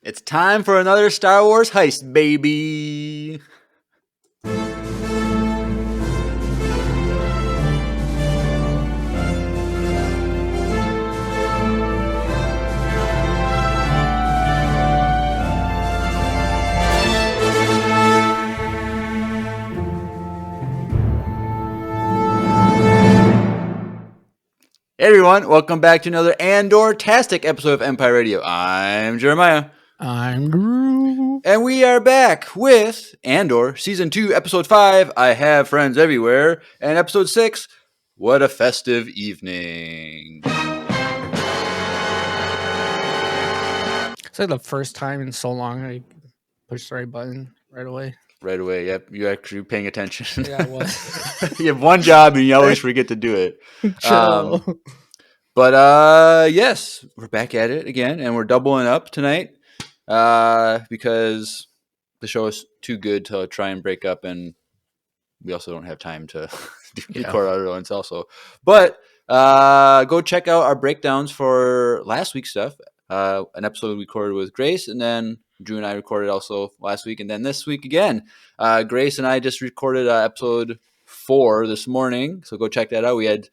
It's time for another Star Wars heist, baby! Hey everyone, welcome back to another Andor-tastic episode of Empire Radio. I'm Jeremiah. I'm Drew. And we are back with Andor, Season 2, Episode 5, I Have Friends Everywhere, and Episode 6, What a Festive Evening. It's like the first time in so long I pushed the right button right away. Right away, yep, you're actually paying attention. Yeah, I was. You have one job and you always forget to do it. Chill. But yes, we're back at it again, and we're doubling up tonight because the show is too good to try and break up, and we also don't have time to record other ones also. But go check out our breakdowns for last week's stuff. An episode we recorded with Grace, and then Drew and I recorded also last week, and then this week again. Grace and I just recorded episode 4 this morning, so go check that out. We had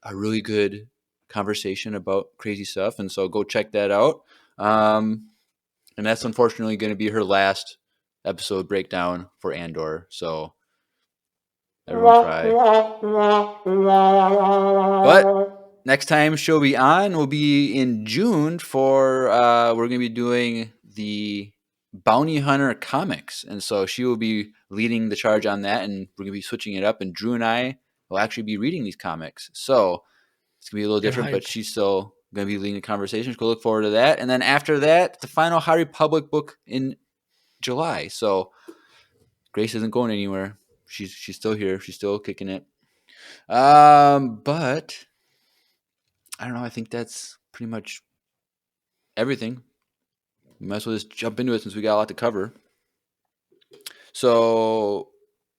a really good conversation about crazy stuff, and so go check that out. And that's unfortunately going to be her last episode breakdown for Andor, so everyone try. But next time she'll be on will be in June for we're going to be doing the Bounty Hunter comics, and so she will be leading the charge on that, and we're going to be switching it up, and Drew and I will actually be reading these comics, so it's going to be a little different, but she's still going to be leading the conversation. So look forward to that. And then after that, the final High Republic book in July. So Grace isn't going anywhere. She's still here. She's still kicking it. But I don't know. I think that's pretty much everything. We might as well just jump into it since we got a lot to cover. So,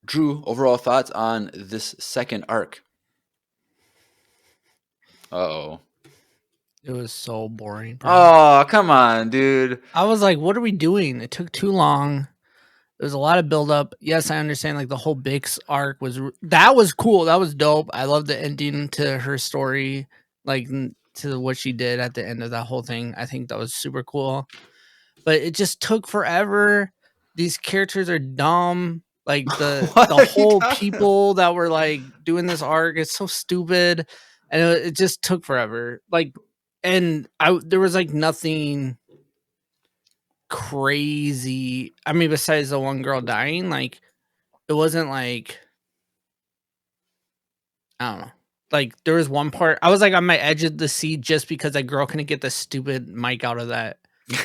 Drew, overall thoughts on this second arc? Uh-oh. It was so boring, bro. Oh, come on, dude. I was like, what are we doing? It took too long. There was a lot of buildup. Yes, I understand, like, the whole Bix arc was cool. That was dope. I love the ending to her story, like, to what she did at the end of that whole thing. I think that was super cool. But it just took forever. These characters are dumb. Like, the whole people that were, like, doing this arc is so stupid. And it just took forever. Like, and there was like nothing crazy. I mean, besides the one girl dying, like it wasn't like, I don't know. Like there was one part I was like on my edge of the seat just because that girl couldn't get the stupid mic out of that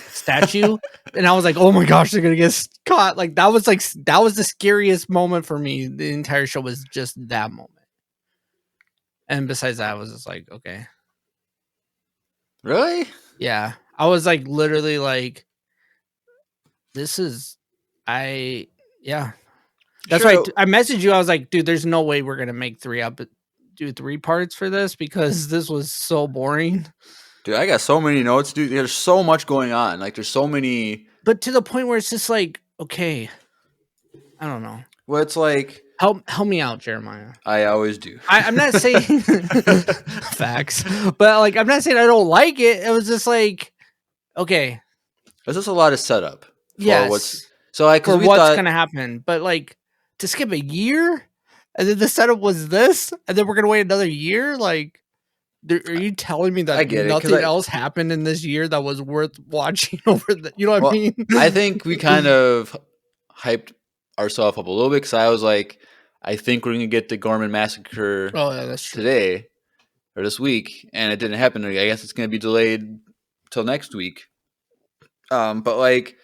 statue, and I was like, oh my gosh, they're gonna get caught. Like that was the scariest moment for me. The entire show was just that moment. And besides that, I was just like, okay. Really? Yeah. I was like, literally like, this is, yeah. That's sure. why I messaged you. I was like, dude, there's no way we're going to make 3 parts for this because this was so boring. Dude, I got so many notes, dude. There's so much going on. Like, there's so many. But to the point where it's just like, okay, I don't know. Well, it's like. Help me out, Jeremiah. I always do. I'm not saying facts, but like I'm not saying I don't like it. It was just like, okay, there's just a lot of setup. Yes. So like, for what's gonna happen, but like to skip a year, and then the setup was this, and then we're gonna wait another year. Like, are you telling me that nothing else happened in this year that was worth watching over the? You know what I mean? I think we kind of hyped ourselves up a little bit because I was like, I think we're gonna get the Gorman massacre today or this week, and it didn't happen. I guess it's gonna be delayed till next week. But like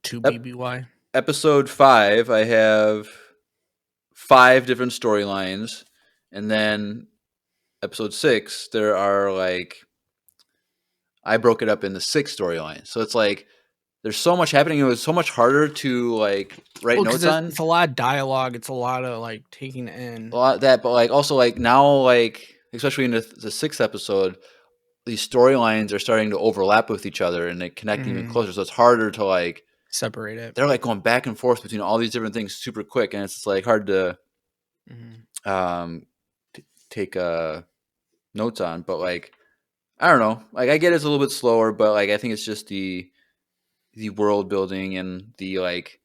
2 BBY episode 5, I have 5 different storylines, and then episode 6, there are like I broke it up into 6 storylines. So it's like. There's so much happening. It was so much harder to like write notes on. It's a lot of dialogue. It's a lot of like taking in. A lot of that, but like also like now, like especially in the 6th episode, these storylines are starting to overlap with each other and they connect even closer. So it's harder to like separate it. They're like going back and forth between all these different things super quick, and it's like hard to take notes on. But like I don't know, like I get it's a little bit slower, but like I think it's just the world building and the like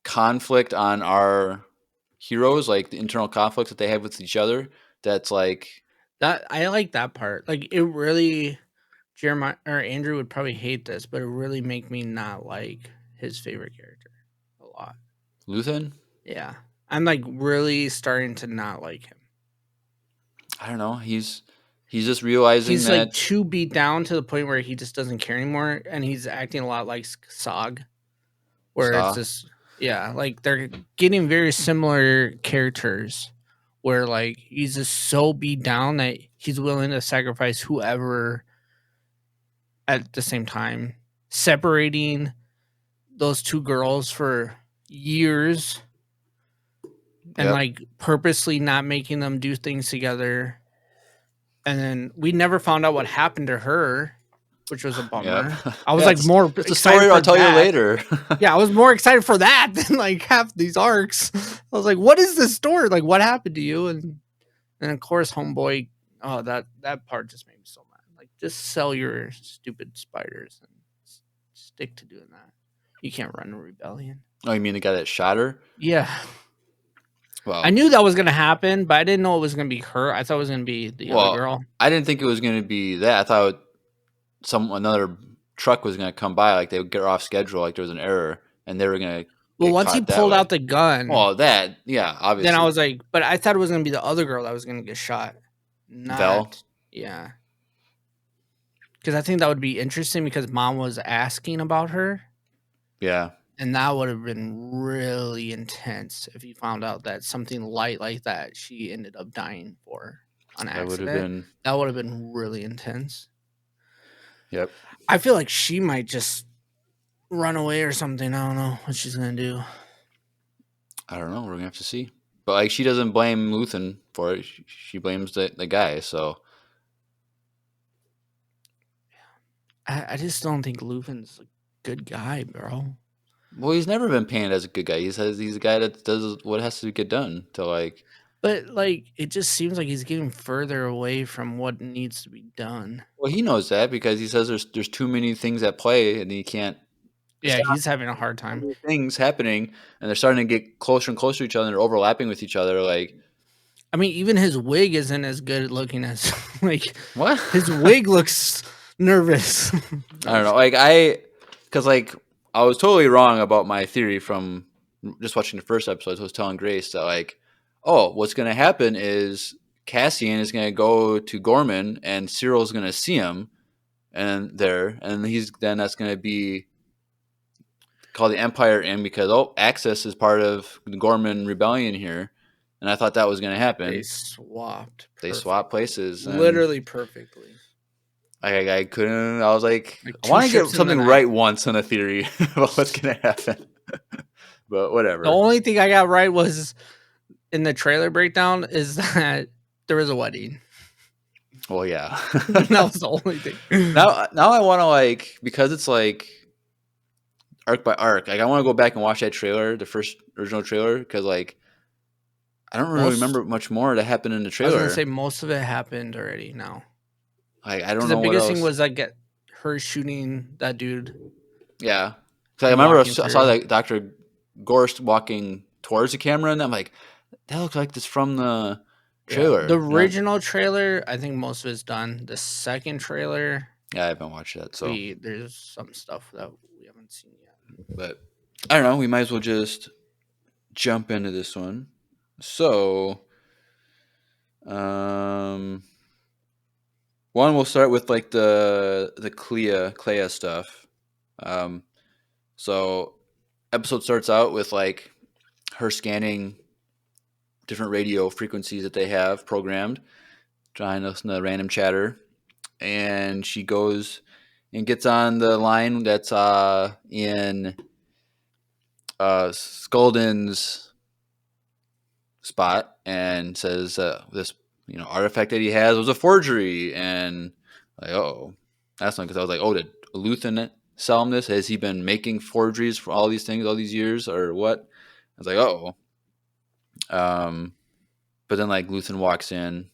conflict on our heroes, like the internal conflicts that they have with each other. That's like that I like that part. Like it really, Jeremiah or Andrew would probably hate this, but it really make me not like his favorite character a lot. Luthen. Yeah, I'm like really starting to not like him. I don't know. He's just realizing He's that like too beat down to the point where he just doesn't care anymore, and he's acting a lot like Sog, where it's Saw. just like they're getting very similar characters, where like he's just so beat down that he's willing to sacrifice whoever at the same time, separating those two girls for years and Yep. like purposely not making them do things together. And then we never found out what happened to her, which was a Yep. bummer. I was Yeah, like more it's a excited story for I'll tell you that. later. Yeah, I was more excited for that than like half these arcs. I was like, what is this story? Like, what happened to you? And of course, homeboy, oh, that part just made me so mad. Like, just sell your stupid spiders and stick to doing that. You can't run a rebellion. Oh, you mean the guy that shot her? Yeah. Well, I knew that was gonna happen, but I didn't know it was gonna be her. I thought it was gonna be the other girl. I didn't think it was going to be that. I thought another truck was going to come by, like they would get her off schedule, like there was an error, and they were going to. Well, once he pulled out the gun, obviously. then I was like, but I thought it was gonna be the other girl that was gonna get shot. Vel? Yeah. Because I think that would be interesting because mom was asking about her. Yeah. And that would have been really intense if you found out that something light like that she ended up dying for on accident. That would have been really intense. Yep. I feel like she might just run away or something. I don't know what she's gonna do. I don't know. We're gonna have to see. But like, she doesn't blame Luthen for it. She blames the guy. So I just don't think Luthen's a good guy, bro. well, he's never been painted as a good guy. He's a guy that does what has to get done to like. But like, it just seems like he's getting further away from what needs to be done. Well, he knows that because he says there's too many things at play and he can't. Yeah, he's having a hard time. Things happening and they're starting to get closer and closer to each other and they're overlapping with each other. Like, I mean, even his wig isn't as good looking as like what? His wig looks nervous. I don't know. Because like I was totally wrong about my theory from just watching the first episode. I was telling Grace that like, oh, what's going to happen is Cassian is going to go to Gorman and Cyril's going to see him and that's going to be called the Empire in because Axis is part of the Gorman rebellion here, and I thought that was going to happen. They swapped places, literally perfectly. I couldn't. I was like I want to get something right once on a theory about what's going to happen, but whatever. The only thing I got right was in the trailer breakdown is that there was a wedding. Well, yeah, that was the only thing. Now I want to like because it's like arc by arc. Like I want to go back and watch that trailer, the first original trailer, because like I don't really remember much more that happened in the trailer. I was gonna say most of it happened already now. Like I don't know. The biggest thing was like her shooting that dude. Yeah, I remember I saw like Dr. Gorst walking towards the camera, and I'm like, that looks like this from the trailer. Yeah. The original trailer, I think most of it's done. The second trailer, yeah, I haven't watched that. So there's some stuff that we haven't seen yet. But I don't know. We might as well just jump into this one. So, one we'll start with like the Clea stuff. So episode starts out with like her scanning different radio frequencies that they have programmed, trying to listen to random chatter, and she goes and gets on the line that's in Skulden's spot and says this artifact that he has was a forgery, and like, oh, that's not, because I was like, oh, did Luthen sell him this? Has he been making forgeries for all these things all these years, or what? I was like, oh, but then like Luthen walks in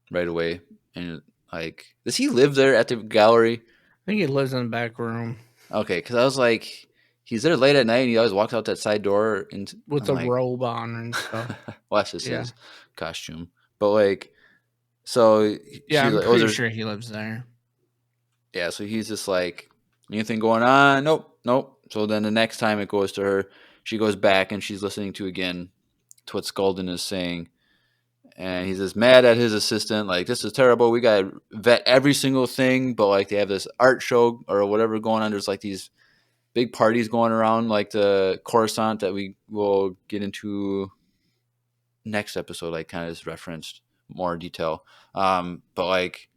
right away, and like, does he live there at the gallery? I think he lives in the back room Okay, because I was like, he's there late at night, and he always walks out that side door, and with I'm a like, robe on and stuff. well, that's just Yeah. his costume, but like, so Yeah, she's I'm like, oh, pretty there's sure he lives there. yeah, so he's just like, anything going on? Nope, nope. So then the next time it goes to her, she goes back and she's listening to again to what Skulldon is saying. And he's just mad at his assistant, like, this is terrible. We got to vet every single thing. But like, they have this art show or whatever going on. There's like these big parties going around, like the Coruscant that we will get into next episode, like kind of is referenced more detail. But like,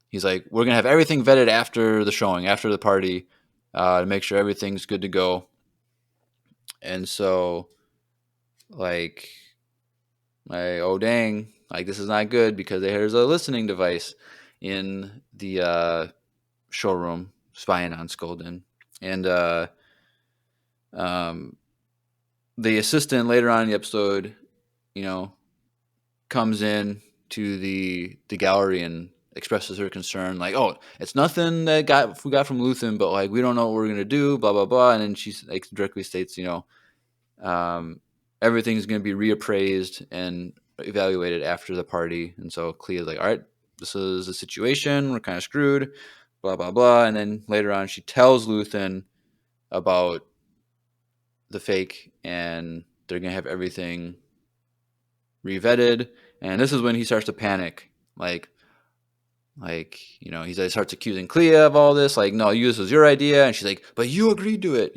he's like, we're going to have everything vetted after the showing, after the party, to make sure everything's good to go. And so, like, oh, dang, like, this is not good, because there's a listening device in the showroom spying on Skolden. And the assistant later on in the episode, comes in to the gallery and expresses her concern, like, oh, it's nothing that we got from Luthen, but like, we don't know what we're gonna do, blah blah blah. And then she like directly states, everything's gonna be reappraised and evaluated after the party. And so Clea's like, all right, this is the situation, we're kind of screwed, blah blah blah. And then later on, she tells Luthen about the fake, and they're gonna have everything revetted. And this is when he starts to panic, like he starts accusing Clea of all this, like, no, this was your idea. And she's like, but you agreed to it,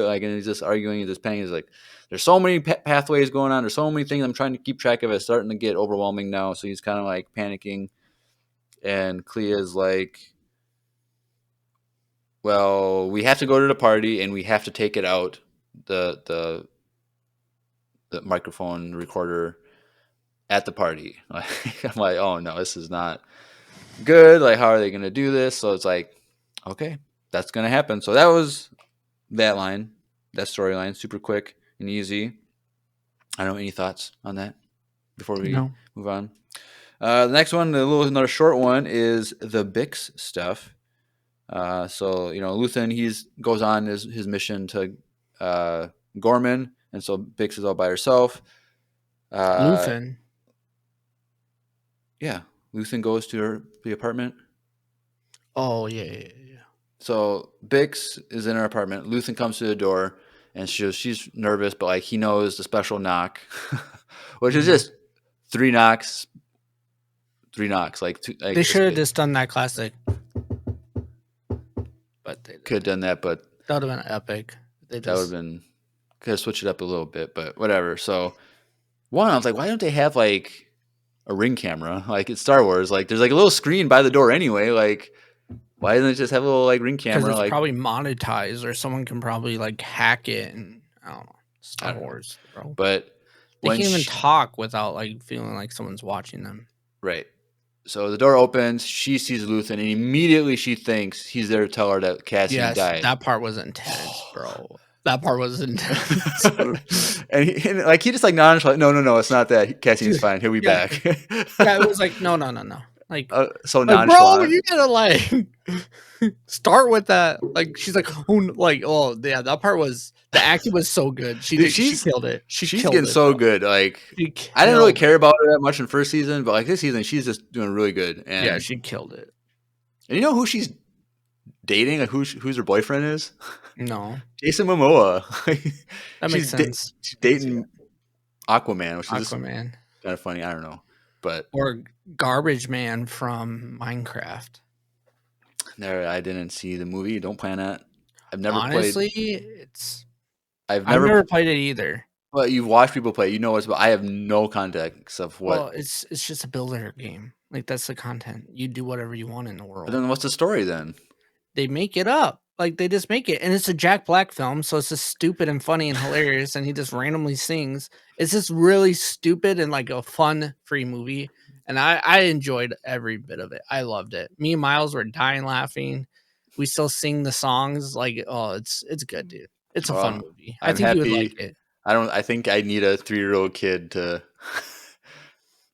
like, and he's just arguing, he's just panicking. He's like, there's so many pathways going on, there's so many things I'm trying to keep track of, it's starting to get overwhelming now. So he's kind of like panicking, and Clea's like, well, we have to go to the party and we have to take it out, the microphone recorder at the party. I'm like, oh no, this is not good. Like, how are they going to do this? So it's like, okay, that's going to happen. So that was that storyline, super quick and easy. I don't know, any thoughts on that before we move on? The next one, another short one, is the Bix stuff. So Luthen, goes on his mission to Gorman, and so Bix is all by herself. Luthen. Yeah, Luthen goes to the apartment. Oh yeah. So Bix is in her apartment. Luthen comes to the door, and she's nervous, but like, he knows the special knock, which is just three knocks. Like, they should have just done that classic. But they could have done that, but that would have been epic. That would have been, could have switched it up a little bit, but whatever. So I was like, why don't they have like a ring camera like it's Star Wars? Like, there's like a little screen by the door anyway. Like, why doesn't it just have a little like ring camera? Because it's like, probably monetized, or someone can probably like hack it, and I don't know, Star Wars, bro. But they can't even talk without like feeling like someone's watching them. Right. So the door opens, she sees Luthen, and immediately she thinks he's there to tell her that Cassian died. That part was intense, bro. That part was intense. and he just like nonchalant, no, it's not that. Cassian's fine. He'll be back. Yeah, it was like, no. Like, so like, nonchalant. Bro, you gotta like start with that. Like, she's like, oh yeah, that part was, the acting was so good. She killed it. She's getting so good. Like, I didn't really care about her that much in first season, but like this season, she's just doing really good. And yeah, she killed it. And you know who she's dating? Like, who's her boyfriend is? No, Jason Momoa. That makes sense. She's dating Aquaman, which is kind of funny. I don't know, but or Garbage Man from Minecraft. There, I didn't see the movie. Don't plan it. I've never Honestly, played. I've never played it either. Well, you've watched people play. You know what's. But I have no context of what. Well, it's just a builder game. Like, that's the content. You do whatever you want in the world. But then what's the story then? They make it up. Like, they just make it. And it's a Jack Black film, so it's just stupid and funny and hilarious, and he just randomly sings. It's just really stupid and like a fun, free movie. And I enjoyed every bit of it. I loved it. Me and Miles were dying laughing. We still sing the songs. Like, oh, it's good, dude. It's a fun Well, movie. I I'm think you would like happy. it. I think I need a 3-year-old kid to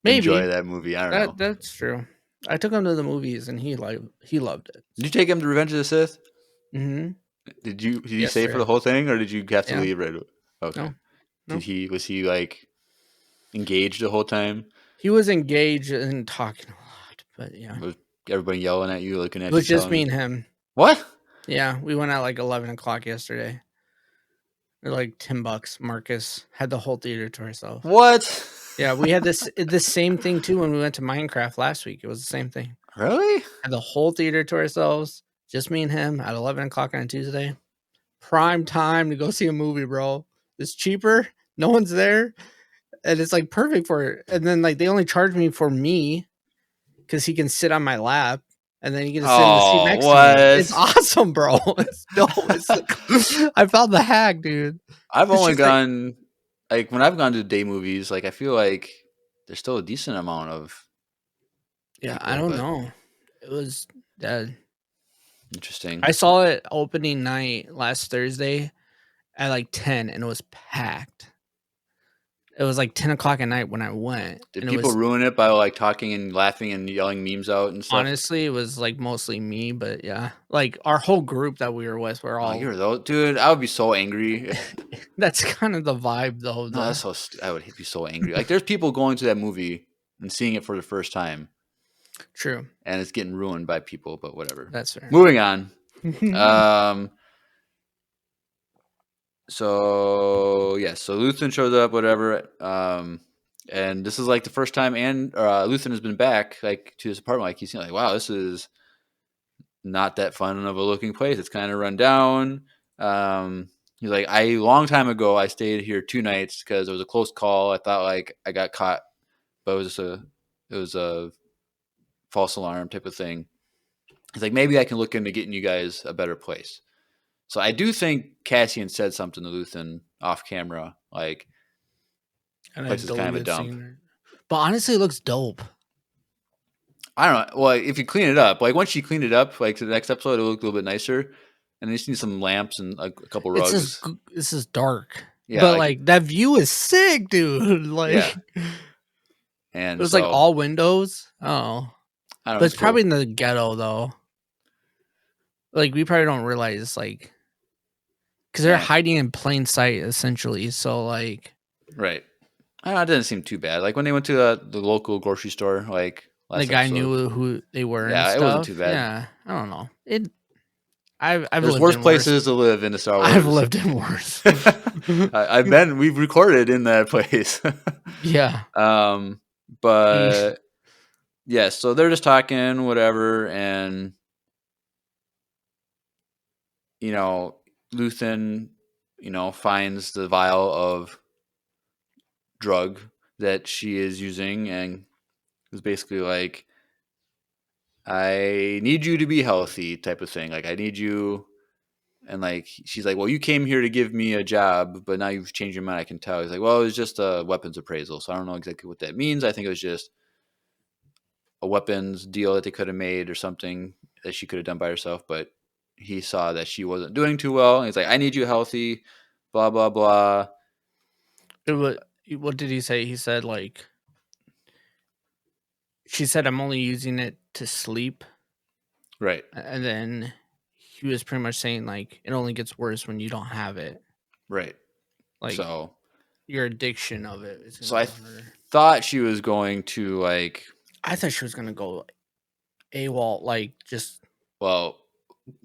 enjoy Maybe that movie. I don't know. that's true. I took him to the movies and he loved it. Did you take him to Revenge of the Sith? Mm-hmm. Did you stay for Yesterday. the whole thing, or did you have to Yeah. leave right away? Okay. No. No. Was he like engaged the whole time? He was engaged and talking a lot, but yeah. Was everybody yelling at you, looking It at you, was just telling me you and him. what? Yeah, we went at like 11 o'clock yesterday. They're like $10. Marcus had the whole theater to ourselves. What? Yeah, we had the same thing too when we went to Minecraft last week. It was the same thing. Really? Had the whole theater to ourselves, just me and him at 11 o'clock on a Tuesday. Prime time to go see a movie, bro. It's cheaper. No one's there, and it's like perfect for it. And then like they only charge me because he can sit on my lap, and then you get to sit in the seat Oh, next to me. It's what? awesome, bro. It's dope. It's like, I found the hack, dude. I've It's only just like gone like when I've gone to day movies, like I feel like there's still a decent amount of yeah, I people, don't but know. It was dead. interesting. I saw it opening night last Thursday at like 10 and it was packed. It was like 10 o'clock at night when I went. Did And it people was ruin it by like talking and laughing and yelling memes out and stuff? honestly, it was like mostly me, but yeah. Like our whole group that we were with were Oh, all you're those dude. I would be so angry if that's kind of the vibe though. no, that's so I would be so angry. Like there's people going to that movie and seeing it for the first time, True. and it's getting ruined by people. But whatever. That's fair. Moving on. Um. So yeah, so Luthen shows up, whatever. And this is like the first time, and Luthen has been back, like to his apartment. Like he's like, wow, this is not that fun of a looking place. It's kind of run down. He's like, long time ago, I stayed here 2 nights because it was a close call. I thought like I got caught, but it was a false alarm type of thing. He's like, maybe I can look into getting you guys a better place. So I do think Cassian said something to Luthen off camera, like And I place is kind of a deleted dump. scene. But honestly, it looks dope. I don't know. Well, if you clean it up, like once you clean it up, like to the next episode, it'll look a little bit nicer. And you just need some lamps and a couple It's rugs. just this is dark. Yeah, But like that view is sick, dude. Like yeah. it And was so, like all windows. Oh. I don't know. But it's Cool. probably in the ghetto though. Like we probably don't realize like because they're Yeah. hiding in plain sight essentially. So like Right. I don't know, it didn't seem too bad. Like when they went to the local grocery store, like last the guy episode, knew who they were and yeah, stuff. it wasn't too bad. Yeah, I don't know. I've There's lived worse in places to live in the Star Wars. I've lived in worse. I've been. We've recorded in that place. Yeah. But yeah, so they're just talking, whatever, and Luthen, finds the vial of drug that she is using, and is basically like, I need you to be healthy type of thing. Like, I need you. And like, she's like, well, you came here to give me a job, but now you've changed your mind. I can tell. He's like, well, it was just a weapons appraisal. So I don't know exactly what that means. I think it was just a weapons deal that they could have made or something that she could have done by herself. But he saw that she wasn't doing too well. And he's like, I need you healthy, blah, blah, blah. What did he say? He said like she said I'm only using it to sleep. Right. And then he was pretty much saying like it only gets worse when you don't have it. Right. Like so your addiction of it is So I thought she was going to like. I thought she was gonna go AWOL, like just. Well,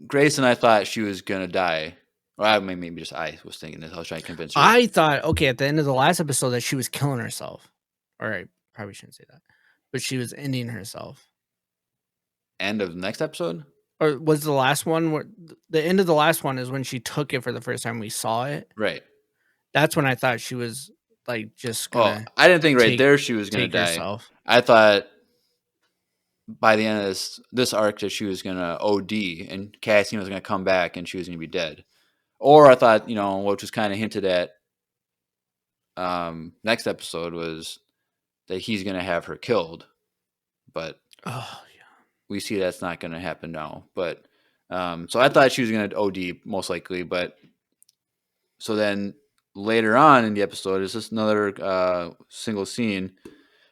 Grace and I thought she was gonna die. Or maybe just I was thinking this. I was trying to convince her. I thought, okay, at the end of the last episode that she was killing herself. All right, probably shouldn't say that, but she was ending herself. End of the next episode? Or was the last one where the end of the last one is when she took it for the first time we saw it? Right. That's when I thought she was like just gonna. Oh, I didn't think right there she was gonna die. Herself. I thought by the end of this arc that she was gonna OD and Cassian was gonna come back and she was gonna be dead. Or I thought, which was kind of hinted at next episode was that he's gonna have her killed. but Oh, we see that's not going to happen now. But so I thought she was going to OD most likely, but so then later on in the episode is just another single scene.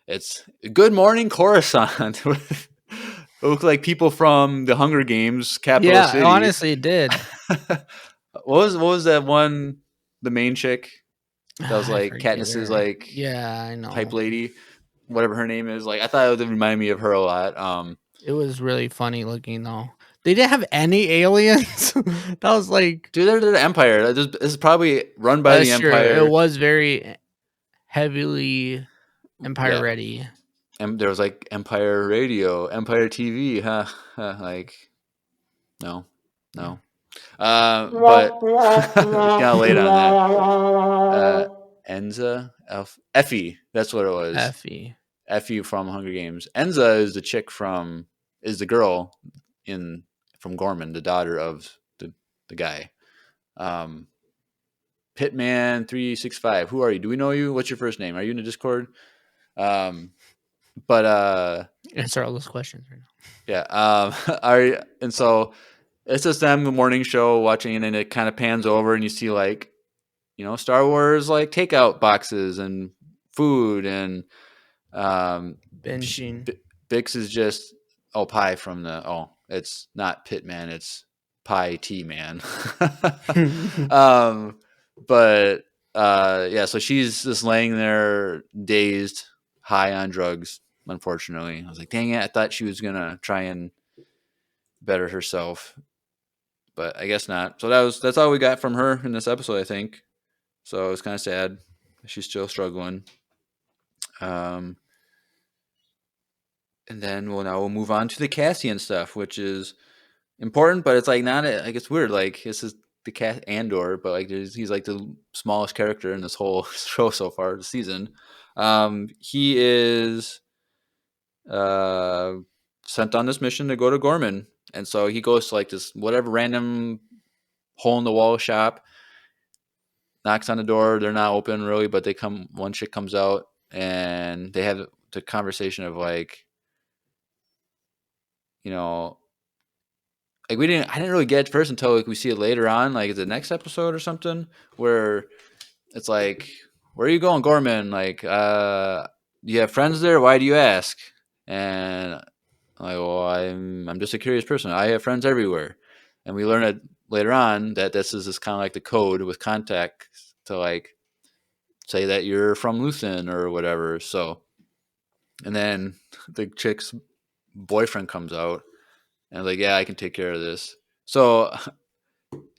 It's Good Morning Coruscant. It looked like people from the Hunger Games, Capital yeah. City. Honestly, it did. What was that one? The main chick that was I like forget Katniss's her. like Yeah, I hype know. lady, whatever her name is. Like I thought it would remind me of her a lot. It was really funny looking though. They didn't have any aliens. That was like Dude, they're the Empire. This is probably run by the that's true. It Empire. was very heavily Empire Yeah, ready. and there was like Empire Radio, Empire TV, huh? Like no, Yeah. no. But it's kind of late on that. Enza, Effie, that's what it was. Effie. Effie from Hunger Games. Enza is the girl in from Gorman, the daughter of the guy. Um, Pitman 365. Who are you? Do we know you? What's your first name? Are you in the Discord? Um, but Answer all those questions right now. yeah. And so it's just them the morning show watching, and then it kind of pans over, and you see like Star Wars like takeout boxes and food, and um, Binging. Bix is just pie from it's not Pitman, it's Pie T Man. um, but yeah, so she's just laying there dazed, high on drugs. Unfortunately, I was like, dang it, I thought she was gonna try and better herself, but I guess not. So that's all we got from her in this episode, I think. So it's kind of sad. She's still struggling. Um, and then we'll move on to the Cassian stuff, which is important, but it's like not like it's weird. Like this is the cat Andor, but like he's like the smallest character in this whole show so far this season. He is uh, sent on this mission to go to Gorman, and so he goes to like this whatever random hole in the wall shop, knocks on the door. They're not open really, but they come. One chick comes out, and they have the conversation of like, you know, like I didn't really get it first until like we see it later on, like the next episode or something, where it's like, where are you going, Gorman? Like, you have friends there? Why do you ask? And I'm like, well, I'm just a curious person. I have friends everywhere, and we learn it later on that this is kind of like the code with contact to like say that you're from Luthen or whatever. So, and then the chick's boyfriend comes out and like, yeah, I can take care of this. So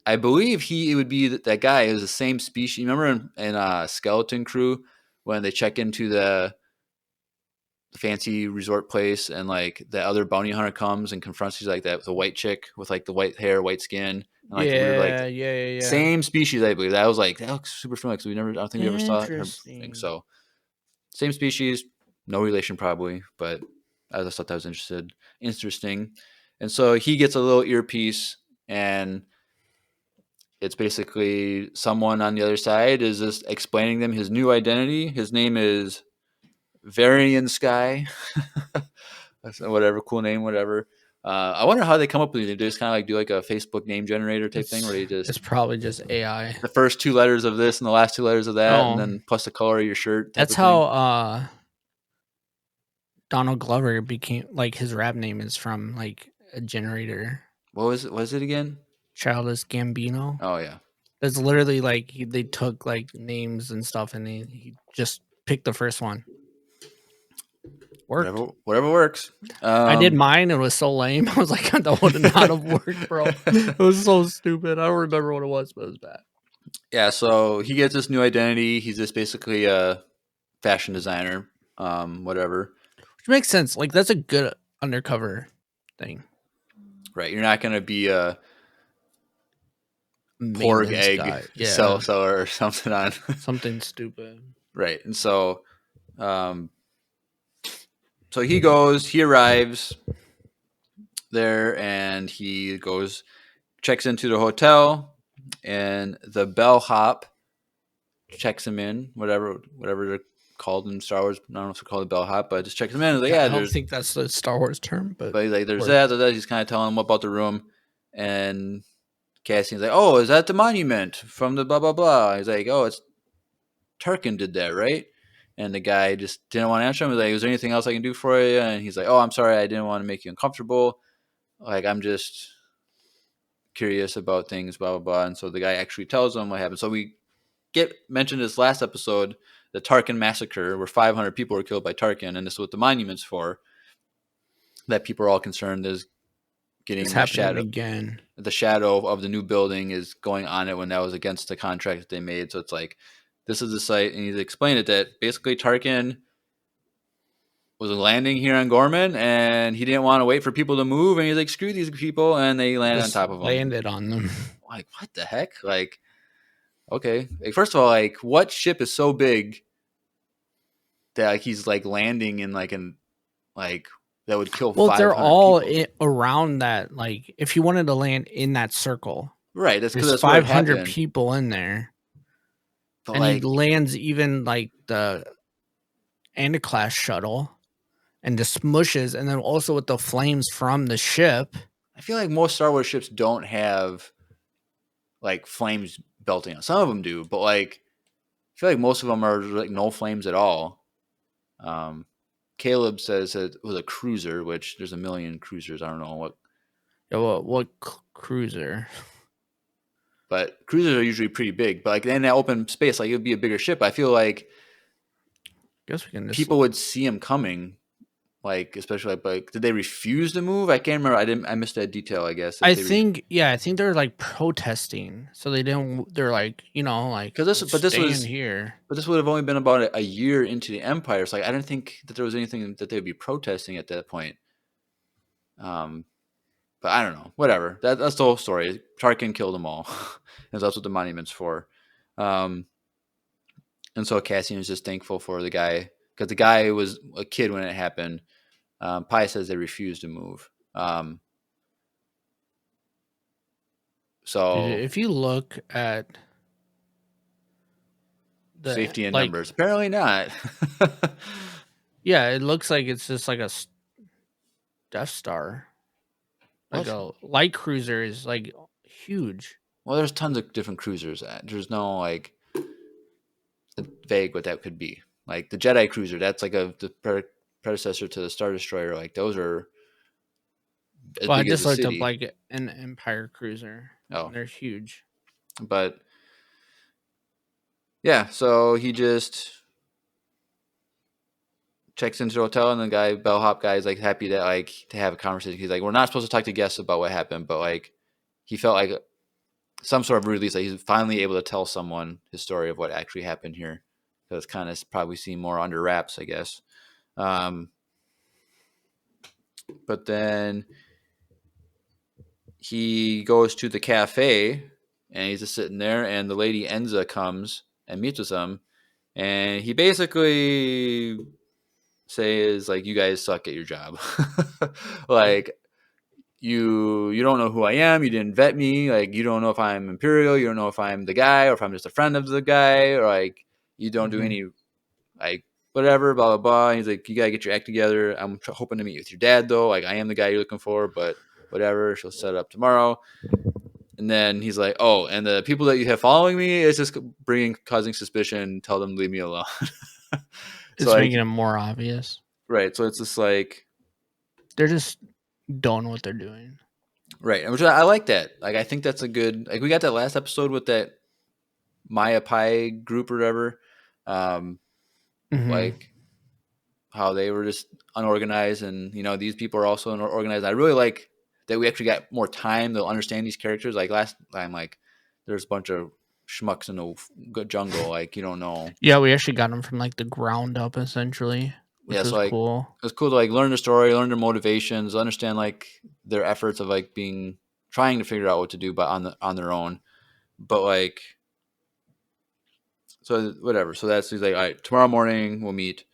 I believe it would be that guy is the same species. Remember in Skeleton Crew when they check into the fancy resort place and like the other bounty hunter comes and confronts you like that with a white chick with like the white hair, white skin, and like the weird like Yeah. same species. I believe that was like that looks super familiar because I don't think we ever saw her thing. Interesting. So same species, no relation probably, but I just thought that was interesting. And so he gets a little earpiece and it's basically someone on the other side is just explaining them his new identity. His name is Varian Sky. Whatever, cool name, whatever. I wonder how they come up with it. They just kind of like do like a Facebook name generator type thing where they It's just probably just AI. the first two letters of this and the last two letters of that, and Oh, then plus the color of your shirt type that's of how thing. Donald Glover became like his rap name is from like a generator. What was it again? Childish Gambino. Oh yeah. That's literally like they took like names and stuff and he just picked the first one. Worked. Whatever works. I did mine. It was so lame. I was like, that would not have worked, bro. It was so stupid. I don't remember what it was, but it was bad. Yeah, so he gets this new identity. He's just basically a fashion designer, whatever. Which makes sense. Like that's a good undercover thing. Right, you're not gonna be a pork egg seller or something on something stupid. Right, and so, so he arrives there, and he checks into the hotel, and the bellhop checks him in, whatever called in Star Wars. I don't know if it's called a bellhop, but just checks him in. He's like, Yeah, yeah, I don't there's, think that's the Star Wars term, but but like there's works. that. He's kind of telling him about the room, and Cassian's like, oh, is that the monument from the blah blah blah? He's like, oh, it's Tarkin did that, right? And the guy just didn't want to answer him. He's like, is there anything else I can do for you? And he's like, oh, I'm sorry, I didn't want to make you uncomfortable. Like, I'm just curious about things, blah blah blah. And so the guy actually tells him what happened. So we get mentioned this last episode, the Tarkin massacre, where 500 people were killed by Tarkin, and this is what the monument's for. That people are all concerned is It's getting happening again. the shadow of the new building is going on it when that was against the contract that they made. So it's like, this is the site, and he's explained it that basically Tarkin was landing here on Gorman, and he didn't want to wait for people to move, and he's like, screw these people, and they landed on Just top of him. landed on them. Like, what the heck? Like, okay. Like, first of all, like, what ship is so big that like he's like landing in like an like that would kill Well, 500 they're all people? around that. Like, if you wanted to land in that circle, Right. That's because there's that's where it 500 happened. people in there, But and he like, lands even like the Anticlass shuttle and just smushes, and then also with the flames from the ship. I feel like most Star Wars ships don't have like flames belting on. Some of them do, but like I feel like most of them are like no flames at all. Um, Caleb says it was a cruiser, which there's a million cruisers. I don't know what, What cruiser? but cruisers are usually pretty big. But like in that open space, like it would be a bigger ship. I feel like Guess we can just. people would see him coming. Like especially like did they refuse to move? I can't remember. I missed that detail. I guess if I they think, yeah, I think they're like protesting, so they didn't. They're like, like, because this let's but this stay in was here. but this would have only been about a year into the Empire. So like I didn't think that there was anything that they would be protesting at that point. Um, but I don't know. Whatever. That's the whole story. Tarkin killed them all, and that's what the monument's for. Um, and so Cassian is just thankful for the guy because the guy was a kid when it happened. Pi says they refused to move. Dude, So if you look at the safety in like, numbers. Apparently not. yeah, it looks like it's just like a Death Star. Like What? a light cruiser is like huge. Well, there's tons of different cruisers. There's no like vague what that could be. Like the Jedi cruiser, that's like the predecessor to the Star Destroyer. Like those are as Well, I big as just a looked up city. like an Empire cruiser. Oh, They're huge. but yeah. So he just checks into the hotel, and the guy, bellhop guy, is like happy that like to have a conversation. He's like, we're not supposed to talk to guests about what happened, but like he felt like some sort of release that he's finally able to tell someone his story of what actually happened here. So it's kind of probably seen more under wraps, I guess. Um, but then he goes to the cafe and he's just sitting there, and the lady Enza comes and meets with him, and he basically says like, you guys suck at your job. Like you don't know who I am, you didn't vet me, like you don't know if I'm Imperial, you don't know if I'm the guy or if I'm just a friend of the guy, or like you don't do any like whatever, blah blah blah. And he's like, you gotta get your act together. I'm hoping to meet with your dad though, like I am the guy you're looking for, but whatever, she'll set it up tomorrow. And then he's like, oh, and the people that you have following me, it's just causing suspicion, tell them to leave me alone. So It's like, making it more obvious. right, so it's just like, They're just don't know what they're doing. right, which I like that. Like I think that's a good, like we got that last episode with that Maya Pi group or whatever, Mm-hmm. like how they were just unorganized, and these people are also unorganized. I really like that we actually got more time to understand these characters. Like last time, like there's a bunch of schmucks in the good jungle, like you don't know. Yeah, we actually got them from like the ground up essentially, Yeah, which so was like cool. it was cool to like learn their story, learn their motivations, understand like their efforts of like being trying to figure out what to do, but on their own. But like, so whatever. So he's like, all right, tomorrow morning we'll meet.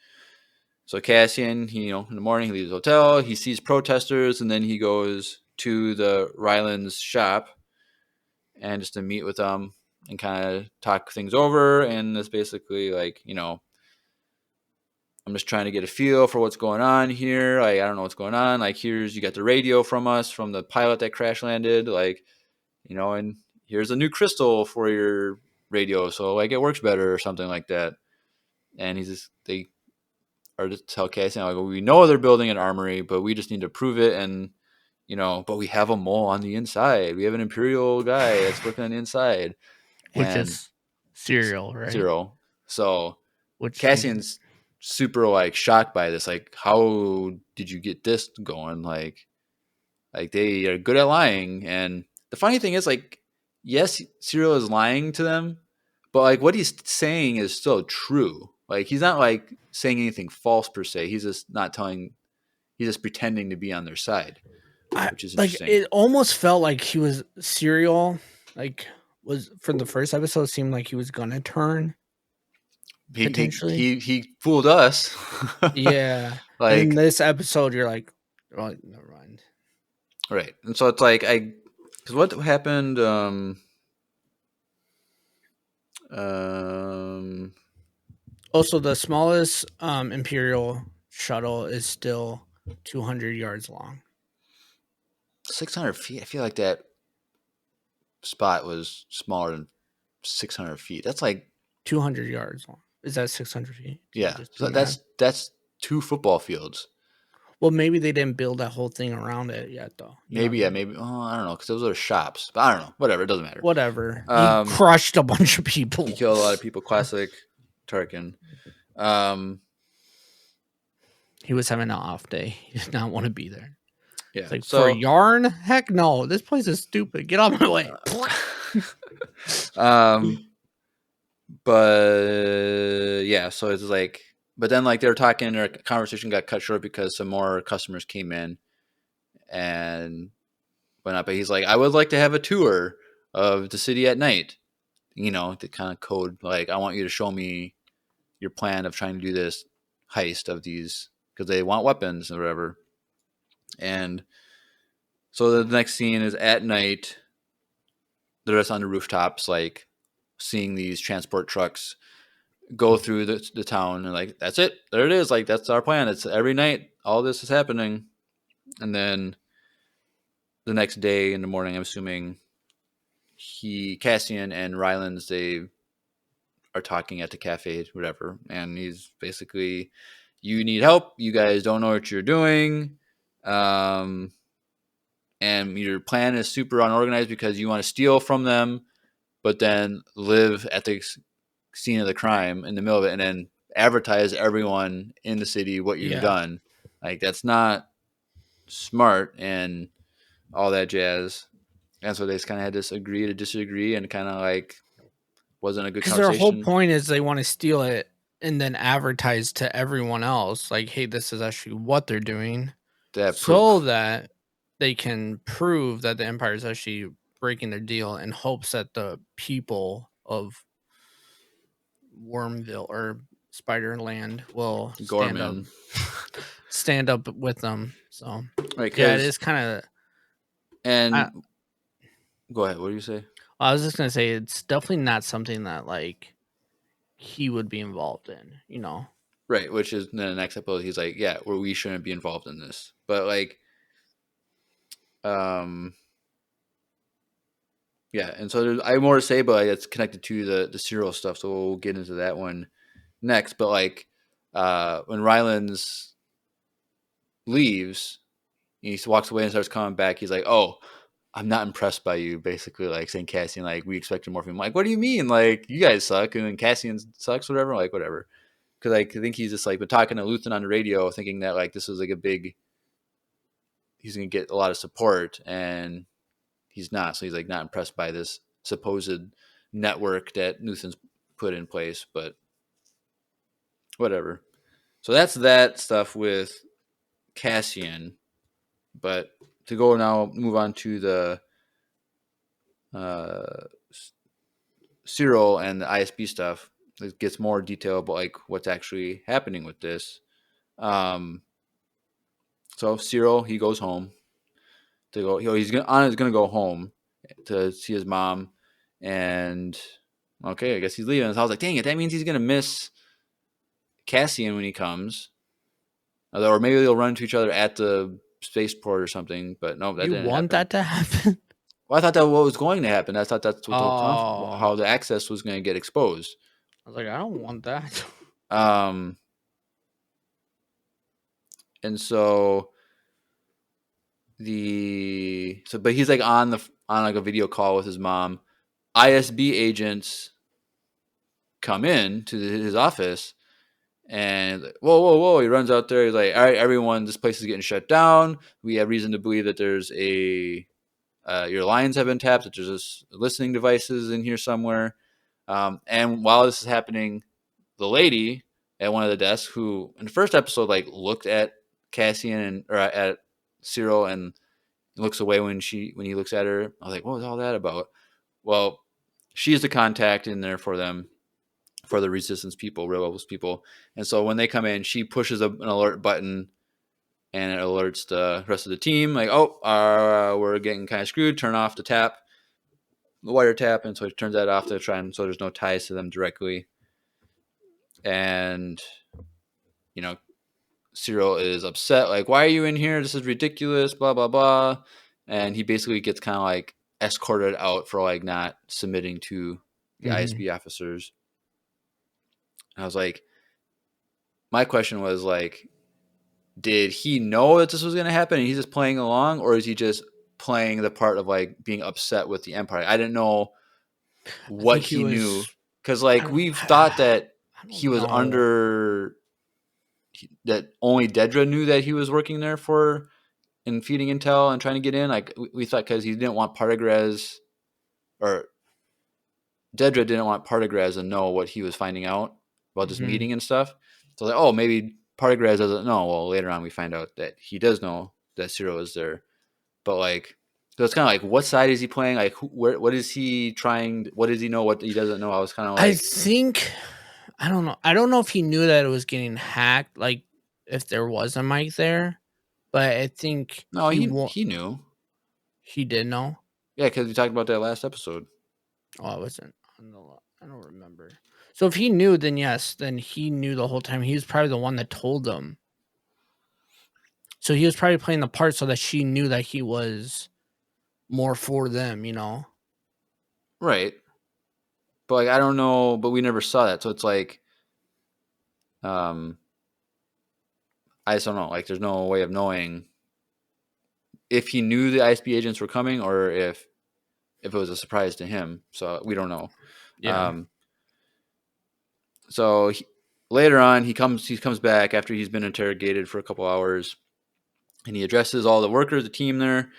So Cassian, in the morning he leaves the hotel, he sees protesters, and then he goes to the Rylands shop and just to meet with them and kind of talk things over. And it's basically like, I'm just trying to get a feel for what's going on here. Like, I don't know what's going on. Like, here's, you got the radio from us, from the pilot that crash landed. Like, and here's a new crystal for your radio. So, like, it works better or something like that. And they are to tell Cassian, like, well, we know they're building an armory, but we just need to prove it. And, but we have a mole on the inside. We have an Imperial guy that's working on the inside. Which And is Serial, right? Zero. So Which he, Cassian's super like shocked by this. Like, how did you get this going? Like they are good at lying. And the funny thing is, like, yes, Cyril is lying to them, but like what he's saying is still true. Like he's not like saying anything false per se. He's just not telling. He's just pretending to be on their side, which is like interesting. it almost felt like he was Serial. Like was for the first episode, seemed like he was gonna turn potentially. He fooled us. Yeah. And in Like, this episode, you're like, oh, never mind. right. And so it's like because what happened? Also, the smallest Imperial shuttle is still 200 yards long. 600 feet. I feel like that spot was smaller than 600 feet. That's like 200 yards long. Is that 600 feet? yeah. So that's 2 football fields. Well, maybe they didn't build that whole thing around it yet, though. Maybe yeah. Maybe I don't know because those are shops. But I don't know. Whatever. It doesn't matter. Whatever. He crushed a bunch of people. He killed a lot of people. Classic Tarkin. He was having an off day. He did not want to be there. Yeah. It's like for yarn, heck no. This place is stupid. Get out of my way. But yeah. So it's like, but then like they were talking, their conversation got cut short because some more customers came in and whatnot. But he's like, I would like to have a tour of the city at night. The kind of code, like, I want you to show me your plan of trying to do this heist of these, because they want weapons or whatever. And so the next scene is at night. They're just on the rooftops, like seeing these transport trucks go through the town, and like, that's it. There it is. Like, that's our plan. It's every night. All this is happening. And then the next day in the morning, I'm assuming Cassian and Rylands, they are talking at the cafe, whatever. And he's basically, you need help. You guys don't know what you're doing. And your plan is super unorganized because you want to steal from them, but then live at the scene of the crime in the middle of it and then advertise everyone in the city what you've done. Like, that's not smart and all that jazz. And so they just kind of had this agree to disagree and kind of like wasn't a good conversation. Their whole point is they want to steal it and then advertise to everyone else like, hey, this is actually what they're doing, that they can prove that the Empire is actually breaking their deal in hopes that the people of Wormville or Spiderland will stand up with them. So right, yeah, it is kind of. And go ahead. What do you say? I was just gonna say it's definitely not something that like he would be involved in, Right, which is the next episode. He's like, yeah, we shouldn't be involved in this, but like, yeah. And so I have more to say, but it's connected to the serial stuff. So we'll get into that one next. But like, when Rylands leaves, he walks away and starts coming back. He's like, oh, I'm not impressed by you, basically, like saying Cassian, like, we expected more from him. Like, what do you mean? Like, you guys suck, and then Cassian sucks, whatever. Like, whatever. Because like, I think he's just like been talking to Luthen on the radio, thinking that like this was like he's gonna get a lot of support, and he's not. So he's like not impressed by this supposed network that Luthen's put in place. But whatever. So that's that stuff with Cassian. But to go now, move on to the Cyril and the ISB stuff. It gets more detail about like what's actually happening with this. So Cyril, he goes home to go. He's gonna go home to see his mom, and okay, I guess he's leaving. So I was like, dang it, that means he's gonna miss Cassian when he comes, or maybe they'll run into each other at the spaceport or something. But no, that You didn't want happen. that to happen? Well, I thought that what was going to happen. I thought that's what Oh, how the access was going to get exposed. I was like, I don't want that. Um, and so but he's like on like a video call with his mom. ISB agents come in to his office, and whoa, he runs out there. He's like, all right, everyone, this place is getting shut down. We have reason to believe that there's your lines have been tapped, that there's just listening devices in here somewhere. And while this is happening, the lady at one of the desks, who in the first episode like looked at Cassian or at Cyril and looks away when he looks at her. I was like, what was all that about? Well, she's the contact in there for them, for the resistance people, rebels people. And so when they come in, she pushes an alert button, and it alerts the rest of the team, like, oh, we're getting kind of screwed. Turn off the wire tap, and so it turns that off to try and so there's no ties to them directly. And you know, Cyril is upset, like, why are you in here? This is ridiculous, blah blah blah. And he basically gets kind of like escorted out for like not submitting to the ISB officers. I was like, my question was like, did he know that this was going to happen and he's just playing along, or is he just playing the part of like being upset with the Empire? I didn't know I what think he he knew, was. because I like don't. we've thought that I he don't was know. that only Dedra knew that he was working there for and feeding intel and trying to get in. Like we thought, because he didn't want Partagrez, or Dedra didn't want Partagrez to know what he was finding out about this Mhm. meeting and stuff. So like, oh, maybe Partagrez doesn't know. Well, later on we find out that he does know that Cyril is there. But like, so it's kind of like, what side is he playing? Like, what is he trying? What does he know? What he doesn't know? I was kind of I like, think I don't know. I don't know if he knew that it was getting hacked, like if there was a mic there, but I think no, he knew. he did know. Yeah, because we talked about that last episode. Oh, I wasn't on the. I don't remember. So if he knew, then yes, then he knew the whole time. He was probably the one that told them. So he was probably playing the part so that she knew that he was more for them. Right. But like, I don't know, but we never saw that. So it's like, um, I just don't know. Like, there's no way of knowing if he knew the ISB agents were coming, or if it was a surprise to him. So we don't know. Yeah. Um, so later on, he comes back after he's been interrogated for a couple hours, and he addresses all the workers, the team there,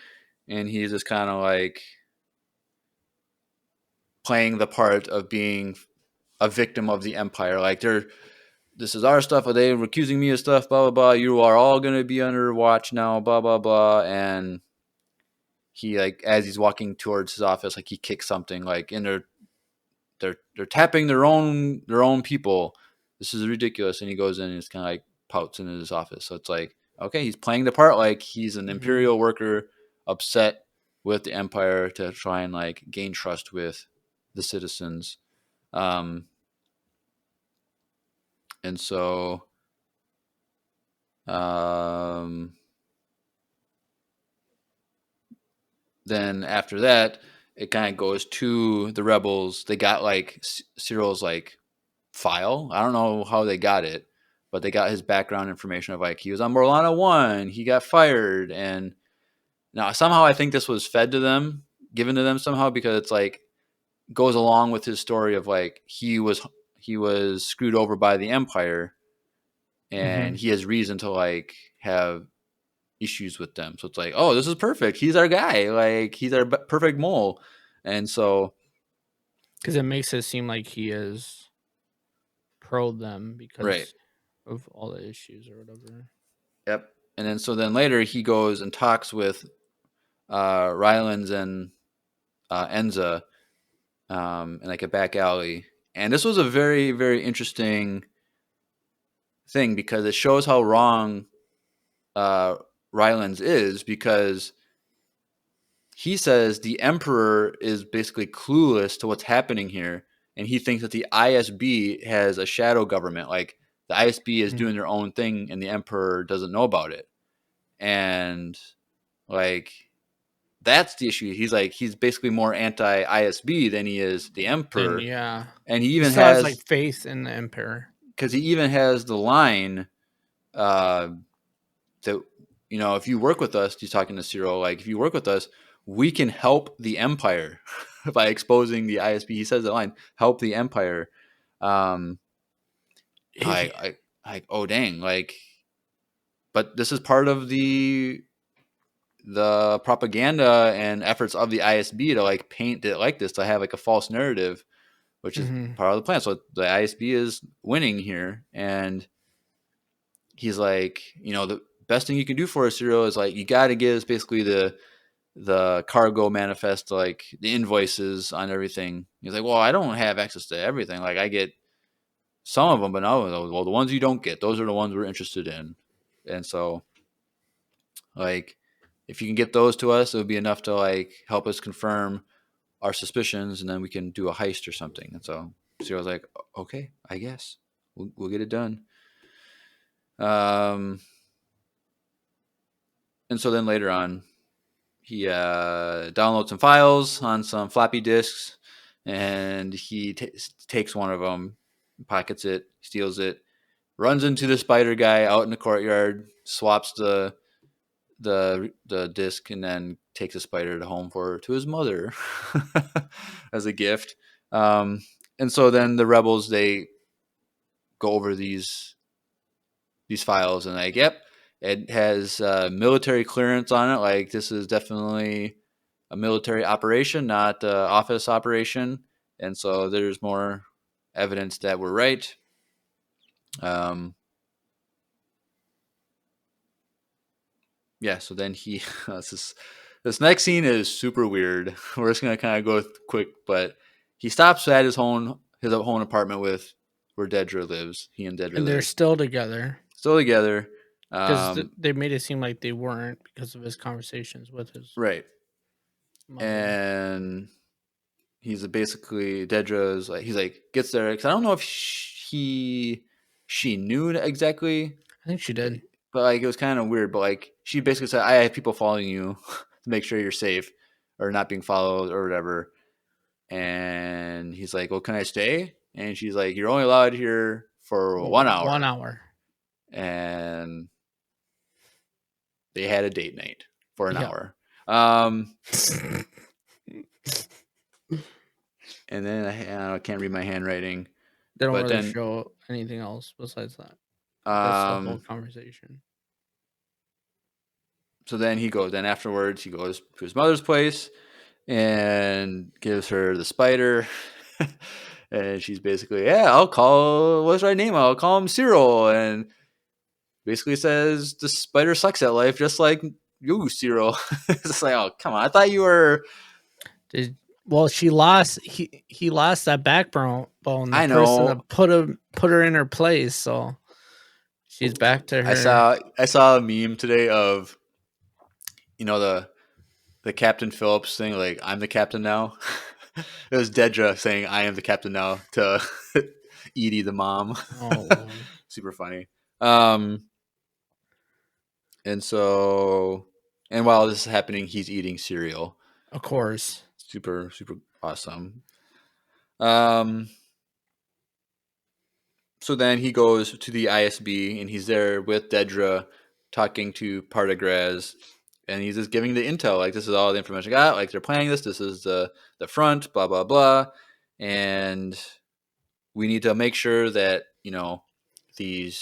and he's just kind of like playing the part of being a victim of the Empire. Like, this is our stuff. Are they accusing me of stuff? Blah blah blah. You are all gonna be under watch now. Blah blah blah. And he, like, as he's walking towards his office, like he kicks something, like, and they're tapping their own people. This is ridiculous. And he goes in and just kind of like pouts into his office. So it's like, okay, he's playing the part like he's an Hmm. Imperial worker upset with the Empire to try and like gain trust with the citizens. Um, and so um, then after that, it kind of goes to the rebels. They got like Cyril's like file. I don't know how they got it, but they got his background information of like he was on Morlana 1, he got fired, and now somehow I think this was fed to them, given to them somehow, because it's like goes along with his story of like he was screwed over by the Empire, and Hmm. he has reason to like have issues with them. So it's like, oh, this is perfect. He's our guy. Like, he's our perfect mole. And so, Because it makes it seem like he is pro them right. because of all the issues or whatever. Yep. And then so then later he goes and talks with Rylands and Enza in like a back alley. And this was a very, very interesting thing, because it shows how wrong uh, Rylands is, because he says the Emperor is basically clueless to what's happening here, and he thinks that the ISB has a shadow government. Like, the ISB is Mhm. doing their own thing and the Emperor doesn't know about it. And like that's the issue. He's basically more anti ISB than he is the Then Emperor. yeah, And he still has like faith in the Emperor. because he even has the line uh, that if you work with us, he's talking to Cyril, like if you work with us, we can help the Empire by exposing the ISB. He says the line, "Help the Empire." Um, I oh dang, like, but this is part of the propaganda and efforts of the ISB to like paint it like this, to have like a false narrative, which is Mhm. part of the plan. So the ISB is winning here, and he's like, the best thing you can do for us, Cyril, is like you got to give us basically the cargo manifest, like the invoices on everything. He's like, well, I don't have access to everything. Like I get some of them, but no, well, the ones you don't get, those are the ones we're interested in. And so, like, if you can get those to us, it would be enough to like help us confirm our suspicions, and then we can do a heist or something. And so Cyril's like, okay, I guess we'll get it done. And so then later on, he downloads some files on some floppy disks, and he takes one of them, pockets it, steals it, runs into the spider guy out in the courtyard, swaps the disc, and then takes the spider to his mother as a gift. And so then the rebels, they go over these files, and like, yep, it has military clearance on it. Like this is definitely a military operation, not an office operation. And so there's more evidence that we're right. Um, yeah. So then he this next scene is super weird. We're just gonna kind of go quick, but he stops at his own apartment with where Dedra lives. He and Dedra And they're live still together still together. because they made it seem like they weren't because of his conversations with his Right. mother. And he's basically Dedra's like he's like gets there because I don't know if she knew exactly, I think she did. but like it was kind of weird. But like she basically said, "I have people following you to make sure you're safe or not being followed or whatever." And he's like, "Well, can I stay?" And she's like, "You're only allowed here for 1 hour." 1 hour. And they had a date night for an Yeah. hour. And then I can't read my handwriting, They don't but really then show anything else besides that. Just the whole um, conversation. so then he goes. Then afterwards, he goes to his mother's place and gives her the spider. And she's basically, yeah, what's her name? I'll call him Cyril. And basically says the spider sucks at life, just like you, Cyril. It's just like, oh, come on. I thought you were. Well, she lost. He lost that backbone. The I person know. to put her in her place. So she's back to I her. saw a meme today of, the Captain Phillips thing, like, I'm the captain now. It was Dedra saying, I am the captain now to Edie, the mom. Oh Lord. Super funny. Um, and so, and while this is happening, he's eating cereal. Of course. Super, super awesome. Um, so then he goes to the ISB and he's there with Dedra talking to Partagraz, and he's just giving the intel, like, this is all the information I got, like, they're planning this is the front, blah blah blah. And we need to make sure that the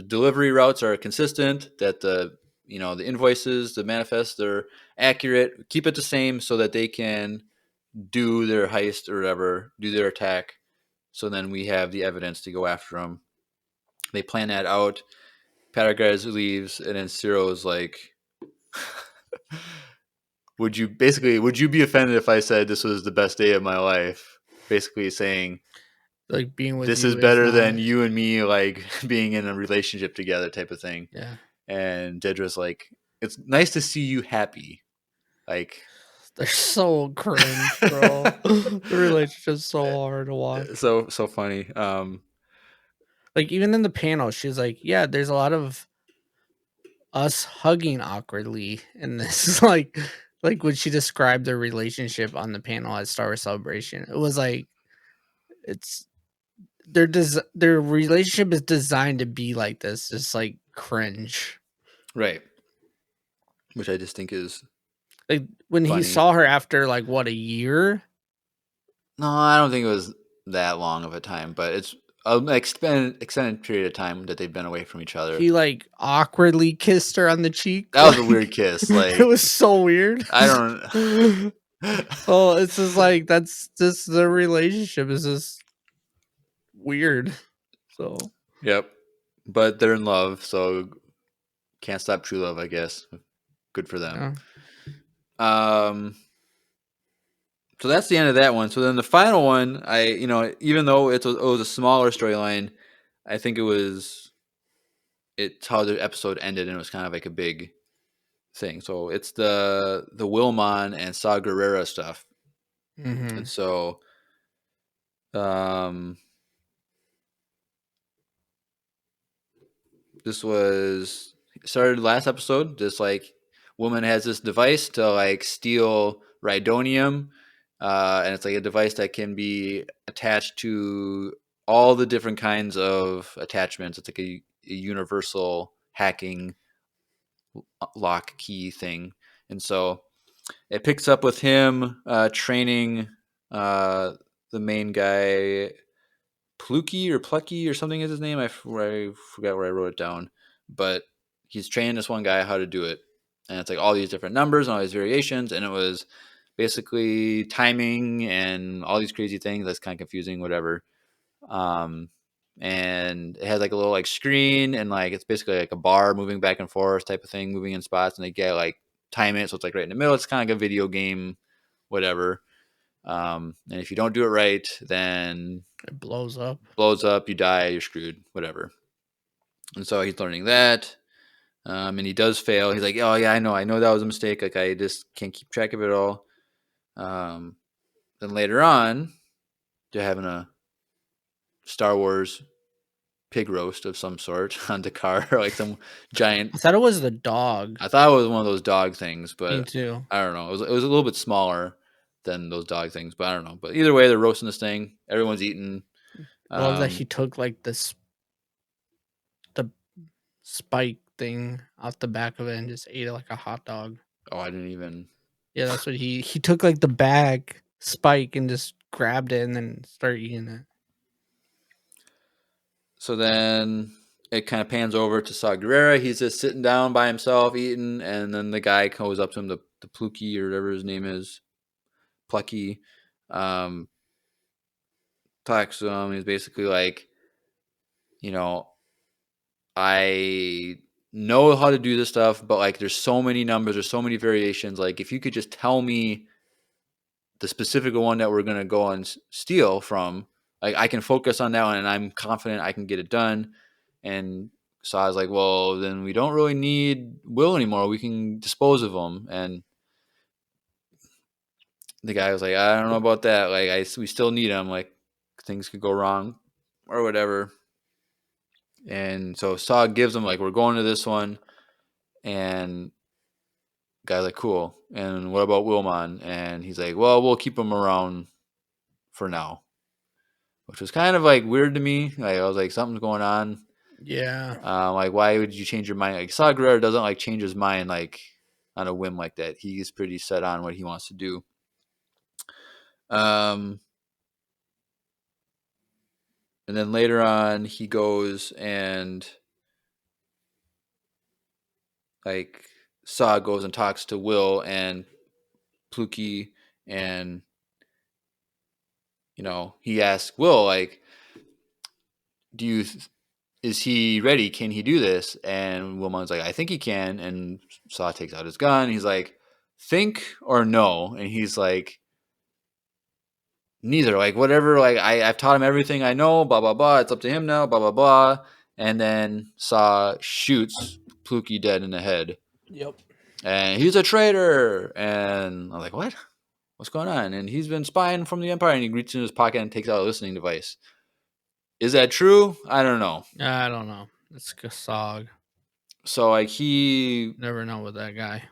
delivery routes are consistent, that the invoices, the manifests, they're accurate, keep it the same so that they can do their heist or whatever, do their attack. So then we have the evidence to go after them. They plan that out. Paragraph leaves, and then Cyril is like, would you be offended if I said this was the best day of my life? Basically saying, Like being with this you is is better than not. you and me, like, being in a relationship together type of thing. Yeah. And Dedra's like, it's nice to see you happy. Like, They're so cringe, bro. The relationship's so hard to watch. so funny. Like even in the panel, she's like, "Yeah, there's a lot of us hugging awkwardly in this." like when she described their relationship on the panel at Star Wars Celebration, it was like it's their relationship is designed to be like this, just like cringe. Right. Which I just think is Like when he funny. saw her after like what, a year, No, I don't think it was that long of a time, but it's an extended period of time that they've been away from each other. he like awkwardly kissed her on the cheek. That was a weird kiss. It Like was so weird. I don't. Oh, it's just like that's just the relationship is just weird. So Yep. But they're in love, so can't stop true love, I guess. Good for them. yeah. Um so that's the end of that one. So then the final one, even though it was a smaller storyline, I think it's how the episode ended and it was kind of like a big thing. So it's the Wilmon and Saw Gerrera stuff. Mm-hmm. And so um this was started last episode. This like woman has this device to like steal rhydonium, and it's like a device that can be attached to all the different kinds of attachments. It's like a universal hacking lock key thing, and so it picks up with him training the main guy Plucky or something is his name. I forgot where I wrote it down, but he's training this one guy how to do it, and it's like all these different numbers and all these variations, and it was basically timing and all these crazy things. That's kind of confusing, whatever. Um, and it has like a little like screen, and like it's basically like a bar moving back and forth type of thing, moving in spots, and they get like time it, so it's like right in the middle. It's kind of like a video game, whatever. And if you don't do it right, then It blows up. you die, you're screwed, whatever. And so he's learning that. And he does fail. He's like, oh yeah, I know that was a mistake. Like I just can't keep track of it all. Then later on, they're having a Star Wars pig roast of some sort on Dakar, like some giant. I thought it was the dog. I thought it was one of those dog things, Me but too. I don't know. It was a little bit smaller than those dog things, but I don't know. But either way, they're roasting this thing. Everyone's eating. I love that he took like the spike thing off the back of it and just ate it like a hot dog. Oh, I didn't even. Yeah, that's what he took like the bag spike and just grabbed it and then started eating it. So then it kind of pans over to Saw Gerrera. He's just sitting down by himself eating, and then the guy goes up to him, the Plucky or whatever his name is, Plucky, talks to him. He's basically like, I know how to do this stuff, but like there's so many numbers, there's so many variations. Like if you could just tell me the specific one that we're gonna go and steal from, like I can focus on that one, and I'm confident I can get it done. And so I was like, well, then we don't really need Will anymore. We can dispose of him. And the guy was like, I don't know about that. Like we still need him. Like things could go wrong or whatever. And so Saw gives him like, we're going to this one, and guy's like, cool. And what about Wilmon? And he's like, well, we'll keep him around for now, which was kind of like weird to me. Like I was like, something's going on. Yeah. Like why would you change your mind? Like Saw Gerrera doesn't like change his mind like on a whim like that. He's pretty set on what he wants to do. And then later on, he goes and like Saw goes and talks to Will and Plucky, and he asks Will like, is he ready? Can he do this? And Wilmon's like, I think he can. And Saw takes out his gun. He's like, think or no? And he's like, neither. Like whatever. Like I've taught him everything I know. Blah blah blah. It's up to him now. Blah blah blah. And then Saw shoots Plucky dead in the head. Yep. And he's a traitor. And I'm like, what? What's going on? And he's been spying from the Empire. And he reaches in his pocket and takes out a listening device. Is that true? I don't know. I don't know. It's Gasog. So like he Never know with that guy.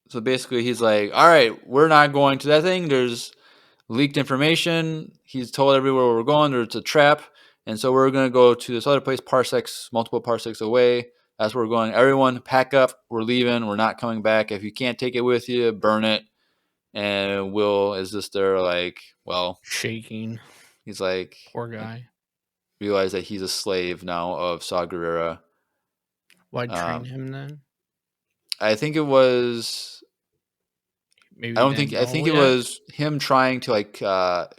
so basically he's like, all right, we're not going to that thing. There's leaked information. He's told everywhere we're going. There's a trap, and so we're gonna go to this other place, parsecs, multiple parsecs away. That's where we're going. Everyone, pack up. We're leaving. We're not coming back. If you can't take it with you, burn it. And Will is just there, like, well, Shaking. he's like, Poor guy. realize that he's a slave now of Saw Gerrera. Why train Um, him then? I think it was. Maybe he didn't I think know it yet. was him trying to like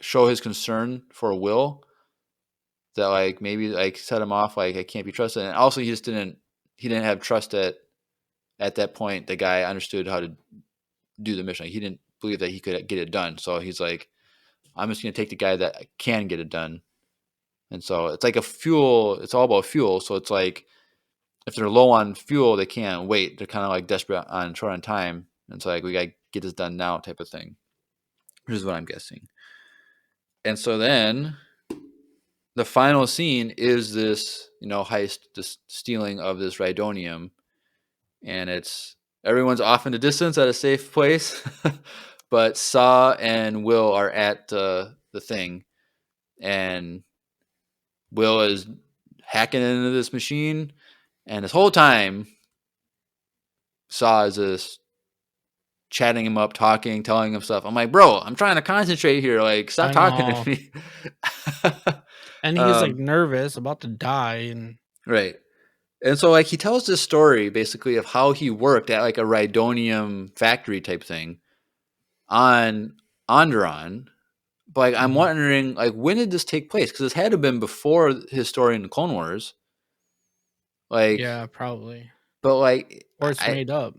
show his concern for Will, that like maybe like set him off, like I can't be trusted, and also he didn't have trust at that point the guy understood how to do the mission. Like, he didn't believe that he could get it done, so he's like, I'm just gonna take the guy that can get it done. And so it's like a fuel. It's all about fuel. So it's like if they're low on fuel, they can't wait. They're kind of like desperate on short on time, and so like we gotta get this done now, type of thing. Which is what I'm guessing. And so then the final scene is this, heist, this stealing of this Rhydonium, and it's everyone's off in the distance at a safe place, but Saw and Will are at the thing, and Will is hacking into this machine, and this whole time, Saw is just chatting him up, talking, telling him stuff. I'm like, bro, I'm trying to concentrate here. Like, stop I talking to know. me. And he's like nervous, about to die, and Right. And so like he tells this story basically of how he worked at like a Rhydonium factory type thing on Andor. But like I'm Mhm. wondering like when did this take place? Because this had to have been before his story in the Clone Wars. Like, yeah, probably. but like Or it's made up.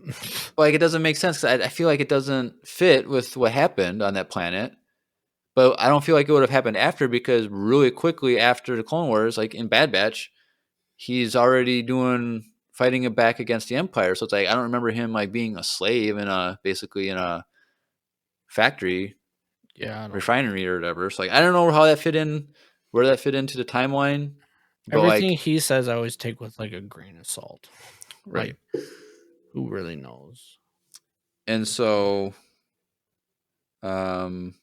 like it doesn't make sense. 'Cause I feel like it doesn't fit with what happened on that planet. But I don't feel like it would have happened after, because really quickly after the Clone Wars, like in Bad Batch, he's already doing fighting it back against the Empire. So it's like I don't remember him like being a slave in a basically in a factory Yeah, I don't. refinery or whatever. So like I don't know how that fit in, where that fit into the timeline. But Everything like he says, I always take with like a grain of salt. right. Like, who really knows? And so um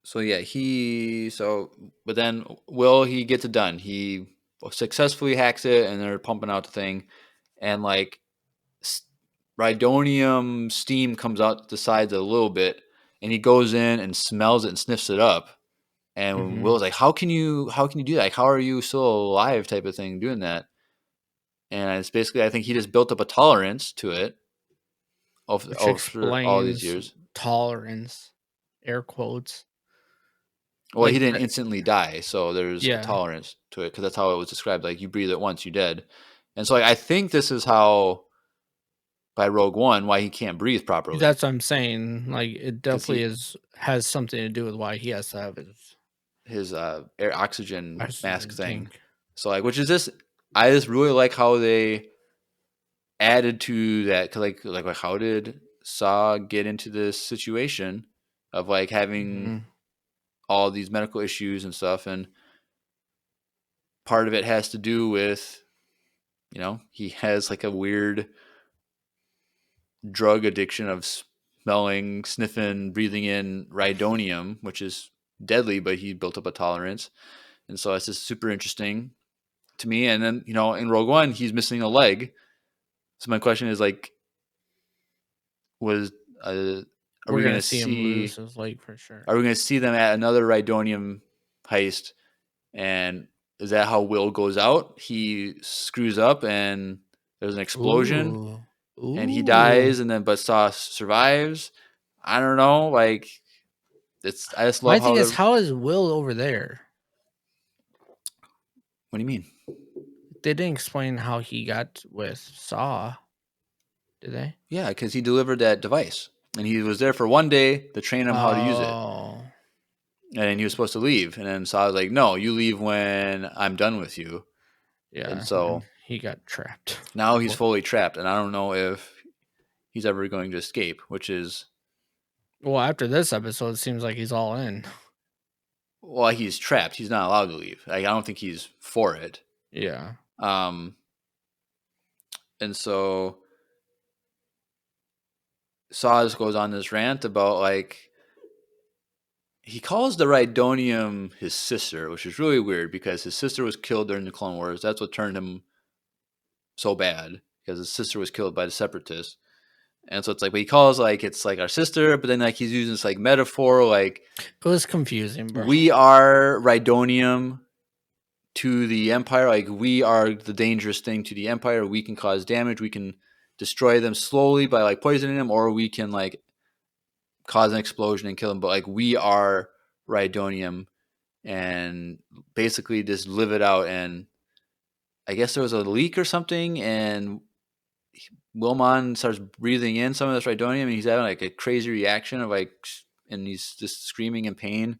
so yeah, but then Will, he gets it done. He successfully hacks it, and they're pumping out the thing, and like Rhydonium steam comes out the sides a little bit, and he goes in and smells it and sniffs it up. And Hmm. Will's like, how can you do that? Like, how are you still alive?" type of thing, doing that. And it's basically, I think he just built up a tolerance to it Which over all these explains years. tolerance, air quotes. Well, he Like, didn't instantly die, so there's a yeah, tolerance to it, because that's how it was described. Like, you breathe it once, you dead. And so like, I think this is how by Rogue One why he can't breathe properly, that's what I'm saying. Like, it because definitely has something to do with why he has to have his air oxygen mask oxygen thing. tank. So like, which is just, I just really like how they added to that, because like how did Saw get into this situation of like having Hmm. all these medical issues and stuff, and part of it has to do with, he has like a weird drug addiction of smelling, sniffing, breathing in Rhydonium, which is deadly, but he built up a tolerance. And so it's just super interesting to me. And then, in Rogue One, he's missing a leg. So my question is like, was are We're we going gonna to see him lose see his leg for sure. are we going to see them at another Rhydonium heist? And is that how Will goes out? He screws up, and there's an explosion, Ooh, and he ooh. dies, and then but Saw survives. I don't know. Like, I just My love thing how is, they're. how is Will over there? What do you mean? They didn't explain how he got with Saw, did they? Yeah, because he delivered that device, and he was there for one day to train him how to use it, Oh, and then he was supposed to leave, and then Saw was like, "No, you leave when I'm done with you." And yeah. And so he got trapped. now he's Poor- fully trapped, and I don't know if he's ever going to escape, which is Well, after this episode, it seems like he's all in. Well, he's trapped. He's not allowed to leave. Like, I don't think he's for it. Yeah. And so Saz goes on this rant about, like, he calls the Rhydonium his sister, which is really weird because his sister was killed during the Clone Wars. That's what turned him so bad, because his sister was killed by the Separatists. And so it's like, but he calls, like, it's like our sister, but then, like, he's using this, like, metaphor, like, it was confusing, bro. We are Rhydonium to the Empire. Like, we are the dangerous thing to the Empire. We can cause damage. We can destroy them slowly by, like, poisoning them, or we can, like, cause an explosion and kill them. But, like, we are Rhydonium, and basically just live it out. And I guess there was a leak or something, and Wilmon starts breathing in some of this Rhydonium, and he's having, like, a crazy reaction of, like, and he's just screaming in pain.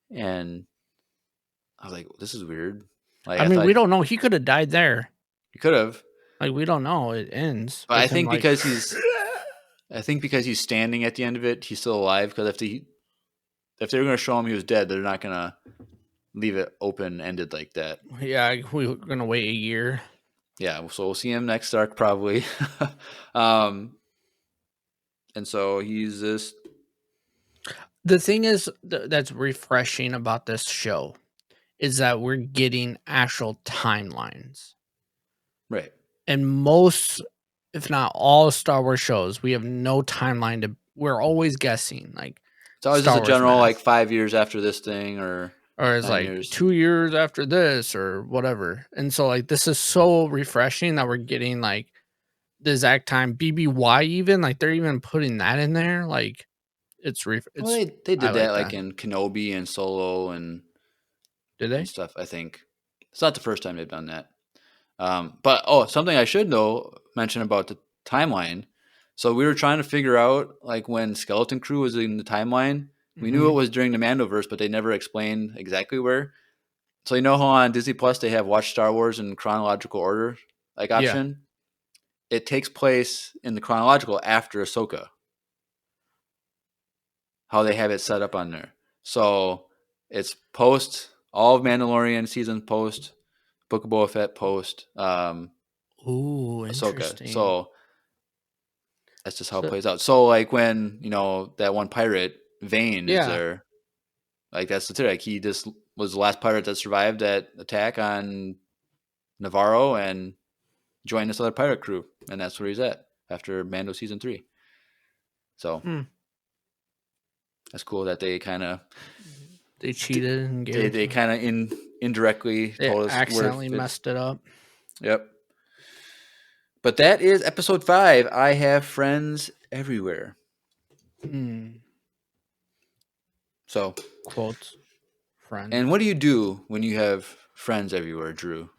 And I was like, this is weird. Like, I mean, we don't know. He could have died there. He could have. Like, we don't know. It ends. But I think because he's standing at the end of it, he's still alive. Because if they were going to show him he was dead, they're not going to leave it open-ended like that. Yeah, we're going to wait a year. Yeah, so we'll see him next arc probably. And so he's this. The thing is that's refreshing about this show is that we're getting actual timelines. Right. And most, if not all, Star Wars shows, we have no timeline we're always guessing. Like, it's always just a general, like, 5 years after this thing, or it's like years. 2 years after this, or whatever. And so, like, this is so refreshing that we're getting, like, the exact time. BBY even, like, they're even putting that in there. Like, it's well, they did that, like, in Kenobi and Solo and did they? And stuff, I think. It's not the first time they've done that. But something I should mention about the timeline. So we were trying to figure out, like, when Skeleton Crew was in the timeline. We knew it was during the Mandoverse, but they never explained exactly where. So you know how on Disney Plus they have Watch Star Wars in chronological order, like, option? Yeah. It takes place in the chronological after Ahsoka. How they have it set up on there. So it's post all of Mandalorian season, post Book of Boba Fett, post Ahsoka. Interesting. So that's just how it plays out. So, like, when, you know, that one pirate, Vane, is there, like, that's the thing. Like, he just was the last pirate that survived that attack on Navarro and joined this other pirate crew. And that's where he's at after Mando season 3. So that's cool that they kind of they cheated and they kind of indirectly told us accidentally messed it up. Yep. But that is episode 5. I have friends everywhere. So quotes, friends. And what do you do when you have friends everywhere, Drew?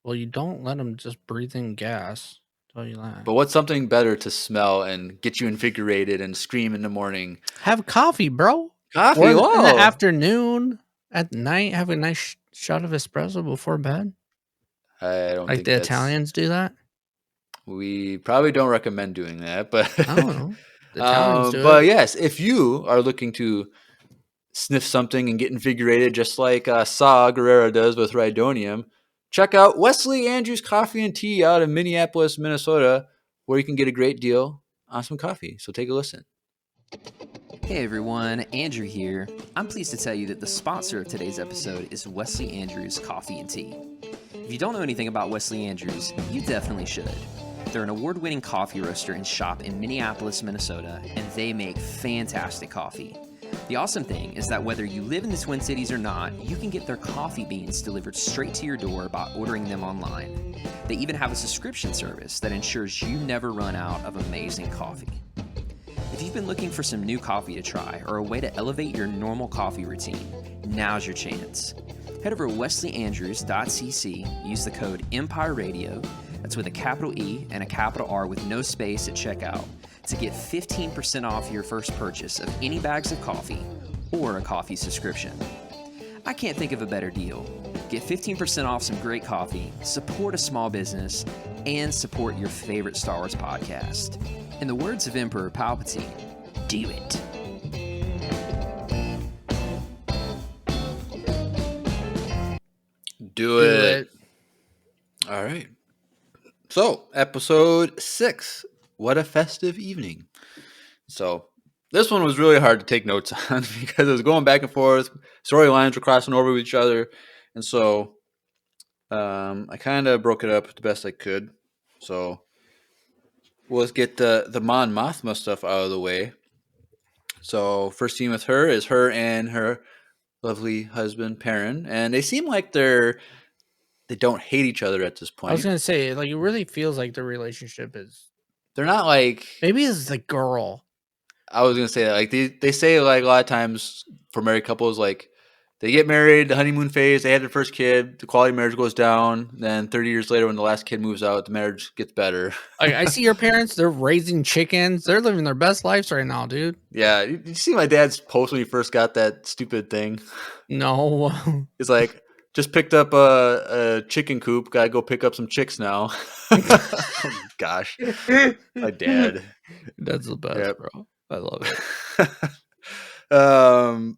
Well, you don't let them just breathe in gas. I'll tell you that. But what's something better to smell and get you invigorated and scream in the morning? Have coffee, bro. Coffee, or in the afternoon, at night, have a nice shot of espresso before bed. I don't think the Italians do that. We probably don't recommend doing that, but I don't know. The Italians do but it. Yes, if you are looking to sniff something and get invigorated, just like Saw Gerrera does with Rhydonium, check out Wesley Andrews Coffee and Tea out in Minneapolis, Minnesota, where you can get a great deal on some coffee. So take a listen. Hey everyone, Andrew here. I'm pleased to tell you that the sponsor of today's episode is Wesley Andrews Coffee and Tea. If you don't know anything about Wesley Andrews, you definitely should. They're an award-winning coffee roaster and shop in Minneapolis, Minnesota, and they make fantastic coffee. The awesome thing is that whether you live in the Twin Cities or not, you can get their coffee beans delivered straight to your door by ordering them online. They even have a subscription service that ensures you never run out of amazing coffee. If you've been looking for some new coffee to try or a way to elevate your normal coffee routine, now's your chance. Head over to wesleyandrews.cc, use the code EMPIRERADIO, that's with a capital E and a capital R with no space at checkout, to get 15% off your first purchase of any bags of coffee or a coffee subscription. I can't think of a better deal. Get 15% off some great coffee, support a small business, and support your favorite Star Wars podcast. In the words of Emperor Palpatine, do it. Do it. All right. So, episode 6. What a festive evening. So, this one was really hard to take notes on because it was going back and forth. Storylines were crossing over with each other. And so, I kind of broke it up the best I could. So, let's get the Mon Mothma stuff out of the way. So, first scene with her is her and her lovely husband, Perrin. And they seem like they don't hate each other at this point. I was gonna say, like, it really feels like the relationship is. They're not like. Maybe it's the girl. I was gonna say that, like they say like a lot of times for married couples, like they get married, the honeymoon phase, they had their first kid, the quality of marriage goes down. Then 30 years later, when the last kid moves out, the marriage gets better. Like, I see your parents; they're raising chickens. They're living their best lives right now, dude. Yeah, you see my dad's post when he first got that stupid thing. No, It's like just picked up a chicken coop. Gotta go pick up some chicks now. Oh, gosh, my dad. That's the best, Yep. bro. I love it.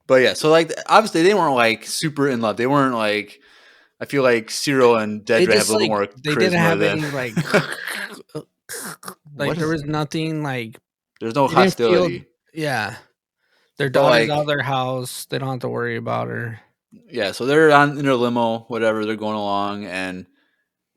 But yeah, so like obviously they weren't like super in love. They weren't like. I feel like Cyril and Dedra have a little more charisma. They didn't have any like there was it? nothing like. There's no hostility. Yeah, their daughter's out of their house. They don't have to worry about her. Yeah, so they're in their limo, whatever. They're going along, and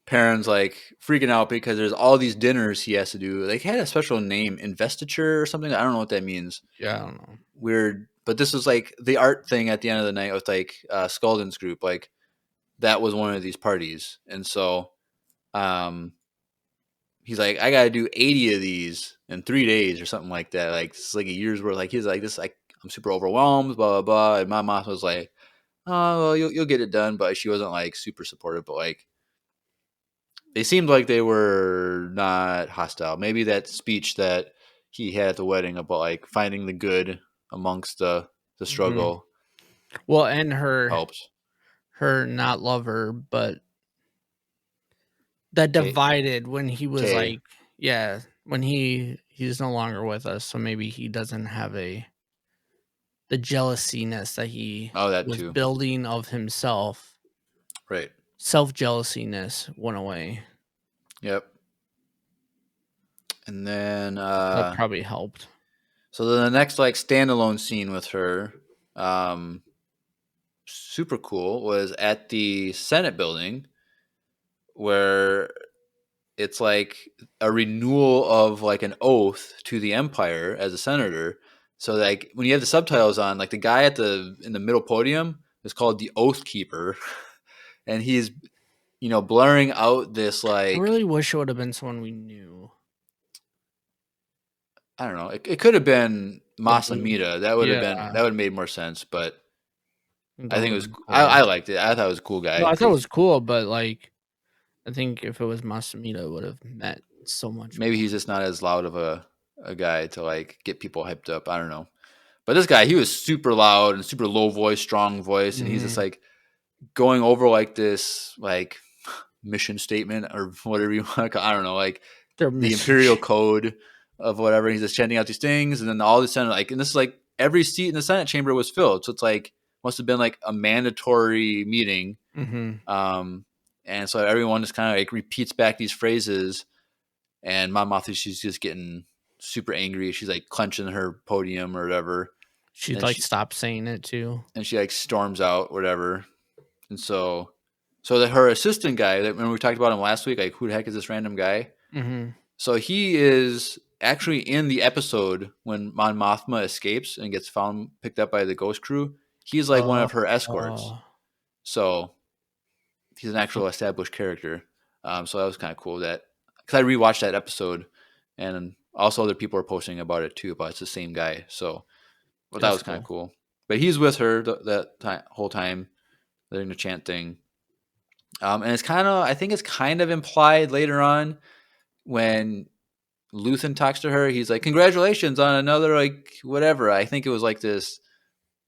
Perrin's like freaking out because there's all these dinners he has to do. They had a special name, investiture or something. I don't know what that means. Yeah, I don't know. Weird, but this was like the art thing at the end of the night with like Skulden's group. Like that was one of these parties, and so he's like, I gotta do 80 of these in 3 days or something like that. Like it's like a year's worth. Like he's like this. Like I'm super overwhelmed. Blah blah blah. And my mom was like, oh, well, you'll get it done, but she wasn't like super supportive. But like they seemed like they were not hostile. Maybe that speech that he had at the wedding about like finding the good amongst the struggle. Well, and her helps. Her not love her, but that divided when he was like, yeah, when he's no longer with us, so maybe he doesn't have the jealousiness that he was building of himself. Right. Self-jealousiness went away. Yep. And then that probably helped. So then the next like standalone scene with her, super cool, was at the Senate building where it's like a renewal of like an oath to the Empire as a senator. So like when you have the subtitles on, like the guy in the middle podium is called the Oath Keeper, and he's blurring out this like. I really wish it would have been someone we knew. I don't know. It could have been Masamita. That would have made more sense. But I think it was. Cool. I liked it. I thought it was a cool guy. No, I thought it was cool, but like, I think if it was Masamita, it would have meant so much. Maybe he's just not as loud of a guy to like get people hyped up. I don't know. But this guy, he was super loud and super low voice, strong voice, and he's just like going over like this like mission statement or whatever you want to call. I don't know, like the Imperial Code of whatever. He's just chanting out these things, and then all the Senate and this is like every seat in the Senate chamber was filled, so it's like must have been like a mandatory meeting. And so everyone just kind of like repeats back these phrases, and Mon Mothma, she's just getting super angry. She's like clenching her podium or whatever. She'd like stop saying it too, and she like storms out, whatever. And so her assistant guy, when we talked about him last week, like who the heck is this random guy? So he is actually in the episode when Mon Mothma escapes and gets picked up by the Ghost Crew. He's like one of her escorts. So he's an actual established character. So that was kind of cool because I rewatched that episode, and also other people are posting about it too, but it's the same guy. So that was kind of cool. But he's with her that whole time. They're in the chant thing. And it's I think it's kind of implied later on when Luthen talks to her. He's like, congratulations on another, like, whatever. I think it was like this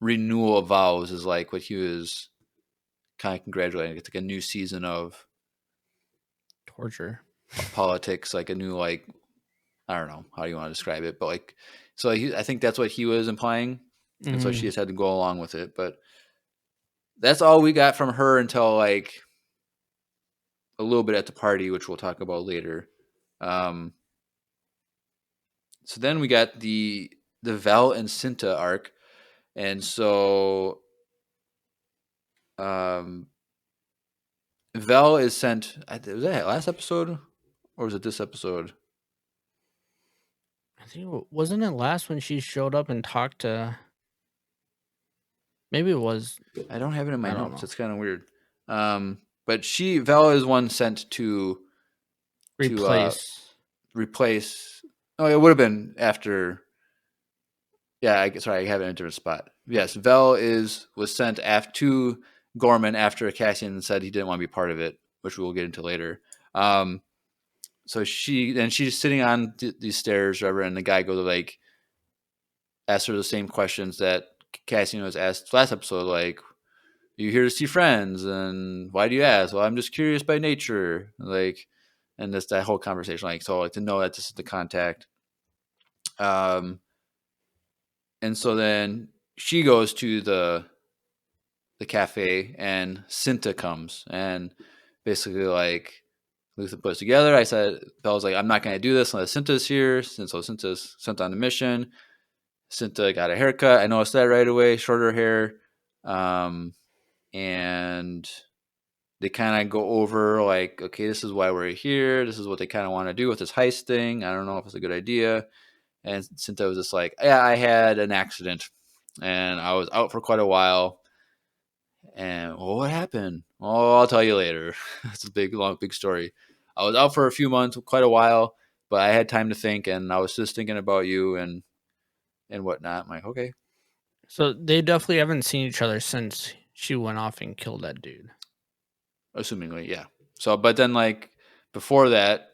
renewal of vows is like what he was kind of congratulating. It's like a new season of torture politics, like a new, like, I don't know how you want to describe it, but like, so I think that's what he was implying. And so she just had to go along with it. But that's all we got from her until like a little bit at the party, which we'll talk about later. So then we got the Vel and Cinta arc, and so Vel is sent. Was that last episode, or was it this episode? I think wasn't it last when she showed up and talked to. Maybe it was. I don't have it in my I don't notes. know. It's kind of weird. But Vel is one sent to Replace. replace. Oh, it would have been after. Yeah, sorry, I have it in a different spot. Yes, Vel was sent to Gorman after Cassian said he didn't want to be part of it, which we will get into later. So she's sitting on these stairs, whatever, and the guy goes like, asks her the same questions that Cassian was asked last episode, like, "You here to see friends?" And why do you ask? Well, I'm just curious by nature, like, and that's that whole conversation, like, so like to know that this is the contact. And so then she goes to the cafe, and Cinta comes, and basically like Luther puts together. I said, Belle's like, I'm not going to do this unless Cinta's here. So Cinta's sent on the mission. Cinta got a haircut. I noticed that right away, shorter hair. And they kind of go over like, okay, this is why we're here. This is what they kind of want to do with this heist thing. I don't know if it's a good idea. And Cinta was just like, yeah, I had an accident and I was out for quite a while. And well, what happened? Oh, I'll tell you later. It's a big story. I was out for a few months, quite a while, but I had time to think, and I was just thinking about you and whatnot. I'm like, okay. So they definitely haven't seen each other since she went off and killed that dude. Assumingly, yeah. So, but then like before that,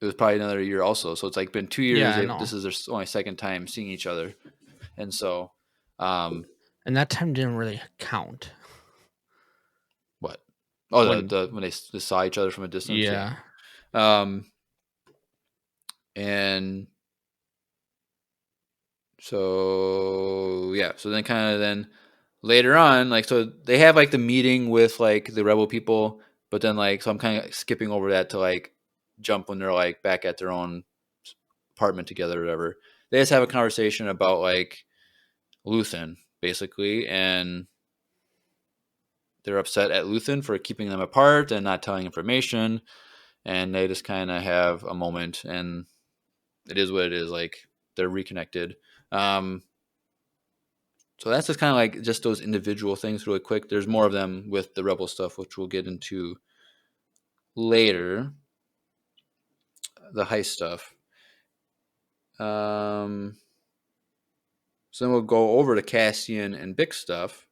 it was probably another year also. So it's like been 2 years. Yeah, this is their only second time seeing each other, and so, and that time didn't really count. What? Oh, when they saw each other from a distance. Yeah. And so yeah, so then kind of then later on, like, so they have like the meeting with like the rebel people, but then like, so I'm kind of skipping over that to like jump when they're like back at their own apartment together or whatever. They just have a conversation about like Luthen basically, and they're upset at Luthen for keeping them apart and not telling information, and they just kind of have a moment, and it is what it is. Like, they're reconnected. So that's just kind of like just those individual things really quick. There's more of them with the rebel stuff, which we'll get into later. The heist stuff. So then we'll go over to Cassian and Bix stuff.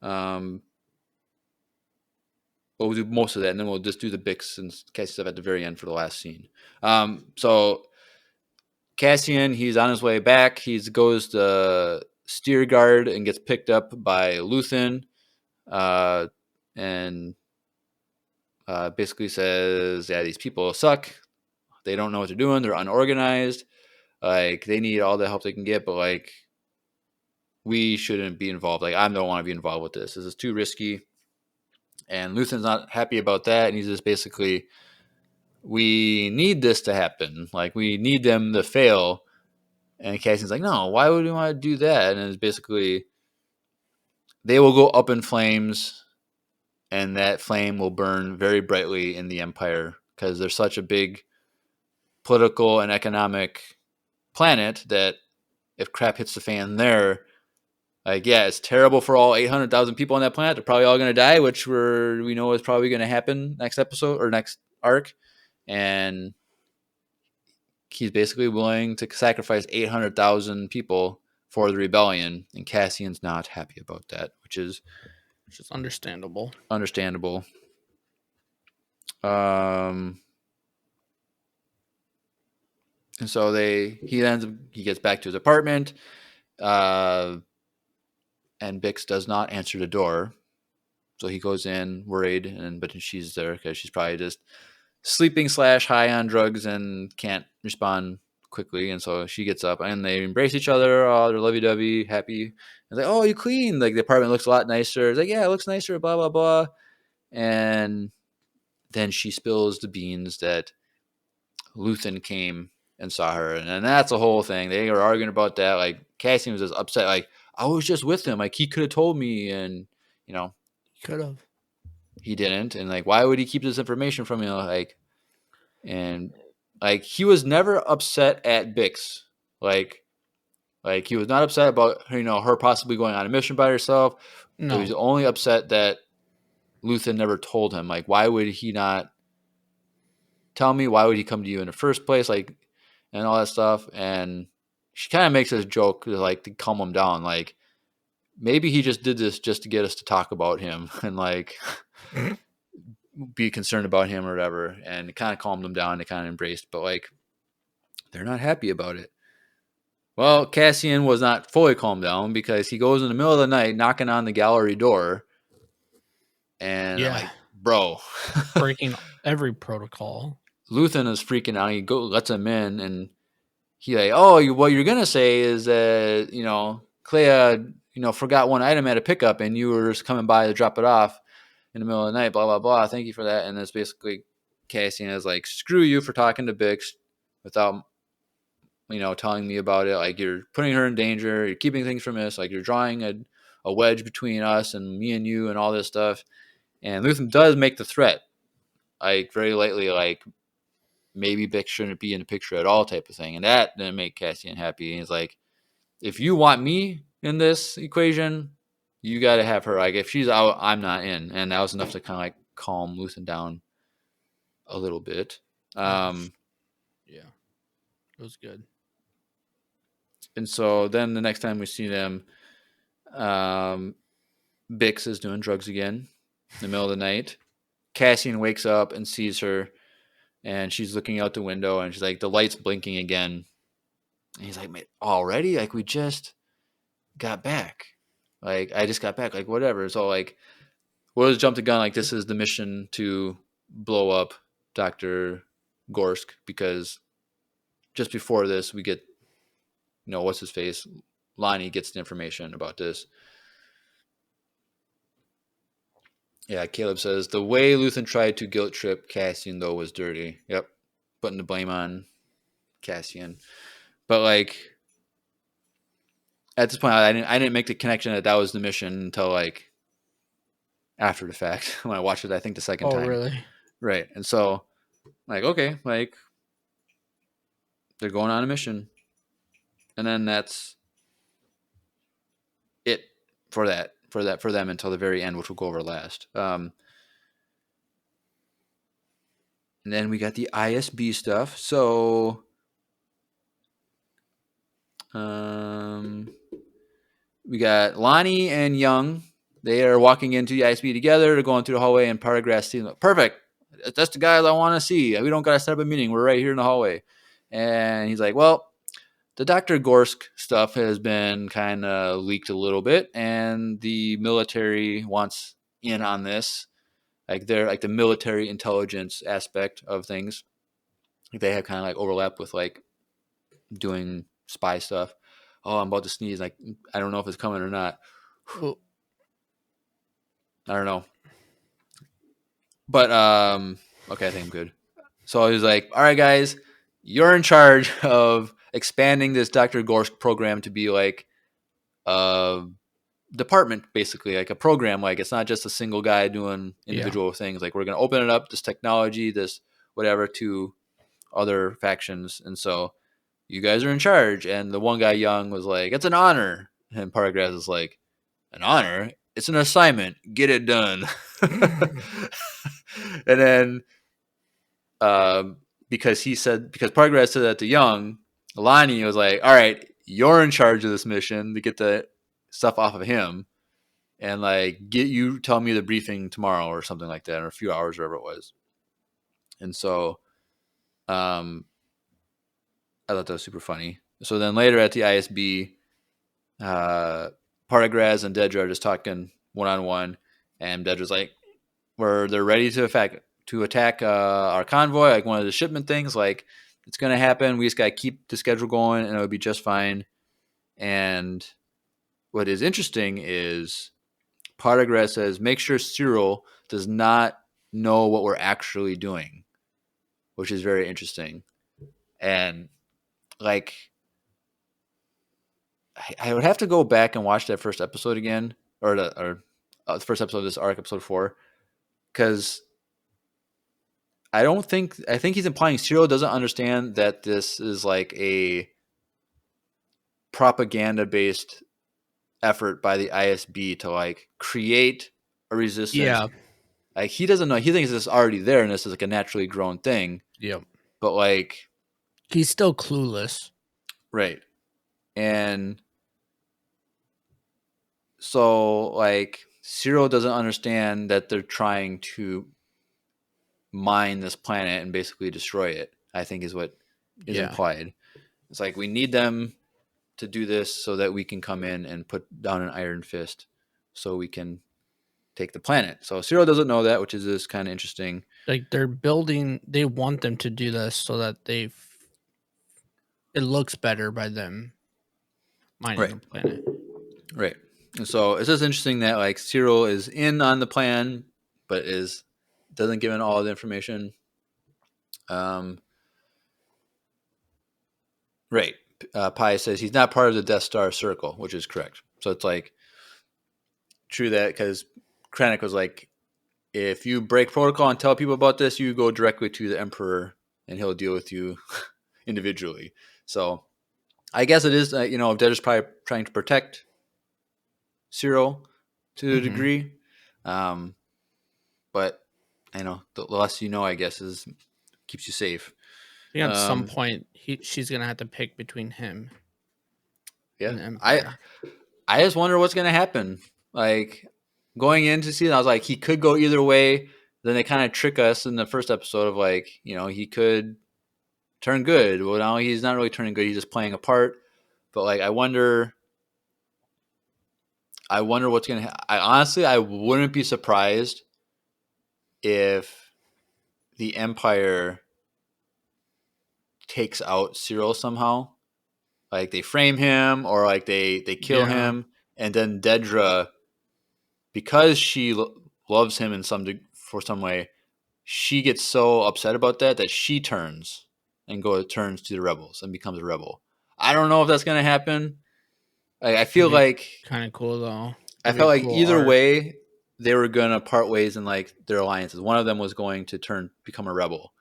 We'll do most of that, and then we'll just do the Bix and Cassian stuff at the very end for the last scene. So Cassian, he's on his way back. He goes to Steer Guard and gets picked up by Luthen, and basically says, yeah, these people suck. They don't know what they're doing. They're unorganized. Like, they need all the help they can get, but like, we shouldn't be involved. Like, I don't want to be involved with this. This is too risky. And Luthen's not happy about that. And he's just basically, we need this to happen. Like, we need them to fail. And Cassian's like, no, why would we want to do that? And it's basically, they will go up in flames, and that flame will burn very brightly in the Empire because they're such a big political and economic planet that if crap hits the fan there, like, yeah, it's terrible for all 800,000 people on that planet. They're probably all going to die, which we know is probably going to happen next episode or next arc. And he's basically willing to sacrifice 800,000 people for the rebellion, and Cassian's not happy about that, which is understandable. And so he gets back to his apartment, and Bix does not answer the door. So he goes in worried, but she's there because she's probably just sleeping / high on drugs and can't respond quickly. And so she gets up and they embrace each other. Oh, they're lovey-dovey, happy. And like, oh, you clean. Like the apartment looks a lot nicer. It's like, yeah, it looks nicer, blah, blah, blah. And then she spills the beans that Luthen came and saw her. And then that's the whole thing. They were arguing about that. Like Cassian was just upset. Like, I was just with him. Like he could have told me. And, Could have. he didn't. And like, why would he keep this information from me? Like, and like he was never upset at Bix. Like he was not upset about her possibly going on a mission by herself. No. He was only upset that Luthen never told him. Like, why would he not tell me? Why would he come to you in the first place? Like, and all that stuff. And she kind of makes this joke like to calm him down. Like, maybe he just did this just to get us to talk about him and like be concerned about him or whatever. And it kind of calmed them down. They kind of embraced, but like they're not happy about it. Well, Cassian was not fully calmed down because he goes in the middle of the night knocking on the gallery door. And I'm like, bro, breaking every protocol. Luthen is freaking out. He lets him in, and he like, oh, what you're gonna say is that Clea, forgot one item at a pickup, and you were just coming by to drop it off in the middle of the night. Blah blah blah. Thank you for that. And it's basically Cassian is like, screw you for talking to Bix without telling me about it. Like you're putting her in danger. You're keeping things from us. Like you're drawing a wedge between us and me and you and all this stuff. And Luthen does make the threat, like very lightly, like maybe Bix shouldn't be in the picture at all type of thing. And that didn't make Cassian happy. And he's like, if you want me in this equation, you got to have her. Like if she's out, I'm not in. And that was enough to kind of like calm Luthen down a little bit. Yeah, it was good. And so then the next time we see them, Bix is doing drugs again in the middle of the night. Cassian wakes up and sees her, and she's looking out the window, and she's like, the light's blinking again. And he's like, mate, already? Like, we just got back. Like, I just got back. Like, whatever. So, like, we'll just jump the gun. Like, this is the mission to blow up Dr. Gorsk, because just before this, we get, what's his face? Lonnie gets the information about this. Yeah, Caleb says, the way Luthen tried to guilt trip Cassian, though, was dirty. Yep. Putting the blame on Cassian. But, like, at this point, I didn't make the connection that was the mission until, like, after the fact. When I watched it, I think the second time. Oh, really? Right. And so, like, okay, like, they're going on a mission. And then that's it for them until the very end, which we'll go over last. And then we got the ISB stuff. So we got Lonnie and Young. They are walking into the ISB together. They're going through the hallway, and Partagrass sees them. Perfect. That's the guys I want to see. We don't got to set up a meeting. We're right here in the hallway. And he's like, well, the Dr. Gorsk stuff has been kind of leaked a little bit, and the military wants in on this. Like they're like the military intelligence aspect of things. They have kind of like overlap with like doing spy stuff. Oh, I'm about to sneeze. Like, I don't know if it's coming or not. I don't know. But, okay, I think I'm good. So he's like, all right, guys, you're in charge of expanding this Dr. Gorsk program to be like a department, basically, like a program. Like, it's not just a single guy doing individual things. Like, we're going to open it up, this technology, this whatever, to other factions. And so you guys are in charge. And the one guy, Young, was like, it's an honor. And Partagrass is like, an honor? It's an assignment. Get it done. And then because Partagrass said that to Young, Lonnie was like, all right, you're in charge of this mission to get the stuff off of him and like tell me the briefing tomorrow or something like that, or a few hours, whatever it was. And so I thought that was super funny. So then later at the ISB, Partagrass and Dedra are just talking one-on-one, and Dedra's like, they're ready to attack our convoy, like one of the shipment things. Like, It's going to happen. We just got to keep the schedule going, and it'll be just fine. And what is interesting is Paragras says, make sure Cyril does not know what we're actually doing, which is very interesting. And like, I would have to go back and watch that first episode again, or the first episode of this arc, episode 4, because I think he's implying Cyril doesn't understand that this is like a propaganda-based effort by the ISB to like create a resistance. Yeah. Like he doesn't know. He thinks this is already there, and this is like a naturally grown thing. Yep. But like, he's still clueless. Right. And so like Cyril doesn't understand that they're trying to mine this planet and basically destroy it, I think is what is implied. It's like we need them to do this so that we can come in and put down an iron fist so we can take the planet. So Cyril doesn't know that, which is this kind of interesting. Like they want them to do this so that it looks better by them mining the planet. Right. And so it's just interesting that like Cyril is in on the plan, but doesn't give in all the information. Right. Pi says he's not part of the Death Star circle, which is correct. So it's like true that because Krennic was like, if you break protocol and tell people about this, you go directly to the Emperor and he'll deal with you individually. So I guess it is, Dedra's probably trying to protect Cyril to a degree. But I know the less you know, I guess, keeps you safe. I think at some point she's gonna have to pick between him. Yeah, and the Empire. I just wonder what's gonna happen. Like going into season, I was like, he could go either way. Then they kind of trick us in the first episode of like, he could turn good. Well, now he's not really turning good. He's just playing a part. But like, I wonder what's gonna. I wouldn't be surprised if the Empire takes out Cyril somehow. Like they frame him, or like they kill him, and then Dedra, because she loves him for some way, she gets so upset about that she turns to the rebels and becomes a rebel. I don't know if that's gonna happen. I feel like kind of cool though. I felt like either way they were gonna part ways in like their alliances. One of them was going to become a rebel,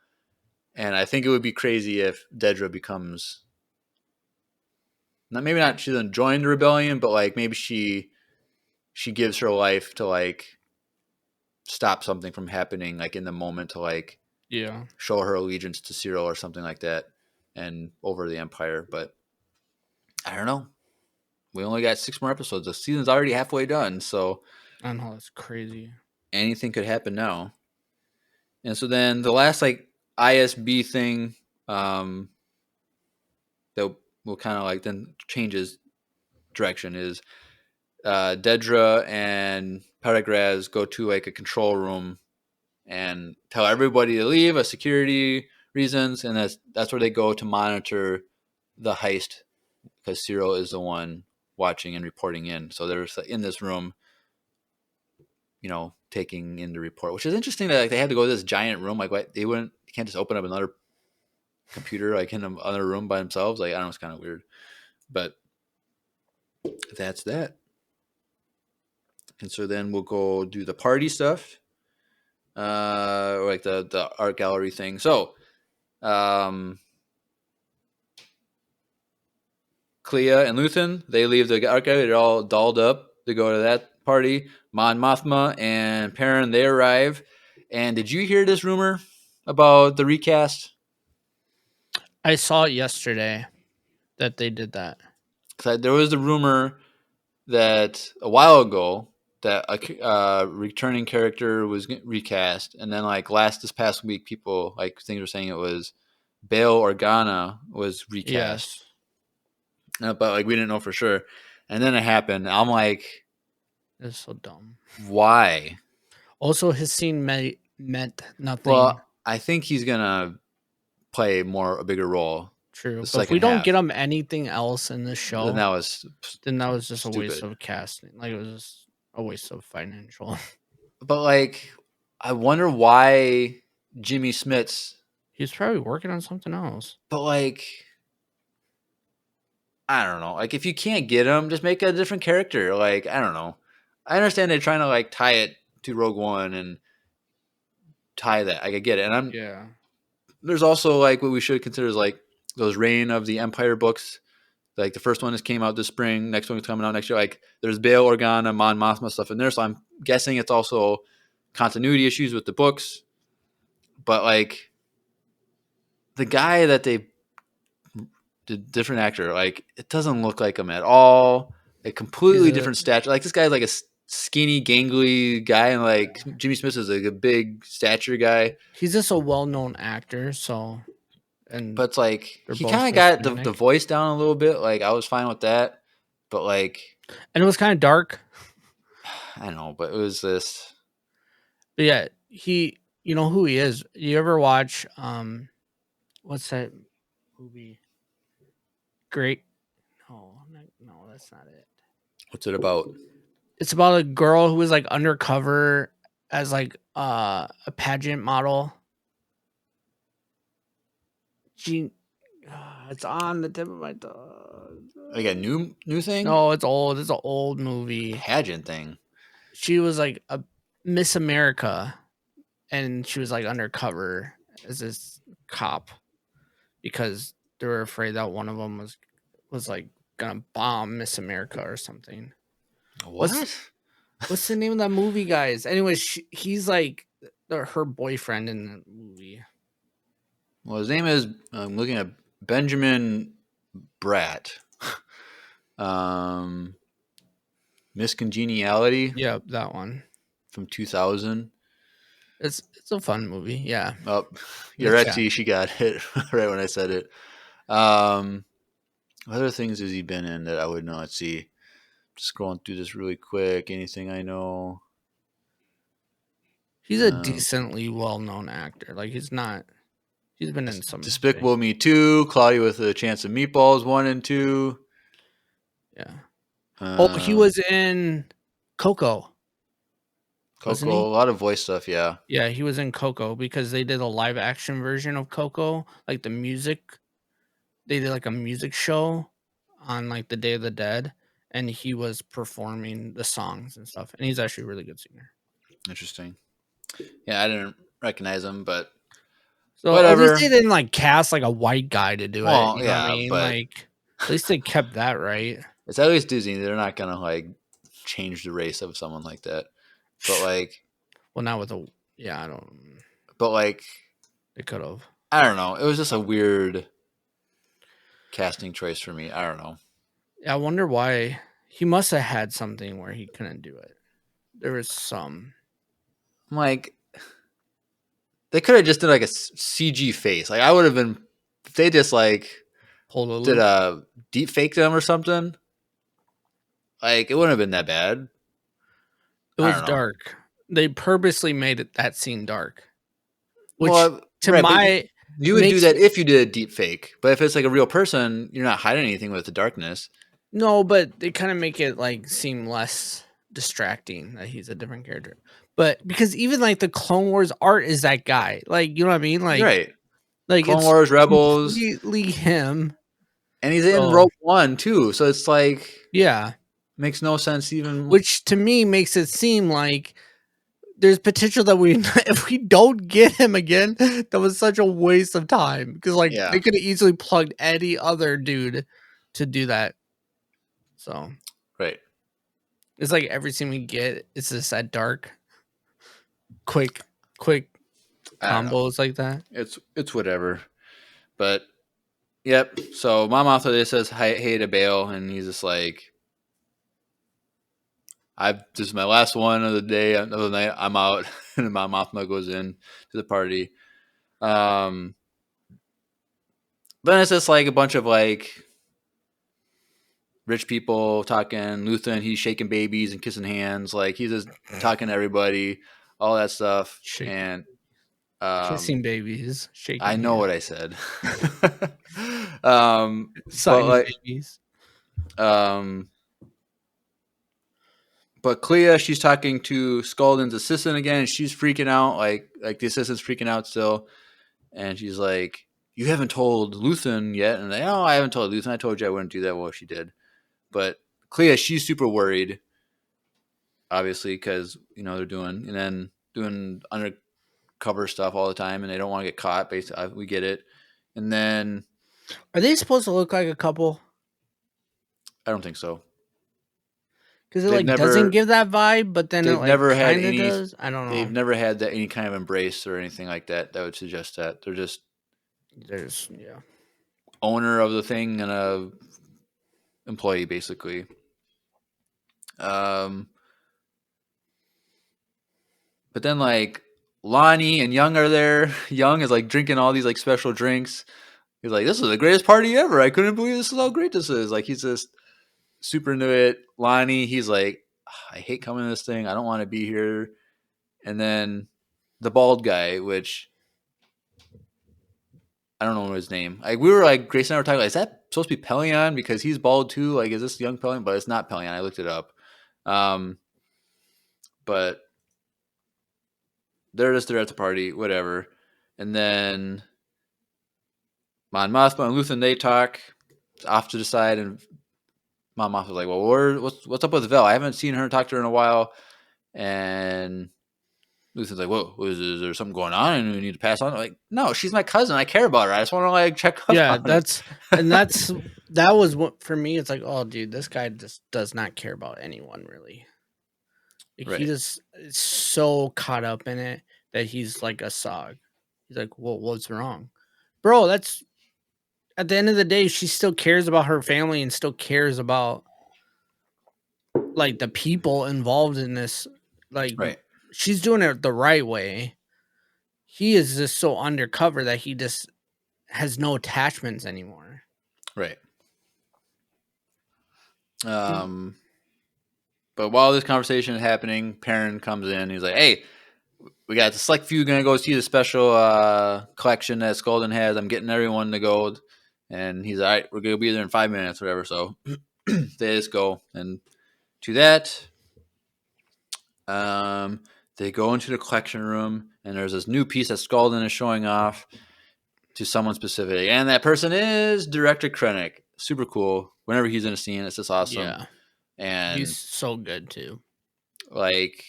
and I think it would be crazy if Dedra becomes. Maybe not she doesn't join the rebellion, but like maybe she gives her life to like stop something from happening like in the moment to like show her allegiance to Cyril or something like that and over the Empire. But I don't know. We only got 6 more episodes. The season's already halfway done, so I know that's crazy. Anything could happen now. And so then the last like ISB thing that will kind of like then changes direction is Dedra and Paragraz go to like a control room and tell everybody to leave a security reasons, and that's where they go to monitor the heist because Cyril is the one watching and reporting in. So they're in this room, taking in the report, which is interesting that like, they had to go to this giant room. Like what they can't just open up another computer like in another room by themselves. Like I don't know, it's kind of weird, but that's that. And so then we'll go do the party stuff, like the art gallery thing. So, Clea and Luthen, they leave the art gallery. They're all dolled up to go to that party. Mon Mothma and Perrin, they arrive. And did you hear this rumor about the recast? I saw it yesterday that they did that. There was the rumor that a while ago that a returning character was recast, and then like this past week, people like things were saying it was Bail Organa was recast. Yes. But like we didn't know for sure, and then it happened. I'm like, it's so dumb. Why? Also, his scene meant nothing. Well, I think he's gonna play a bigger role. True. The But if second we don't half. get him anything else in this show, Then that was just a waste stupid. of casting. Like, it was just a waste of financial. But like, I wonder why Jimmy Smits. He's probably working on something else. But like, I don't know. Like, if you can't get him, just make a different character. Like, I don't know. I understand they're trying to like tie it to Rogue One and tie that. Like, I get it. And Yeah. there's also like what we should consider is like those Reign of the Empire books. Like the first one just came out this spring. Next one is coming out next year. Like there's Bail Organa, Mon Mothma stuff in there. So I'm guessing it's also continuity issues with the books. But like the guy that they did, different actor, like it doesn't look like him at all. A completely different stature. Like this guy's like a skinny, gangly guy, and like Jimmy Smith is like a big stature guy. He's just a well-known actor, so. But it's like they're he both kind of got the Hispanic. voice down a little bit. Like I was fine with that, but like And it was kind of dark. I don't know, but it was this. But yeah, you know who he is. You ever watch what's that movie? Great. No, that's not it. What's it about? It's about a girl who was like undercover as like a pageant model. It's on the tip of my tongue. Like a new thing? No, it's old. It's an old movie. Pageant thing. She was like a Miss America, and she was like undercover as this cop because they were afraid that one of them was like gonna bomb Miss America or something. What? What's the name of that movie, guys? Anyways, he's like her boyfriend in the movie. Well, his name is. I'm looking at Benjamin Bratt. Miss Congeniality. Yeah, that one From 2000. It's a fun movie. Yeah. Oh, you're actually she got it right when I said it. What other things has he been in that I would know? Let's see. Just scrolling through this really quick. Anything I know? He's a decently well-known actor. Like he's been in some Despicable Me 2, Cloudy with a Chance of Meatballs 1 and 2. Yeah. He was in Coco. Coco, a lot of voice stuff, yeah. Yeah, he was in Coco because they did a live action version of Coco, like the music. They did like a music show on like the Day of the Dead, and he was performing the songs and stuff. And he's actually a really good singer. Interesting. Yeah, I didn't recognize him, but so whatever. At least they didn't like cast like a white guy to do it. You know what I mean? But like at least they kept that right. It's at least Disney. They're not gonna like change the race of someone like that. But like, well, not with a I don't. But like, they could have. I don't know. It was just a weird casting choice for me. I don't know. I wonder why. He must have had something where he couldn't do it. There was some. Like, they could have just did like a CG face. Like I would have been if they just like did a deep fake them or something. Like it wouldn't have been that bad. It was dark. They purposely made that scene dark. Which you would do that if you did a deep fake. But if it's like a real person, you're not hiding anything with the darkness. No, but they kind of make it like seem less distracting that he's a different character. But because even like the Clone Wars art is that guy. Like, you know what I mean? Like, right. Like Clone Wars, Rebels. Completely him. And he's in Rogue One too. So it's like, yeah. Makes no sense even. Which to me makes it seem like there's potential that if we don't get him again, that was such a waste of time. Because like they could have easily plugged any other dude to do that. So right. It's like every scene we get, it's just that dark, quick combos like that. It's whatever. But yep. So Mom Mothma says hey to Bail, and he's just like, this is my last one of the day, of the night. I'm out, and Mom Mothma goes in to the party. Then it's just like a bunch of like rich people talking. Luthen, he's shaking babies and kissing hands, like he's just talking to everybody, all that stuff. And Kissing babies, shaking I know hands, what I said. But signing like, babies. but Clea, she's talking to Skulden's assistant again, and she's freaking out. Like the assistant's freaking out still, and she's like, "You haven't told Luthen yet." And they, "Oh, I haven't told Luthen. I told you I wouldn't do that." Well, she did. But Clea, she's super worried, obviously, because they're doing undercover stuff all the time, and they don't want to get caught. Basically, we get it. And then Are they supposed to look like a couple? I don't think so. Because it They've like doesn't never give that vibe, but then it they've like never had kind of any does. I don't they've know. never had that any kind of embrace or anything like that would suggest that they're just There's owner of the thing and a employee basically. But then like Lonnie and Young are there. Young is like drinking all these like special drinks. He's like, "This is the greatest party ever. I couldn't believe this is how great this is." Like he's just super into it. Lonnie, he's like, "I hate coming to this thing. I don't want to be here." And then the bald guy, which I don't know his name. Like we were like Grace and I were talking like, is that supposed to be Pelion because he's bald too? Like, is this young Pelion? But it's not Pelion. I looked it up. But they're just there at the party, whatever. And then Mon Mothma and Luthen, they talk off to the side, and Mon Mothma's like, "Well, what's up with Vel? I haven't seen her talk to her in a while." And Luthen's like, "Whoa, is there something going on and we need to pass on?" I'm like, "No, she's my cousin. I care about her. I just want to like check up yeah. on her." That was what for me. It's like, oh, dude, this guy just does not care about anyone really. Like, Right. he just is so caught up in it that he's like a sog. He's like, well, what's wrong, bro? That's at the end of the day, she still cares about her family and still cares about like the people involved in this. Like, Right. she's doing it the right way. He is just so undercover that he just has no attachments anymore. Right. But while this conversation is happening, Perrin comes in. He's like, "Hey, we got the select few gonna go see the special collection that Skulden has. I'm getting everyone to go." And he's all right. We're gonna be there in 5 minutes, whatever. So they just go, and to that, they go into the collection room, and there's this new piece that Skulden is showing off to someone specific, and that person is Director Krennic. Super cool. Whenever he's in a scene, it's just awesome. Yeah, and he's so good too. Like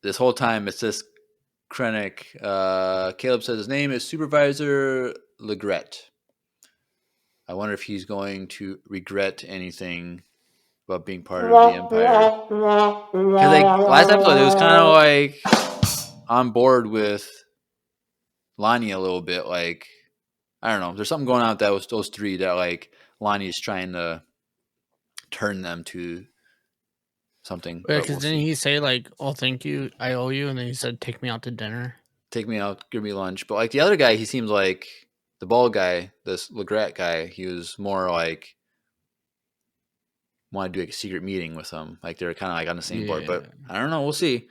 this whole time, it's this Krennic. Caleb says his name is Supervisor Legret. I wonder if he's going to regret anything about being part of the Empire. Because like last episode, it was kind of like on board with Lonnie a little bit. Like I don't know, there's something going on with those three that like Lonnie is trying to turn them to something. Yeah, because didn't he say like, "Oh, thank you, I owe you," and then he said, "Take me out to dinner." Take me out, give me lunch. But like the other guy, he seems like the bald guy, this Legret guy. He was more like want to do like a secret meeting with him. Like they're kind of like on the same board. But I don't know. We'll see.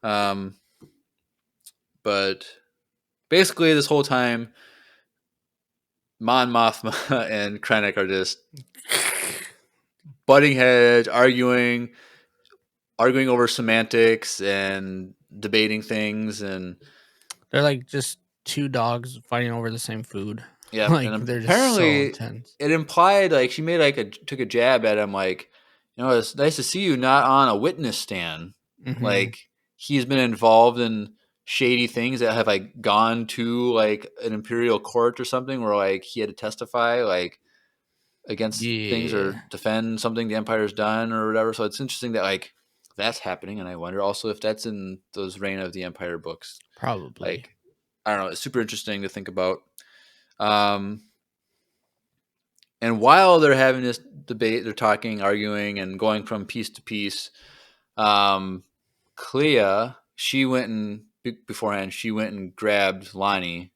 But basically, this whole time, Mon Mothma and Krennic are just butting heads, arguing over semantics and debating things, and they're like just two dogs fighting over the same food. Yeah, like and they're apparently just so intense. It implied like she made like took a jab at him, like, it's nice to see you not on a witness stand. Mm-hmm. Like he's been involved in shady things that have like gone to like an imperial court or something, where like he had to testify like against things or defend something the Empire's done or whatever. So it's interesting that like that's happening, and I wonder also if that's in those Reign of the Empire books. Probably. Like I don't know. It's super interesting to think about. And while they're having this debate, they're talking, arguing, and going from piece to piece. Clea, she went and beforehand, she went and grabbed Lonnie,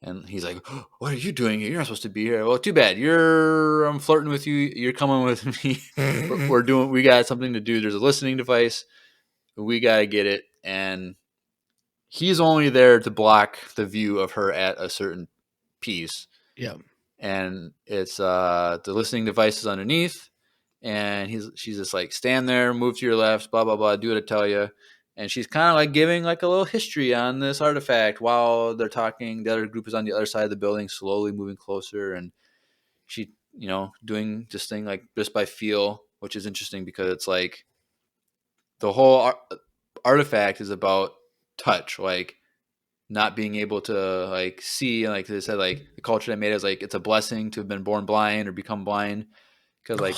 and he's like, "Oh, what are you doing here? You're not supposed to be here." Well, too bad. I'm flirting with you. You're coming with me. We got something to do. There's a listening device. We got to get it. And he's only there to block the view of her at a certain piece. Yep. And it's the listening device is underneath, and she's just like, stand there, move to your left, blah blah blah, do what I tell you. And she's kind of like giving like a little history on this artifact while they're talking. The other group is on the other side of the building, slowly moving closer, and she, doing this thing like just by feel, which is interesting because it's like the whole artifact is about touch, like not being able to like see, and like they said, like the culture that made it is like it's a blessing to have been born blind or become blind, because like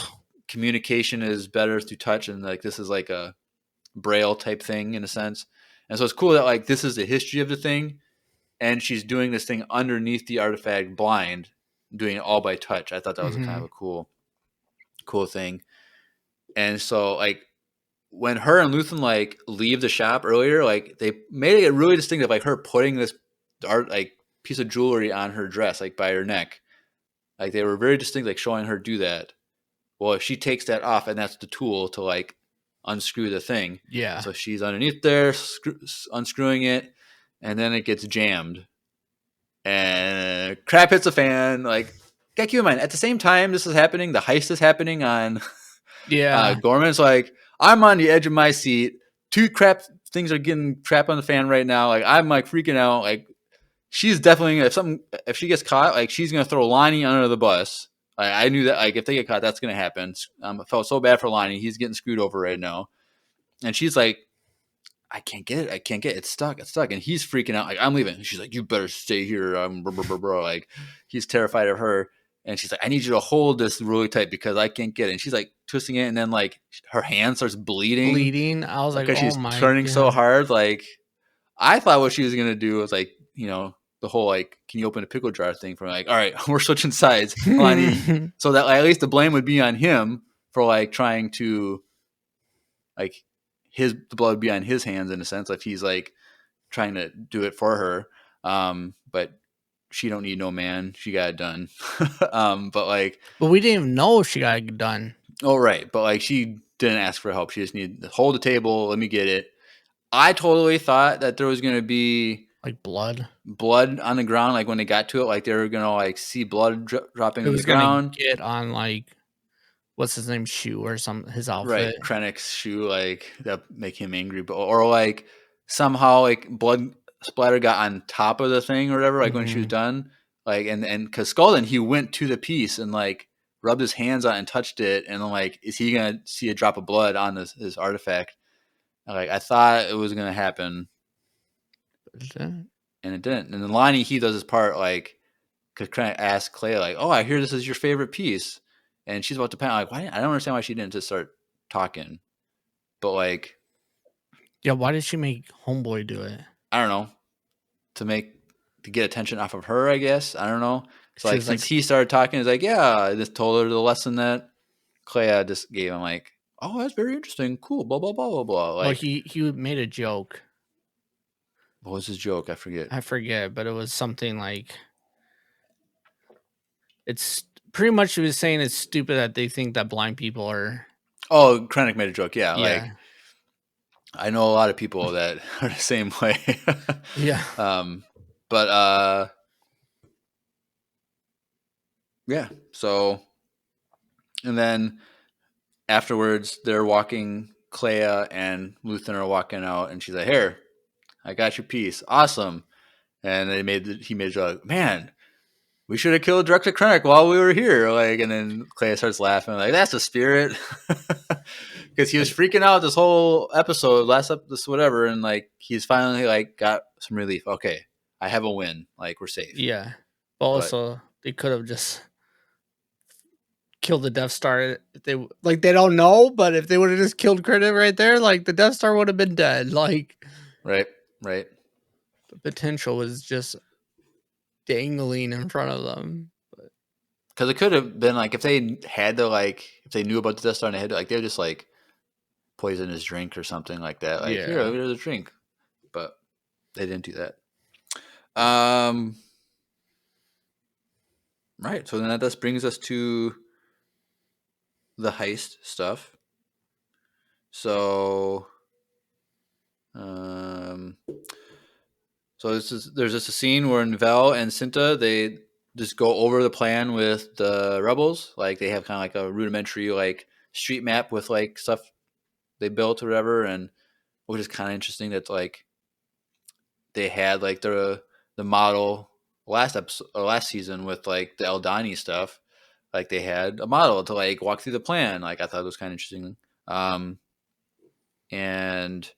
communication is better through touch, and like this is like a braille type thing in a sense. And so it's cool that like this is the history of the thing, and she's doing this thing underneath the artifact blind, doing it all by touch. I thought that was a kind of a cool thing. And so like when her and Luthen like leave the shop earlier, like they made it really distinctive, like her putting this art like piece of jewelry on her dress, like by her neck. Like they were very distinct, like showing her do that. Well, she takes that off, and that's the tool to like unscrew the thing. Yeah. So she's underneath there, unscrewing it, and then it gets jammed, and crap hits a fan. Like, gotta keep in mind, at the same time this is happening, the heist is happening on Gorman's like, I'm on the edge of my seat. Two crap things are getting crap on the fan right now. Like I'm like freaking out. Like she's definitely if she gets caught, like she's gonna throw Lonnie under the bus. Like, I knew that like if they get caught, that's gonna happen. I felt so bad for Lonnie. He's getting screwed over right now. And she's like, I can't get it. I can't get it. It's stuck. It's stuck. And he's freaking out. Like I'm leaving. And she's like, you better stay here. Bro. Like he's terrified of her. And she's like, I need you to hold this really tight because I can't get it. And she's like twisting it, and then like her hand starts bleeding. I was like, because she's my turning God. so hard. Like I thought what she was gonna do was like, the whole like, can you open a pickle jar thing from like, all right, we're switching sides, Lonnie, so that like, at least the blame would be on him for like trying to like the blood would be on his hands in a sense, like he's like trying to do it for her. But she don't need no man. She got it done. But we didn't even know she got it done. Oh, right. But like she didn't ask for help. She just needed to hold the table. Let me get it. I totally thought that there was going to be like blood on the ground. Like when they got to it, like they were going to like see blood dropping on the ground. Get on like, what's his name? Shoe or his outfit. Right. Krennic's shoe, like that make him angry. But, or like somehow like blood splatter got on top of the thing or whatever, like when she was done. Like, and cause Skullduggan, he went to the piece and like rubbed his hands on it and touched it. And then like, is he going to see a drop of blood on his artifact? Like I thought it was going to happen. And it didn't. And then Lonnie, he does his part, like, cause Krennic asked Clea, like, oh, I hear this is your favorite piece. And she's about to panic. Like, why? I don't understand why she didn't just start talking. But like, yeah, why did she make Homeboy do it? I don't know. To get attention off of her, I guess. I don't know. So like since he started talking, it's like, yeah, I just told her the lesson that Clea just gave him. Like, oh, that's very interesting. Cool. Blah blah blah blah blah. Like he made a joke. What was his joke? I forget. But it was something like, it's pretty much he was saying it's stupid that they think that blind people are. Oh, Krennic made a joke. Yeah. Like I know a lot of people that are the same way. Yeah. But yeah. So, and then afterwards, they're walking. Clea and Luthen are walking out, and she's like, "Here, I got your piece. Awesome." And he made a joke. Man, we should have killed Director Krennic while we were here. Like, and then Clea starts laughing. Like, that's the spirit. Because he was freaking out this whole episode, whatever, and like he's finally like got some relief. Okay, I have a win. Like we're safe. Yeah. But also, they could have just killed the Death Star. If they don't know, but if they would have just killed Krennic right there, like the Death Star would have been dead. Like, right. The potential was just dangling in front of them. Because it could have been like if they had to if they knew about the Death Star and they had to they would just poison his drink or something like that. Like, here, here's a drink. But they didn't do that. Right. So then that just brings us to the heist stuff. So So there's just a scene where Vel and Cinta, they just go over the plan with the rebels. Like they have kind of like a rudimentary like street map with like stuff they built or whatever, and which is kind of interesting that like they had like the model last episode or last season with like the Eldani stuff. Like they had a model to like walk through the plan. Like I thought it was kind of interesting. And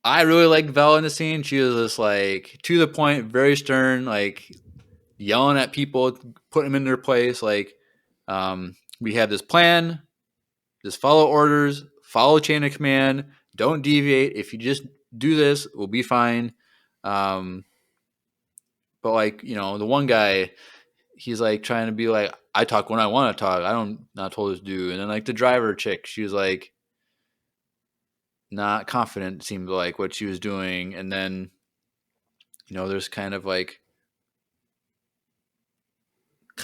I really like Vel in the scene. She was just like to the point, very stern, like yelling at people, putting them in their place. Like, we have this plan, just follow orders, follow chain of command, don't deviate. If you just do this, we'll be fine. But like, the one guy, he's like trying to be like, I talk when I want to talk. I don't not told to do. And then like the driver chick, she was like not confident, seemed like what she was doing. And then, there's kind of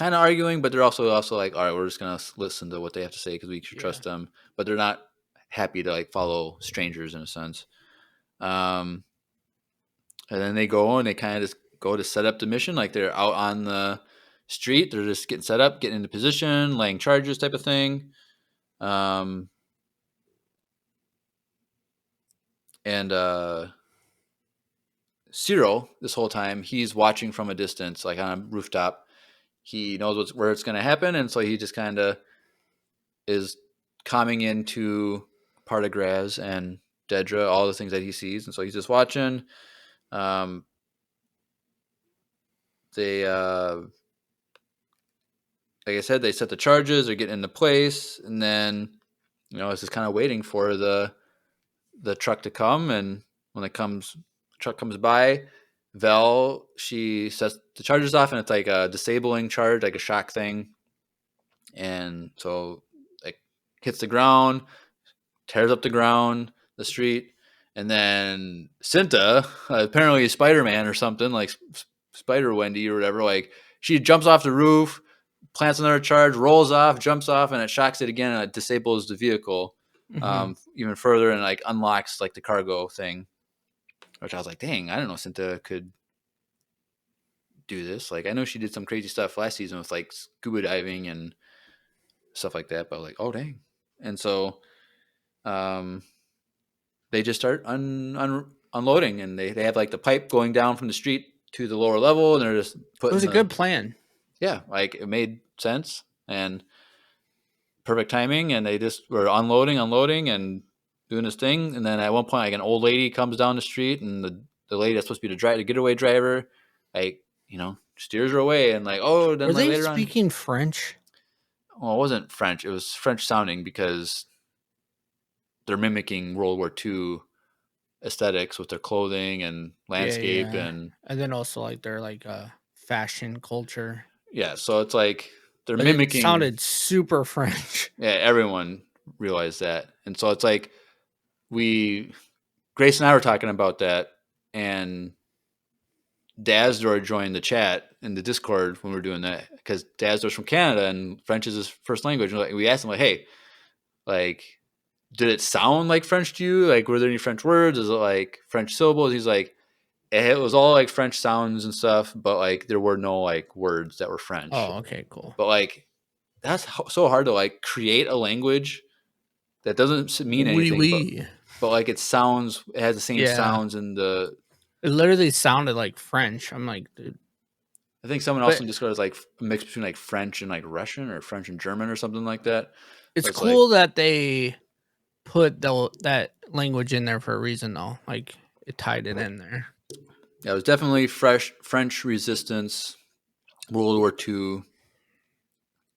arguing, but they're also like, all right, we're just gonna listen to what they have to say because we should trust them. But they're not happy to like follow strangers in a sense. And then they go and they kind of just go to set up the mission. Like they're out on the street, they're just getting set up, getting into position, laying charges, type of thing. And Cyril, this whole time, he's watching from a distance, like on a rooftop. He knows where it's going to happen, and so he just kind of is calming into Partagraz and Dedra, all the things that he sees, and so he's just watching. They, like I said, they set the charges, they're getting into place, and then it's just kind of waiting for the truck to come, and when the truck comes by, Vel, she sets the charges off, and it's like a disabling charge, like a shock thing, and so like hits the ground, tears up the street, and then Cinta, apparently Spider-Man or something, like Spider Wendy or whatever, like she jumps off the roof, plants another charge, rolls off, jumps off, and it shocks it again, and it disables the vehicle even further, and like unlocks like the cargo thing, which I was like, dang, I didn't know Cinta could do this. Like I know she did some crazy stuff last season with like scuba diving and stuff like that, but like, oh dang. And so they just start unloading, and they have like the pipe going down from the street to the lower level, and they're just putting. It was a good plan. Yeah, like it made sense and perfect timing, and they just were unloading, and doing this thing. And then at one point, like an old lady comes down the street, and the lady that's supposed to be the getaway driver, like steers her away, and like, oh, then were they later speaking French? Well, it wasn't French. It was French sounding because they're mimicking World War II aesthetics with their clothing and landscape, and then also like their like fashion culture. Yeah, so it's like they're mimicking. It sounded super French. Yeah, everyone realized that, and so it's like Grace and I were talking about that, and Dazdor joined the chat in the Discord when we were doing that because Dazdor's from Canada and French is his first language. We asked him like, hey, like, did it sound like French to you? Like, were there any French words? Is it like French syllables? He's like, it was all like French sounds and stuff, but like there were no like words that were French. Oh, okay, cool. But like that's so hard to like create a language that doesn't mean anything. But like it has the same sounds and it literally sounded like French. I'm like, dude. I think someone else in Discord is like a mix between like French and like Russian or French and German or something like that. It's cool that they put that language in there for a reason, though. Like it tied it in there. Yeah, it was definitely French resistance, World War II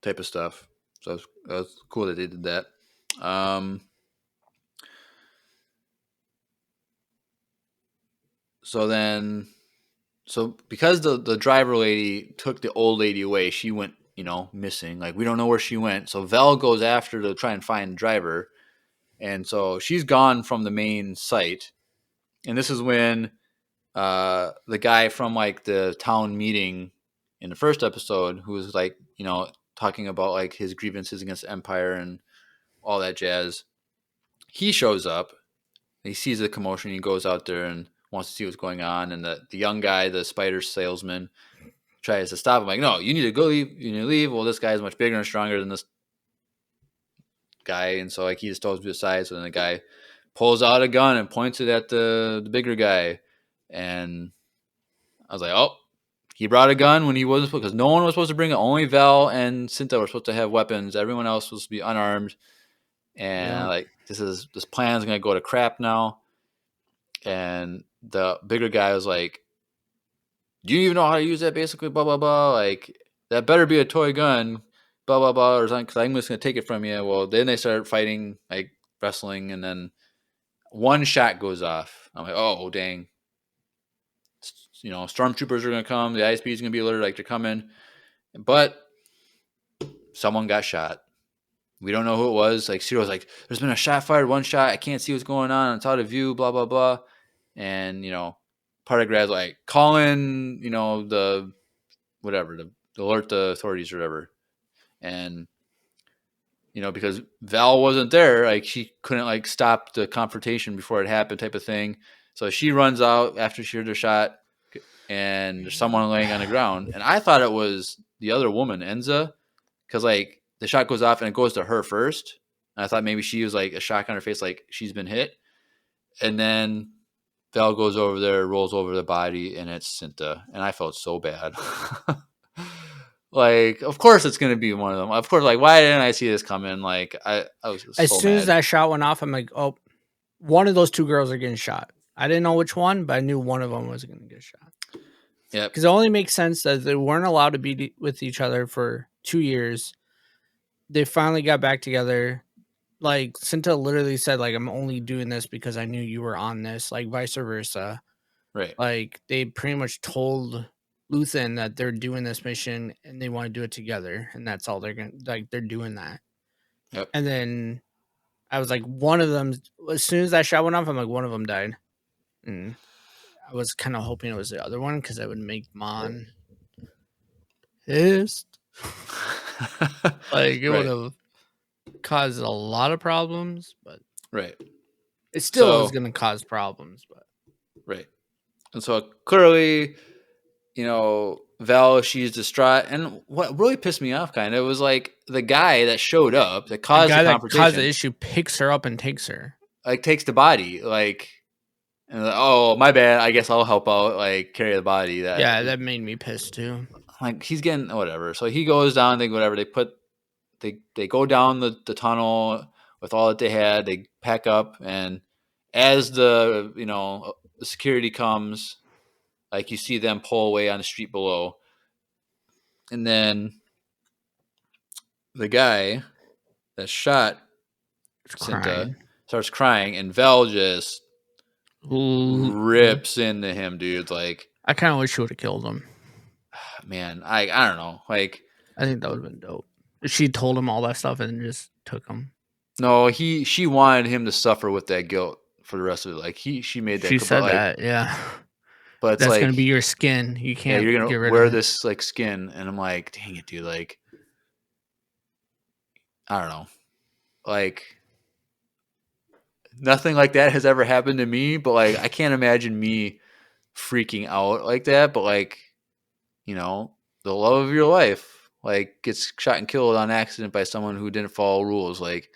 type of stuff. So it was cool that they did that. So because the driver lady took the old lady away, she went, missing. Like we don't know where she went. So Vel goes after to try and find the driver. And so she's gone from the main site. And this is when the guy from like the town meeting in the first episode, who was like, talking about like his grievances against the Empire and all that jazz, he shows up. He sees the commotion. He goes out there, and wants to see what's going on, and the young guy, the spider salesman, tries to stop him. Like, no, you need to go leave. You need to leave. Well, this guy is much bigger and stronger than this guy, and so like he just told him to the side. So then the guy pulls out a gun and points it at the bigger guy, and I was like, oh, he brought a gun when he wasn't supposed, because no one was supposed to bring it. Only Val and Cinta were supposed to have weapons. Everyone else was supposed to be unarmed, and like this plan is gonna go to crap now. And the bigger guy was like, do you even know how to use that? Basically, blah blah blah. Like that better be a toy gun, blah blah blah, or something. Because I'm just gonna take it from you. Well, then they start fighting, like wrestling, and then one shot goes off. I'm like, oh dang. You know, stormtroopers are gonna come. The ISP is gonna be alerted, like they're coming. But someone got shot. We don't know who it was. Like Ciro's like, there's been a shot fired, one shot. I can't see what's going on. It's out of view. Blah blah blah. And you know, part of Grad's like, call in, you know, the whatever, the alert the authorities or whatever. And you know, because Val wasn't there, like she couldn't like stop the confrontation before it happened, type of thing. So she runs out after she heard the shot, and there's someone laying on the ground. And I thought it was the other woman, Enza, because like the shot goes off and it goes to her first. And I thought maybe she was like a shock on her face, like she's been hit. And then Val goes over there, rolls over the body, and it's Cinta. And I felt so bad. Like, of course it's going to be one of them. Of course, like, why didn't I see this coming? Like, I was so as soon mad. as that shot went off, I'm like, oh, one of those two girls are getting shot. I didn't know which one, but I knew one of them was going to get shot. Yeah, because it only makes sense that they weren't allowed to be with each other for 2 years. They finally got back together. Like Cinta literally said, like, I'm only doing this because I knew you were on this, like vice versa. right. Like they pretty much told Luthen that they're doing this mission and they want to do it together, and that's all they're gonna like. They're doing that. Yep. And then I was like, one of them. As soon as that shot went off, I'm like, one of them died. And I was kind of hoping it was the other one because that would make Mon pissed. Like it would have caused a lot of problems, but right. it still is going to cause problems. But right. And so clearly, you know, Val, she's distraught. And what really pissed me off kind of was like the guy that showed up that caused the confrontation. That caused the issue picks her up and takes her. Like takes the body. Like, and like, oh, my bad. I guess I'll help out, like carry the body. That made me pissed too. Like he's getting whatever. So he goes down, they whatever. They go down the tunnel with all that they had. They pack up, and as the the security comes, like you see them pull away on the street below, and then the guy that shot Cinta starts crying, and Val just rips into him, dude. Like I kind of wish she would have killed him. Man, I don't know. Like I think that would have been dope. She told him all that stuff and just took him. No, she wanted him to suffer with that guilt for the rest of it. Like she made that. She said that, yeah. But it's that's like, gonna be your skin. You can't. You're gonna get rid wear of this like skin, and I'm like, dang it, dude. Like, I don't know. Like, nothing like that has ever happened to me. But like, I can't imagine me freaking out like that. But like, the love of your life, like, gets shot and killed on accident by someone who didn't follow rules. Like,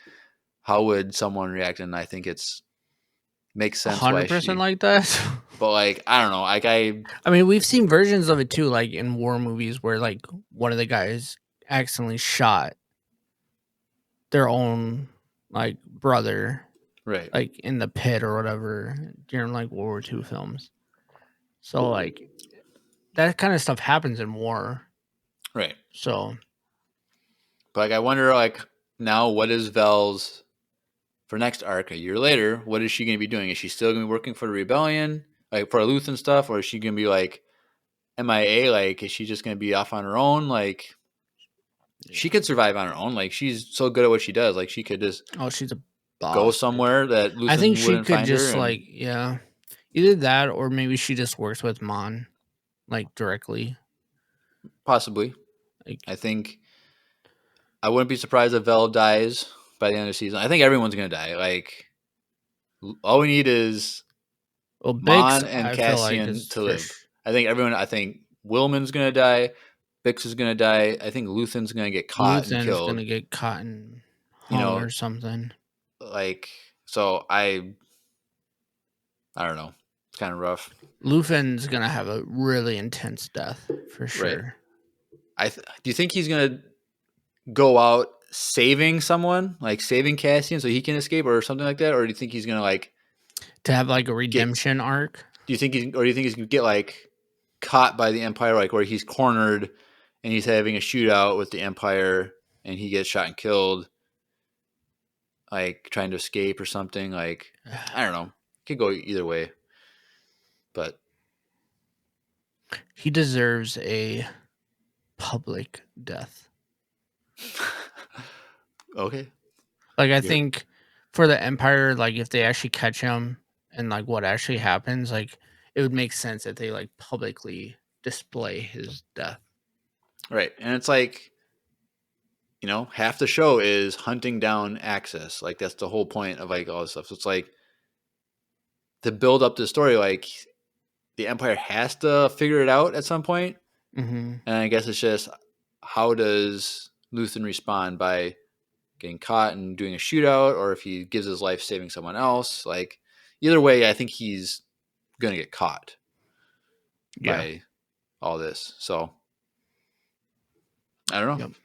how would someone react? And I think makes sense. 100% like that. But like, I don't know. Like I mean, we've seen versions of it too, like in war movies where like one of the guys accidentally shot their own like brother, right? Like in the pit or whatever during like World War II films. So like that kind of stuff happens in war, right? So, but like, I wonder, like, now what is Val's for next arc a year later? What is she going to be doing? Is she still going to be working for the rebellion, like for Luthen stuff, or is she going to be like MIA? Like, is she just going to be off on her own? Like, she could survive on her own. Like, she's so good at what she does. Like, she could just she's a boss, go somewhere that Luthen I think she wouldn't could find just her like either that or maybe she just works with Mon like directly. Possibly. Like, I think I wouldn't be surprised if Vel dies by the end of the season. I think everyone's going to die. Like, all we need is Well, Bix, Mon and I feel like Cassian is to live. I think Willman's gonna die. Bix is gonna die. I think Luthen's gonna get caught and Luthen's killed. gonna get caught and You hung know, or something. like, so I don't know. It's kind of rough. Luthen's gonna have a really intense death for sure. Do you think he's gonna go out saving someone, like saving Cassian so he can escape or something like that, or do you think he's gonna like To have like a redemption arc. do you think he's gonna get like caught by the Empire, like where he's cornered and he's having a shootout with the Empire and he gets shot and killed, like trying to escape or something? Like, I don't know. Could go either way, but He deserves a public death. okay. Like I think for the Empire, like if they actually catch him and like what actually happens, like it would make sense that they like publicly display his death. Right. And it's like, half the show is hunting down Axis. Like that's the whole point of like all this stuff. So it's like to build up the story, like the Empire has to figure it out at some point. Mm-hmm. And I guess it's just how does Luthen respond by getting caught and doing a shootout, or if he gives his life saving someone else. Like either way, I think he's gonna get caught by all this. So I don't know. Yep.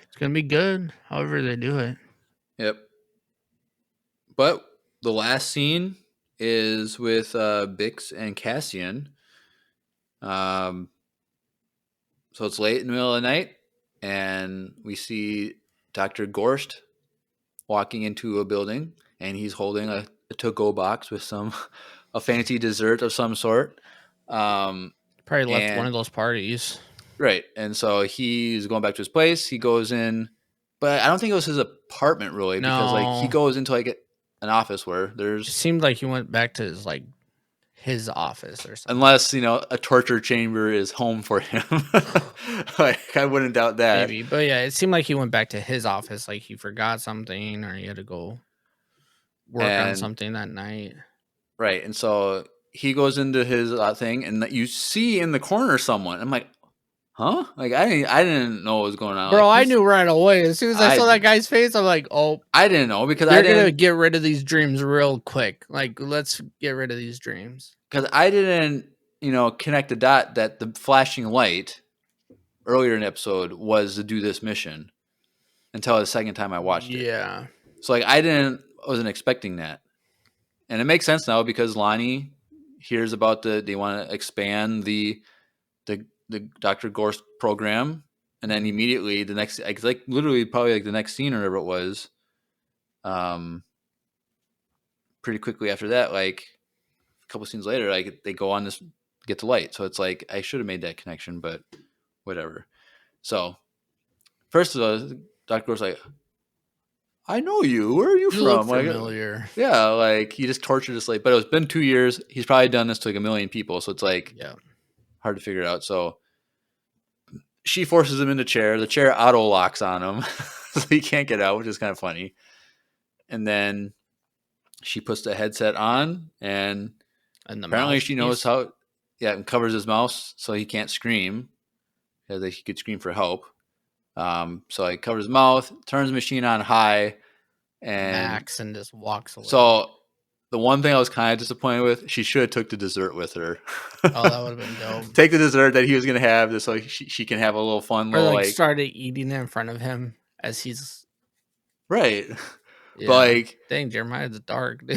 It's gonna be good, however they do it. Yep. But the last scene is with Bix and Cassian. So it's late in the middle of the night, and we see Dr. Gorst walking into a building, and he's holding a to-go box with a fancy dessert of some sort. Probably left one of those parties. Right. And so he's going back to his place. He goes in, but I don't think it was his apartment really, because like he goes into like an office where there's. It seemed like he went back to his office or something. Unless, a torture chamber is home for him. Like, I wouldn't doubt that. Maybe. But yeah, it seemed like he went back to his office, like he forgot something or he had to go work on something that night. Right. And so he goes into his thing, and you see in the corner someone. I'm like, huh? Like, I didn't know what was going on. Bro, like, I knew right away. As soon as I saw that guy's face, I'm like, oh. I didn't know because they're going to get rid of these dreams real quick. Like, let's get rid of these dreams. Because I didn't, connect the dot that the flashing light earlier in the episode was to do this mission until the second time I watched it. Yeah. So, like, I wasn't expecting that. And it makes sense now because Lonnie hears about they want to expand the Dr. Gorst program, and then immediately the next, like literally probably like the next scene or whatever it was, pretty quickly after that, like a couple scenes later, like they go on this get the light. So it's like I should have made that connection, but whatever. So first of all, Dr. Gorst's like, I know you. Where are you from? Look familiar. Like, yeah, like he just tortured us. Like, but it's been 2 years. He's probably done this to like a million people, so it's like hard to figure it out. So she forces him in the chair. The chair auto locks on him, so he can't get out, which is kind of funny. And then she puts the headset on, and apparently she knows how. Yeah, and covers his mouth so he can't scream, because he could scream for help. So he covers his mouth, turns the machine on high, and just walks away. So the one thing I was kind of disappointed with, she should have took the dessert with her. Oh, that would have been dope. Take the dessert that he was going to have, just so she can have a little fun. Or like started eating it in front of him as he's right. Yeah. But like, dang, Jeremiah's dark. I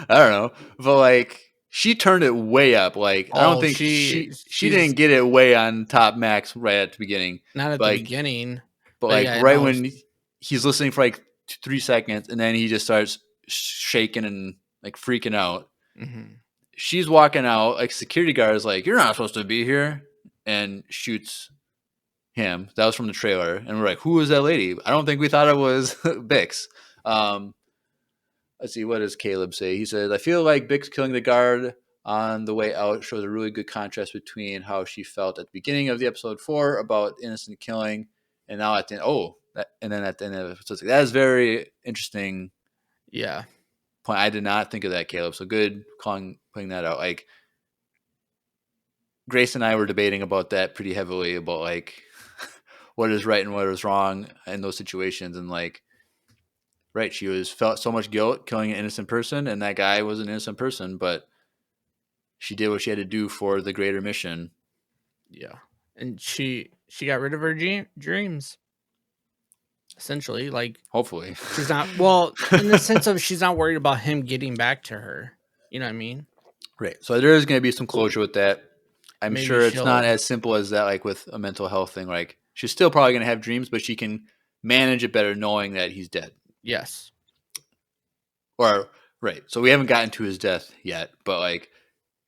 don't know, but like. She turned it way up. Like I don't think she didn't get it way on top max right at the beginning. Not at the beginning, but like right when he's listening for like 3 seconds, and then he just starts shaking and like freaking out. Mm-hmm. She's walking out. Like security guard is like, "You're not supposed to be here," and shoots him. That was from the trailer, and we're like, "Who is that lady?" I don't think we thought it was Bix. Let's see, what does Caleb say? He says, I feel like Bix killing the guard on the way out shows a really good contrast between how she felt at the beginning of the episode 4 about innocent killing, and now at the end, and then at the end of the episode 6. That is very interesting. Yeah. point. I did not think of that, Caleb. So good putting that out. Like Grace and I were debating about that pretty heavily about like what is right and what is wrong in those situations, and like right, she felt so much guilt killing an innocent person, and that guy was an innocent person, but she did what she had to do for the greater mission. Yeah, and she got rid of her dreams. Essentially, like hopefully she's not well in the sense of she's not worried about him getting back to her. You know what I mean? Right. So there is going to be some closure with that. I'm Maybe sure it's not as simple as that, like with a mental health thing. Like she's still probably going to have dreams, but she can manage it better knowing that he's dead. Yes. Or right. So we haven't gotten to his death yet, but like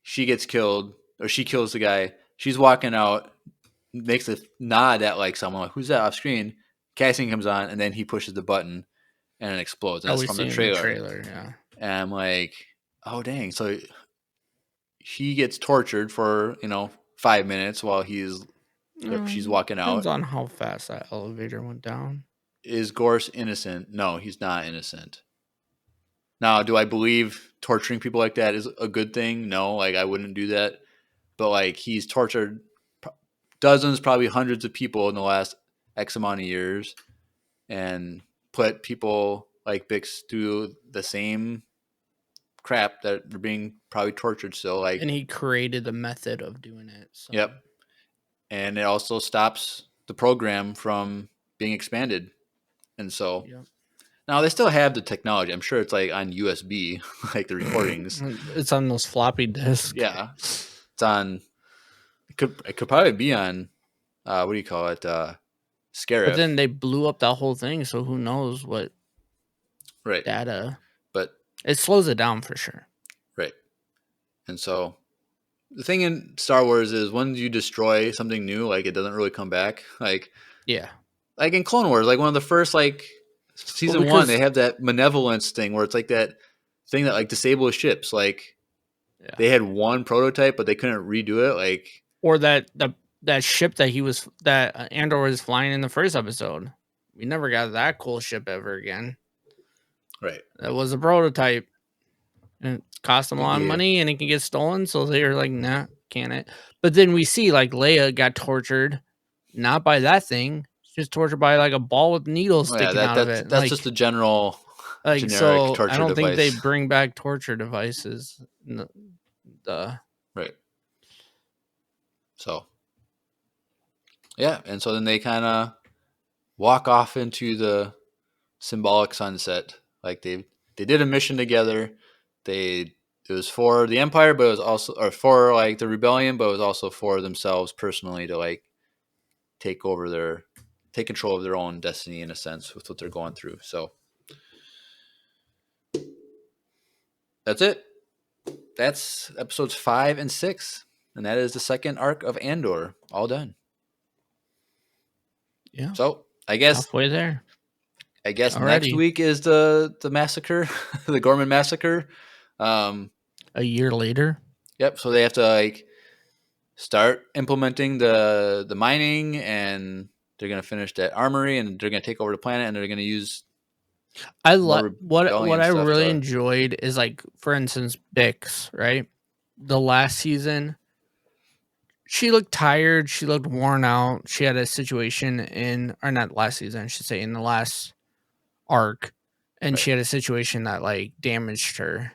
she gets killed or she kills the guy. She's walking out, makes a nod at like someone like, who's that off screen? Casting comes on, and then he pushes the button and it explodes. And that's from the trailer. Yeah. And I'm like, oh dang. So he gets tortured for 5 minutes while she's walking out. Depends on how fast that elevator went down. Is Gorse innocent? No, he's not innocent. Now, do I believe torturing people like that is a good thing? No, like I wouldn't do that. But like he's tortured dozens, probably hundreds of people in the last X amount of years, and put people like Bix through the same crap that they're being probably tortured still. Like, and he created the method of doing it. So. Yep. And it also stops the program from being expanded. And so now they still have the technology. I'm sure it's like on USB, like the recordings. It's on those floppy disks. Yeah. It's on. It could probably be on. What do you call it? Scarif. But then they blew up that whole thing, so who knows what data. But it slows it down for sure. Right. And so the thing in Star Wars is when you destroy something new, like it doesn't really come back. Like like in Clone Wars, like one of the first like season 1, they have that malevolence thing where it's like that thing that like disables ships. Like they had one prototype, but they couldn't redo it. Like or that ship that Andor was flying in the first episode. We never got that cool ship ever again. Right. That was a prototype. And it cost them a lot of money and it can get stolen. So they were like, nah, can't it? But then we see like Leia got tortured, not by that thing. She's tortured by like a ball with needles sticking out of it. That's just a general generic torture device. I don't think they bring back torture devices. Right. So yeah, and so then they kind of walk off into the symbolic sunset. Like they did a mission together. It was for the Empire, but it was also for like the rebellion, but it was also for themselves personally to like take control of their own destiny in a sense with what they're going through. So that's it. That's episodes 5 and 6, and that is the second arc of Andor, all done. Yeah. So I guess halfway there. I guess already. Next week is the massacre, the Gorman massacre. A year later. Yep. So they have to like start implementing the mining, and they're gonna finish that armory, and they're gonna take over the planet, and they're gonna use. I love what I really enjoyed is like, for instance, Bix, right? The last season, she looked tired. She looked worn out. She had a situation or not last season, I should say, in the last arc, and she had a situation that like damaged her.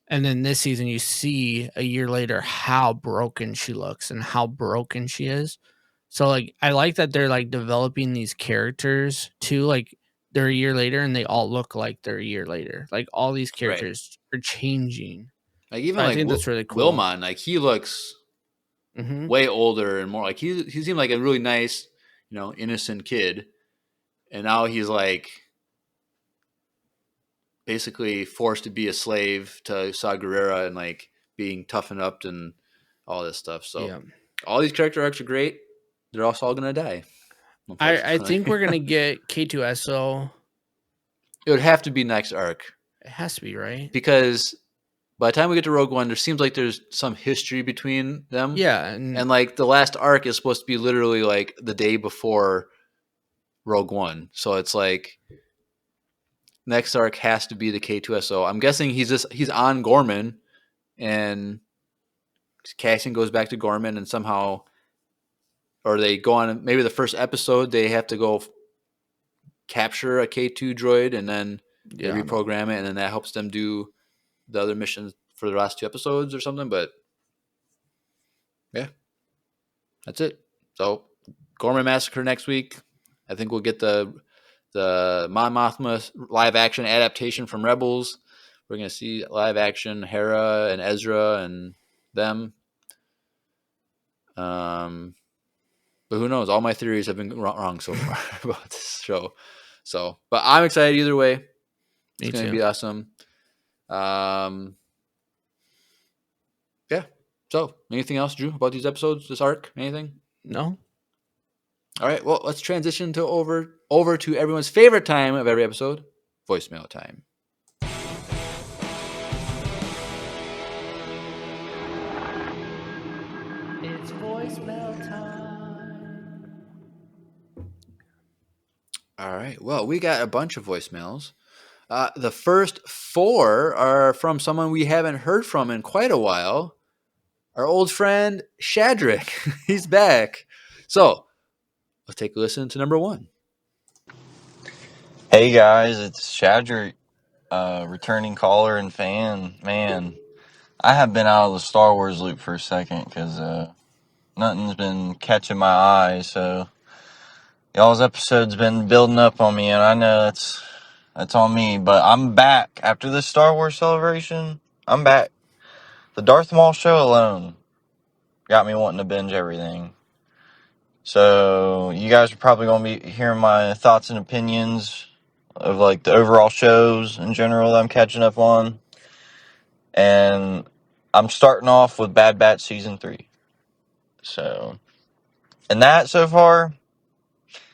And then this season, you see a year later how broken she looks and how broken she is. So like, I like that they're like developing these characters too. Like they're a year later and they all look like they're a year later. Like all these characters are changing. Like even I think that's really cool. Wilmon, like he looks way older and more like he seemed like a really nice, innocent kid, and now he's like basically forced to be a slave to Saw Gerrera and like being toughened up and all this stuff. So all these character arcs are great. They're also all gonna die. I think we're gonna get K2SO. It would have to be next arc. It has to be, right? Because by the time we get to Rogue One, there seems like there's some history between them. Yeah, and like the last arc is supposed to be literally like the day before Rogue One. So it's like next arc has to be the K2SO. I'm guessing he's on Gorman, and Cassian goes back to Gorman, and somehow, or they go on maybe the first episode they have to go capture a K2 droid, and then they reprogram it, and then that helps them do the other missions for the last 2 episodes or something. But yeah, that's it. So Gorman Massacre next week. I think we'll get the Mon Mothma live action adaptation from Rebels. We're gonna see live action Hera and Ezra and them. But who knows? All my theories have been wrong so far about this show. So, but I'm excited either way. It's going to be awesome. Yeah. So, anything else, Drew, about these episodes, this arc? Anything? No. All right. Well, let's transition to over to everyone's favorite time of every episode, voicemail time. It's voicemail time. All right. Well, we got a bunch of voicemails. The first 4 are from someone we haven't heard from in quite a while. Our old friend Shadrick. He's back. So let's take a listen to number 1. Hey guys, it's Shadrick, returning caller and fan. Man, I have been out of the Star Wars loop for a second because nothing's been catching my eye. So y'all's episode's been building up on me, and I know that's on me. But I'm back after this Star Wars celebration. I'm back. The Darth Maul show alone got me wanting to binge everything. So you guys are probably going to be hearing my thoughts and opinions of like the overall shows in general that I'm catching up on. And I'm starting off with Bad Batch Season 3. So, and that so far,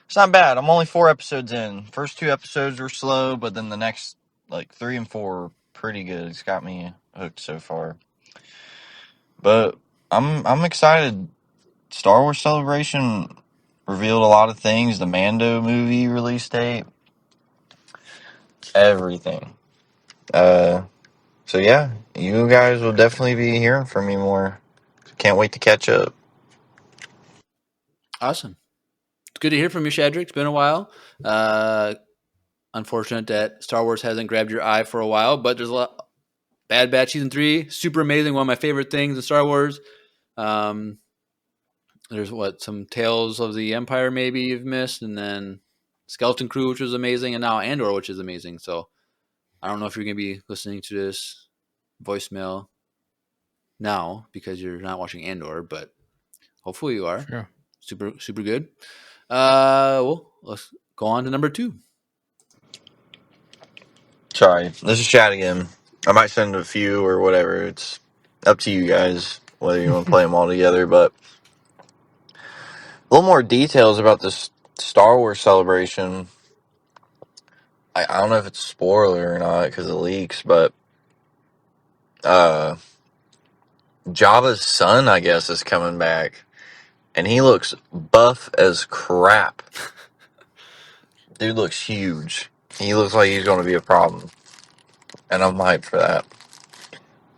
it's not bad. I'm only 4 episodes in. First 2 episodes were slow, but then the next, like, 3 and 4 are pretty good. It's got me hooked so far. But I'm excited. Star Wars Celebration revealed a lot of things. The Mando movie release date. Everything. So yeah, you guys will definitely be hearing from me more. Can't wait to catch up. Awesome. It's good to hear from you, Shadrick. It's been a while. Unfortunate that Star Wars hasn't grabbed your eye for a while, but there's a lot. Bad Batch Season 3, super amazing. One of my favorite things in Star Wars. There's some Tales of the Empire maybe you've missed, and then Skeleton Crew, which was amazing, and now Andor, which is amazing. So I don't know if you're going to be listening to this voicemail now because you're not watching Andor, but hopefully you are. Sure. Super, super good. Well, let's go on to number 2. Sorry, this is Chad again. I might send a few or whatever. It's up to you guys whether you want to play them all together. But a little more details about this Star Wars celebration. I don't know if it's a spoiler or not because of leaks, but Jabba's son, I guess, is coming back. And he looks buff as crap. Dude looks huge. He looks like he's going to be a problem. And I'm hyped for that.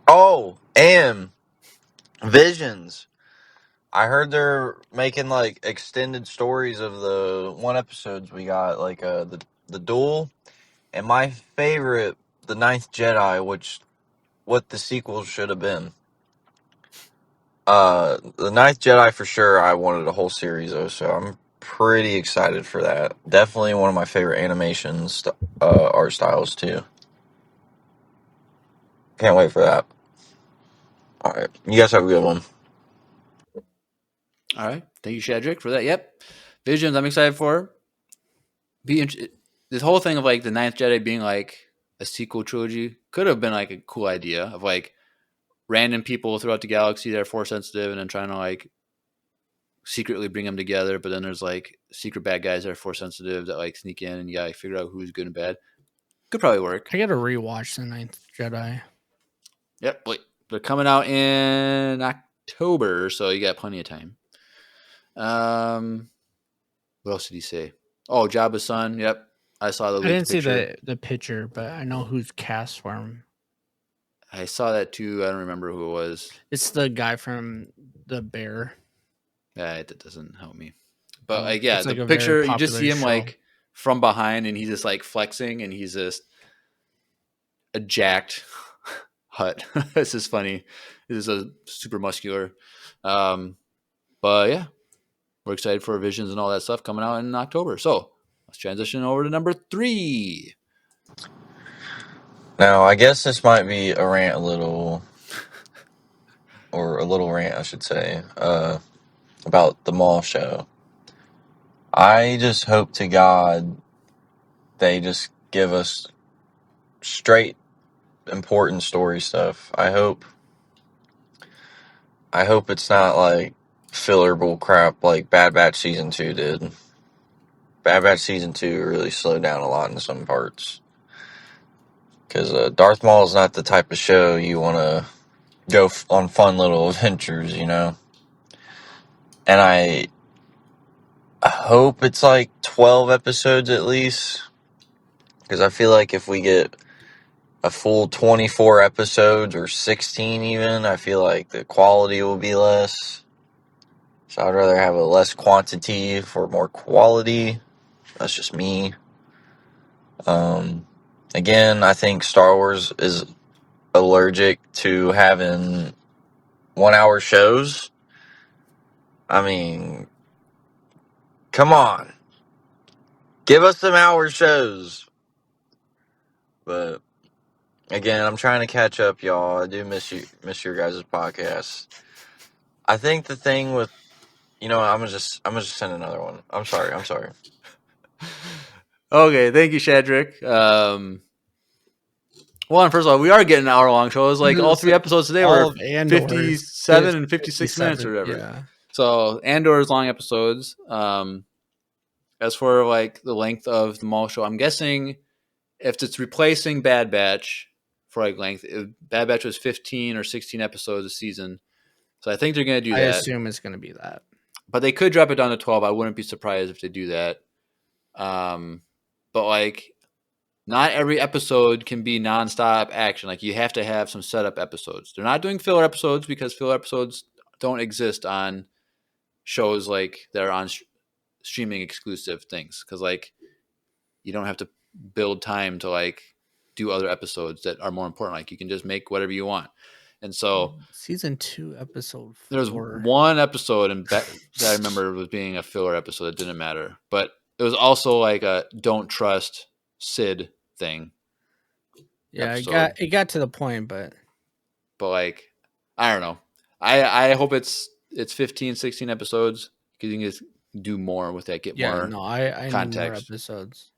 Oh, and Visions. I heard they're making like extended stories of the 1 episodes we got, like the duel, and my favorite, the Ninth Jedi, which what the sequel should have been. The Ninth Jedi for sure. I wanted a whole series though, so I'm pretty excited for that. Definitely one of my favorite animations, art styles too. Can't wait for that. All right, you guys have a good one. All right. Thank you, Shadrick, for that. Yep. Visions, I'm excited for. This whole thing of like the Ninth Jedi being like a sequel trilogy could have been like a cool idea of like random people throughout the galaxy that are force sensitive and then trying to like secretly bring them together. But then there's like secret bad guys that are force sensitive that like sneak in and you gotta figure out who's good and bad. Could probably work. I got to rewatch The Ninth Jedi. Yep. Like, they're coming out in October, so you got plenty of time. What else did he say? Oh, Jabba's son. Yep. I saw the I leaked didn't see picture. the picture, but I know who's cast for him. I saw that too. I don't remember who it was. It's the guy from The Bear. Yeah, it doesn't help me. But Oh, yeah, it's the like a very picture you just see popular him show. like from behind, and he's just like flexing, and he's just a jacked hut. It's just funny. This is a super muscular. But yeah, we're excited for Visions and all that stuff coming out in October. So let's transition over to number 3. Now, I guess this might be a rant or a little rant, I should say, about the mall show. I just hope to God they just give us straight important story stuff. I hope it's not like filler bull crap like Bad Batch Season 2 did. Bad Batch Season 2 really slowed down a lot in some parts. Because Darth Maul is not the type of show you want to go on fun little adventures, you know? And I hope it's like 12 episodes at least. Because I feel like if we get a full 24 episodes or 16 even, I feel like the quality will be less. So I'd rather have a less quantity for more quality. That's just me. Again, I think Star Wars is allergic to having 1-hour shows. I mean, come on. Give us some hour shows. But again, I'm trying to catch up, y'all. I do miss your guys' podcast. I think the thing with, I'm gonna just send another one. I'm sorry. Okay, thank you, Shadrick. Well, first of all, we are getting an hour-long show. It was like all 3 episodes today All were of Andor 57 and 56 minutes or whatever. Yeah. So Andor's long episodes. As for like the length of the mall show, I'm guessing if it's replacing Bad Batch for like length, Bad Batch was 15 or 16 episodes a season. So I think they're going to do I that. assume it's going to be that. But they could drop it down to 12. I wouldn't be surprised if they do that. But like, not every episode can be nonstop action. Like, you have to have some setup episodes. They're not doing filler episodes because filler episodes don't exist on shows like that are on streaming exclusive things. Because like, you don't have to build time to like do other episodes that are more important. Like, you can just make whatever you want. And so Season 2, episode 4. there was one episode that I remember was being a filler episode that didn't matter, but it was also like a don't trust Sid thing. Yeah, episode. it got to the point, but like, I don't know. I hope it's 15, 16 episodes because you can just do more with that, get more I context. need more episodes.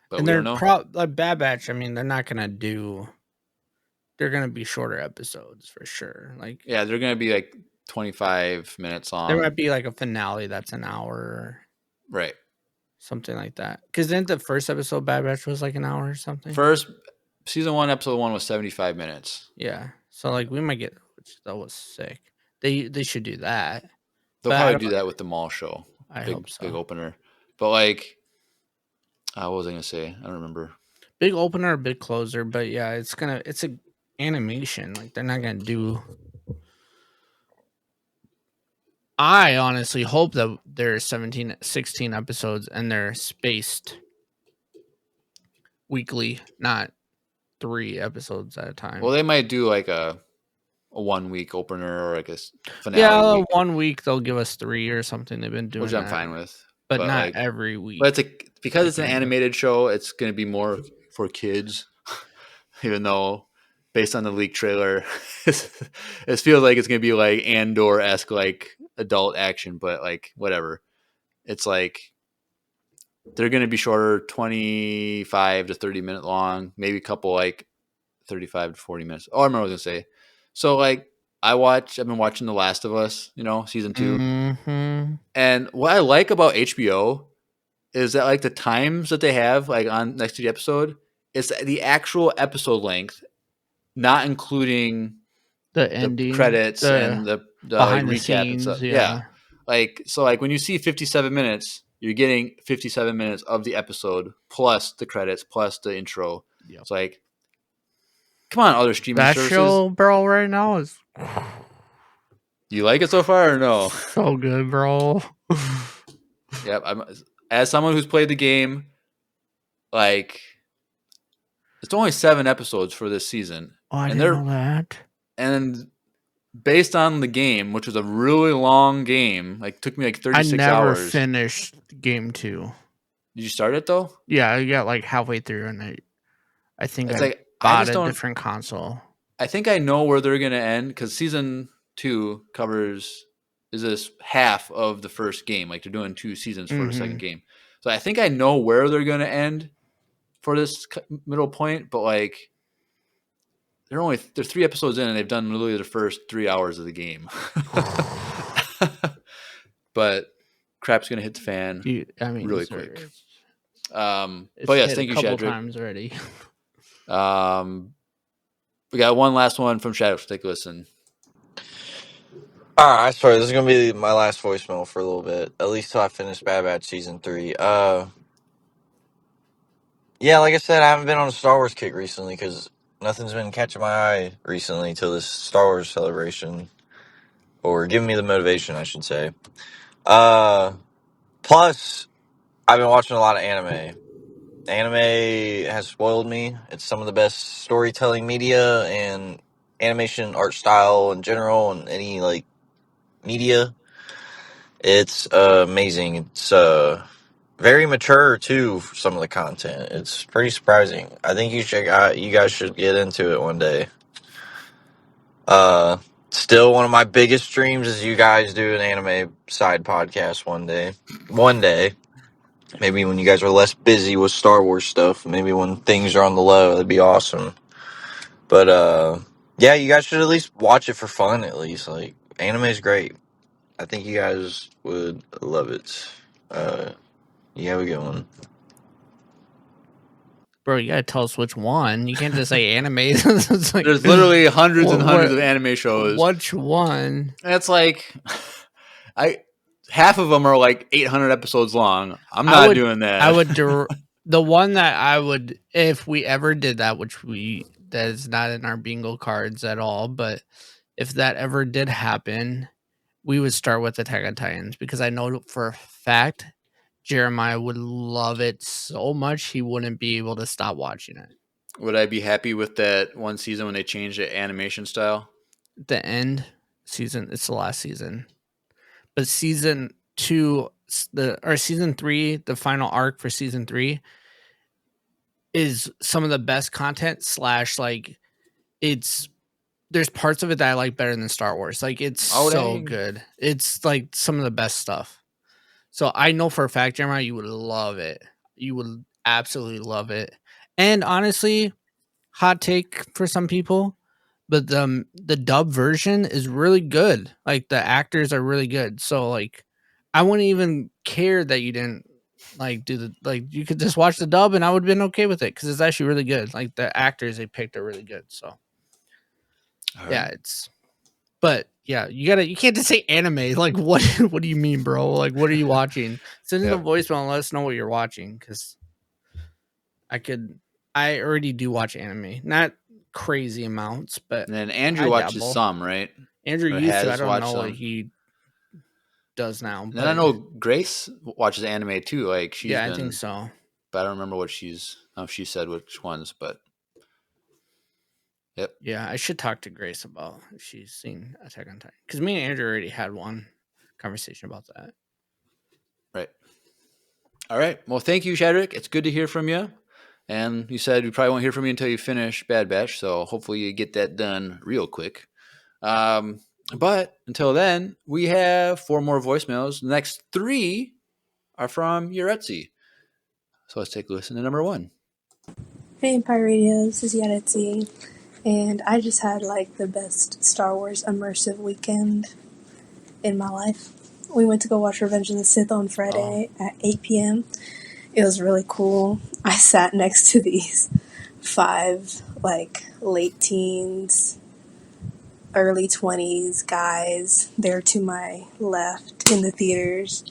But and we they're don't know. Like Bad Batch, I mean, they're gonna be shorter episodes for sure. Like, yeah, they're gonna be like 25 minutes long. There might be like a finale that's an hour, right? Something like that. Because didn't the first episode Bad Batch was like an hour or something? First season 1, episode 1 was 75 minutes. Yeah, so like we might get, which that was sick. They should do that. They'll probably do that with the mall show. I hope so. Big opener. But like, what was I gonna say? I don't remember. Big opener or big closer, but yeah, it's a animation. Like, they're not gonna do. I honestly hope that there's 16 episodes and they're spaced weekly, not 3 episodes at a time. Well, they might do like a 1 week opener or like a finale. Yeah, week. 1 week they'll give us 3 or something. They've been doing, which I'm fine with, but not like, every week. But because it's an animated show, it's going to be more for kids. Even though, based on the leak trailer, it feels like it's going to be like Andor-esque, like adult action. But like, whatever, it's like they're going to be shorter, 25 to 30 minute long, maybe a couple like 35 to 40 minutes. Oh, I remember what I was going to say. So like, I've been watching The Last of Us, season 2. Mm-hmm. And what I like about HBO is that like the times that they have like on next to the episode, it's the actual episode length, not including the ending, credits and the behind like, the recap scenes, and stuff. yeah. Like, so like when you see 57 minutes, you're getting 57 minutes of the episode plus the credits plus the intro. Yep. It's like, come on, other streaming That services. show, bro, right now is You like it so far or no? so good, bro. Yep. As someone who's played the game, like, it's only 7 episodes for this season. Oh, I and didn't know that. And based on the game, which was a really long game, like took me like 36 I never hours. finished game 2. Did you start it though? Yeah, I got like halfway through, and I think It's I like, bought a different console. I think I know where they're gonna end because season 2 is this half of the first game. Like they're doing 2 seasons for the second game. So I think I know where they're gonna end for this middle point, but like they're 3 episodes in and they've done literally the first 3 hours of the game. But crap's gonna hit the fan really quick. But yes, thank you, Shadrick. Times already. We got one last one from Shadrick. Take a listen. All right, sorry, this is gonna be my last voicemail for a little bit, at least till I finish Bad Batch season 3. Yeah, like I said, I haven't been on a Star Wars kick recently because nothing's been catching my eye recently till this Star Wars celebration, or giving me the motivation, I should say. Plus, I've been watching a lot of anime. Anime has spoiled me. It's some of the best storytelling media and animation art style in general, and any like media. It's amazing. It's very mature too. For some of the content, it's pretty surprising. I think you guys should get into it one day. Still, one of my biggest dreams is you guys do an anime side podcast one day. One day, maybe when you guys are less busy with Star Wars stuff. Maybe when things are on the low, that'd be awesome. But yeah, you guys should at least watch it for fun. At least, like, anime is great. I think you guys would love it. You have a good one. Bro, you gotta tell us which one. You can't just say anime. It's like, there's literally hundreds and hundreds of anime shows. Which one? And it's like, half of them are like 800 episodes long. I'm not doing that. I would the one that I would, if we ever did that, that is not in our bingo cards at all, but if that ever did happen, we would start with Attack on Titans, because I know for a fact Jeremiah would love it so much he wouldn't be able to stop watching it. Would I be happy with that one season when they changed the animation style? The end season, it's the last season. But season 2, season 3, the final arc for season 3 is some of the best content / like, there's parts of it that I like better than Star Wars. Like, it's so good. It's like some of the best stuff. So I know for a fact, Jeremiah, you would love it. You would absolutely love it. And honestly, hot take for some people, but the dub version is really good. Like, the actors are really good. So like, I wouldn't even care that you didn't like do you could just watch the dub and I would have been okay with it, because it's actually really good. Like, the actors they picked are really good. So yeah, but yeah, you can't just say anime. Like, what do you mean, bro? Like, what are you watching? Send in a voicemail and let us know what you're watching, because I already do watch anime. Not crazy amounts, but and then Andrew watches some, right? Andrew used to. I don't know what he does now. And then I know Grace watches anime too. Like, I think so. But I don't remember what she said which ones, but yep. Yeah, I should talk to Grace about if she's seen Attack on Titan, because me and Andrew already had one conversation about that. Right. All right. Well, thank you, Shadrick. It's good to hear from you. And you said you probably won't hear from me until you finish Bad Batch, so hopefully you get that done real quick. But until then, we have 4 more voicemails. The next 3 are from Yaretsi. So let's take a listen to number 1. Hey, Empire Radio, this is Yaretsi, and I just had like the best Star Wars immersive weekend in my life. We went to go watch Revenge of the Sith on Friday at 8 p.m. It was really cool. I sat next to these 5 like late teens, early 20s guys. They're to my left in the theaters,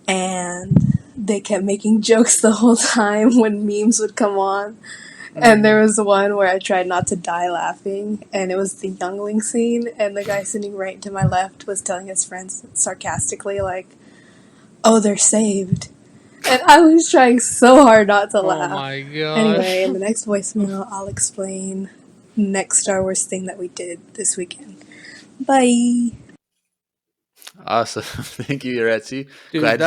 and they kept making jokes the whole time when memes would come on. And there was one where I tried not to die laughing, and it was the youngling scene, and the guy sitting right to my left was telling his friends sarcastically, like, oh, they're saved. And I was trying so hard not to laugh. Oh my gosh. Anyway, in the next voicemail, I'll explain next Star Wars thing that we did this weekend. Bye. Awesome. Thank you, Etsy. Dude, Glad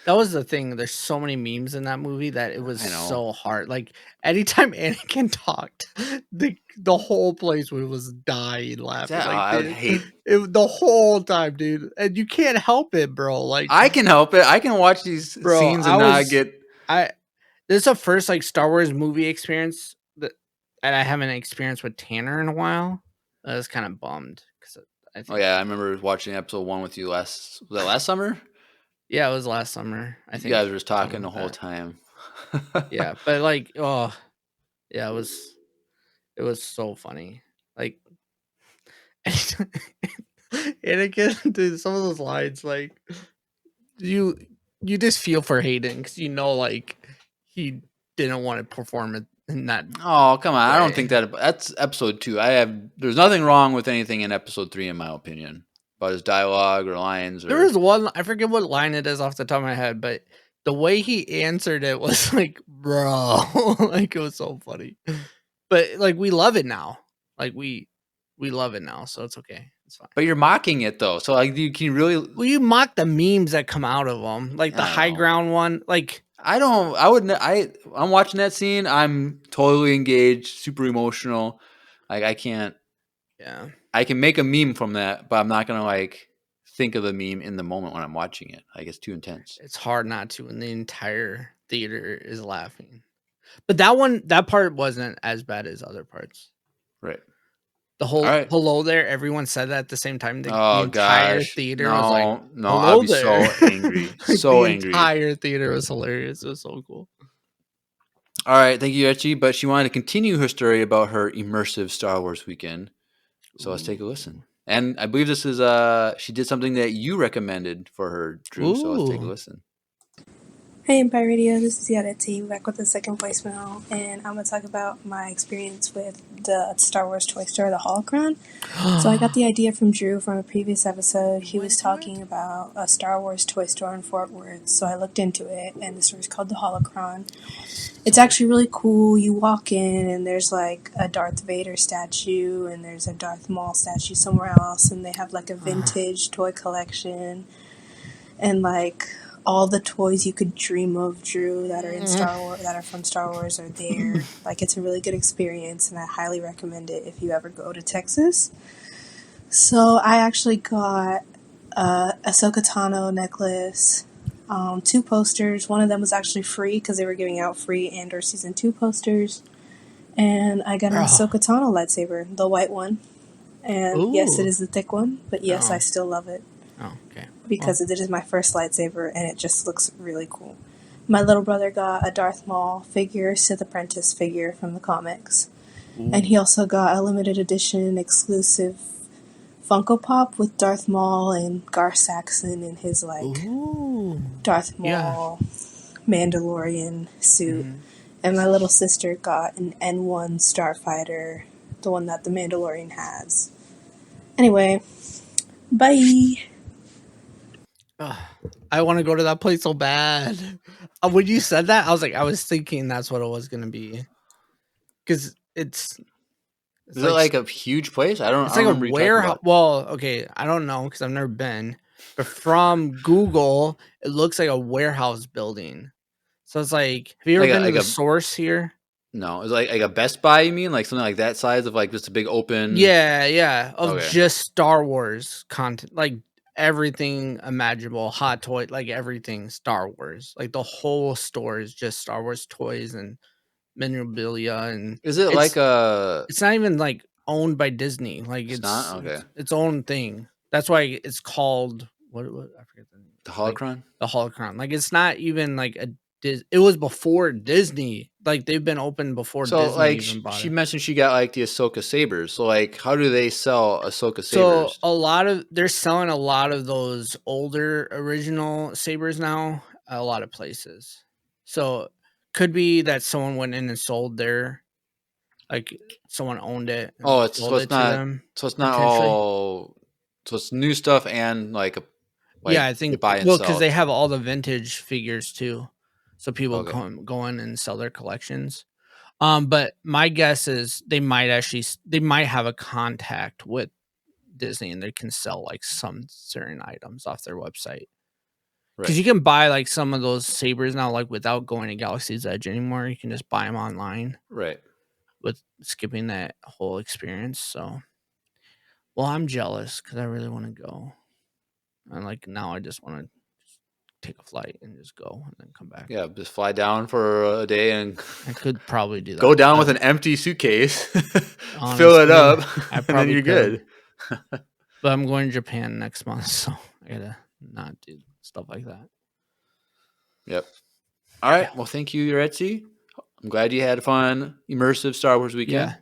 that was the thing. There's so many memes in that movie that it was I know. so hard. Like anytime Anakin talked, the whole place was dying laughing. Yeah, like, I would hate it the whole time, dude. And you can't help it, bro. Like I can help it. I can watch these Bro, scenes and not get. This is the first like Star Wars movie experience that I haven't experienced with Tanner in a while. I was kind of bummed because I think. Oh yeah, I remember watching episode 1 with you last. Was that last summer? Yeah, it was last summer. I think you guys were just talking the like whole that. time. Yeah, but like, oh, yeah, it was so funny. Like, Anakin, dude, some of those lines, like, you just feel for Hayden because you know, like, he didn't want to perform it in that. Oh come on! way. I don't think that's episode 2. There's nothing wrong with anything in episode 3, in my opinion, about his dialogue or lines. There was one, I forget what line it is off the top of my head, but the way he answered it was like, bro, like it was so funny. But like we love it now. Like we love it now, so it's okay. It's fine. But you're mocking it though, so like you can really. Well, you mock the memes that come out of them, like the I high know. ground one. Like I'm watching that scene. I'm totally engaged, super emotional. Like I can't. Yeah. I can make a meme from that, but I'm not gonna like think of the meme in the moment when I'm watching it. Like it's too intense. It's hard not to when the entire theater is laughing. But that part wasn't as bad as other parts. Right. The whole All right. hello there, everyone said that at the same time. The entire gosh. theater No, was like, no, hello I'd be there. so angry. Like, So the angry. entire theater was hilarious. It was so cool. All right, thank you, Etchi. But she wanted to continue her story about her immersive Star Wars weekend. So let's take a listen. And I believe this is she did something that you recommended for her, Drew. So let's take a listen. Hey Empire Radio, this is Yadeti back with the second voicemail, and I'm going to talk about my experience with the Star Wars toy store, the Holocron. So I got the idea from Drew from a previous episode. He was talking about a Star Wars toy store in Fort Worth, so I looked into it, and the store is called the Holocron. It's actually really cool. You walk in, and there's like a Darth Vader statue, and there's a Darth Maul statue somewhere else, and they have like a vintage toy collection, and like all the toys you could dream of, Drew, that are in Star Wars, that are from Star Wars, are there. Like, it's a really good experience, and I highly recommend it if you ever go to Texas. So I actually got a Ahsoka Tano necklace, 2 posters. One of them was actually free because they were giving out free Andor Season 2 posters. And I got an Ahsoka Tano lightsaber, the white one. And yes, it is the thick one, but yes, I still love it. Oh, okay. Because it is my first lightsaber, and it just looks really cool. My little brother got a Darth Maul figure, Sith Apprentice figure from the comics. And he also got a limited edition exclusive Funko Pop with Darth Maul and Gar Saxon in his, like, Darth Maul Mandalorian suit. And my little sister got an N1 Starfighter, the one that the Mandalorian has. Anyway, bye! I want to go to that place so bad. When you said that, I was thinking that's what it was going to be. Because it's Is it like a huge place? I don't like a remember you talking warehouse. about. Well, okay, I don't know because I've never been. But from Google, it looks like a warehouse building. So it's like, have you ever been to the Source here? No, it's like a Best Buy. You mean like something like that size of like just a big open? Yeah, of just Star Wars content, like everything imaginable, hot toy, like everything Star Wars. Like the whole store is just Star Wars toys and memorabilia. And is it like a? It's not even like owned by Disney. Like it's not okay. It's its own thing. That's why it's called what I forget the name. The Holocron. Like, the Holocron. Like it's not even like a. It was before Disney. Like they've been open before Disney. So like she mentioned she got like the Ahsoka sabers. So like how do they sell Ahsoka sabers? So they're selling a lot of those older original sabers now. a lot of places. So could be that someone went in and sold their, like someone owned it and Oh, it's sold it to them. so it's not potentially. all so it's new stuff and like Yeah, I they think buy and well because sell. they have all the vintage figures too, so people Okay. go in and sell their collections. But my guess is they might have a contact with Disney and they can sell like some certain items off their website. Because Right. you can buy like some of those sabers now, like without going to Galaxy's Edge anymore. You can just buy them online Right. with skipping that whole experience. So, well, I'm jealous because I really want to go. And like now, I just want to take a flight and just go and then come back. Yeah, just fly down for a day and I could probably do that. go down with an empty suitcase, fill Honestly, it up, I and then probably you're could. good. But I'm going to Japan next month, so I gotta not do stuff like that. Yep. All right. Well, thank you, Etsy. I'm glad you had a fun, immersive Star Wars weekend.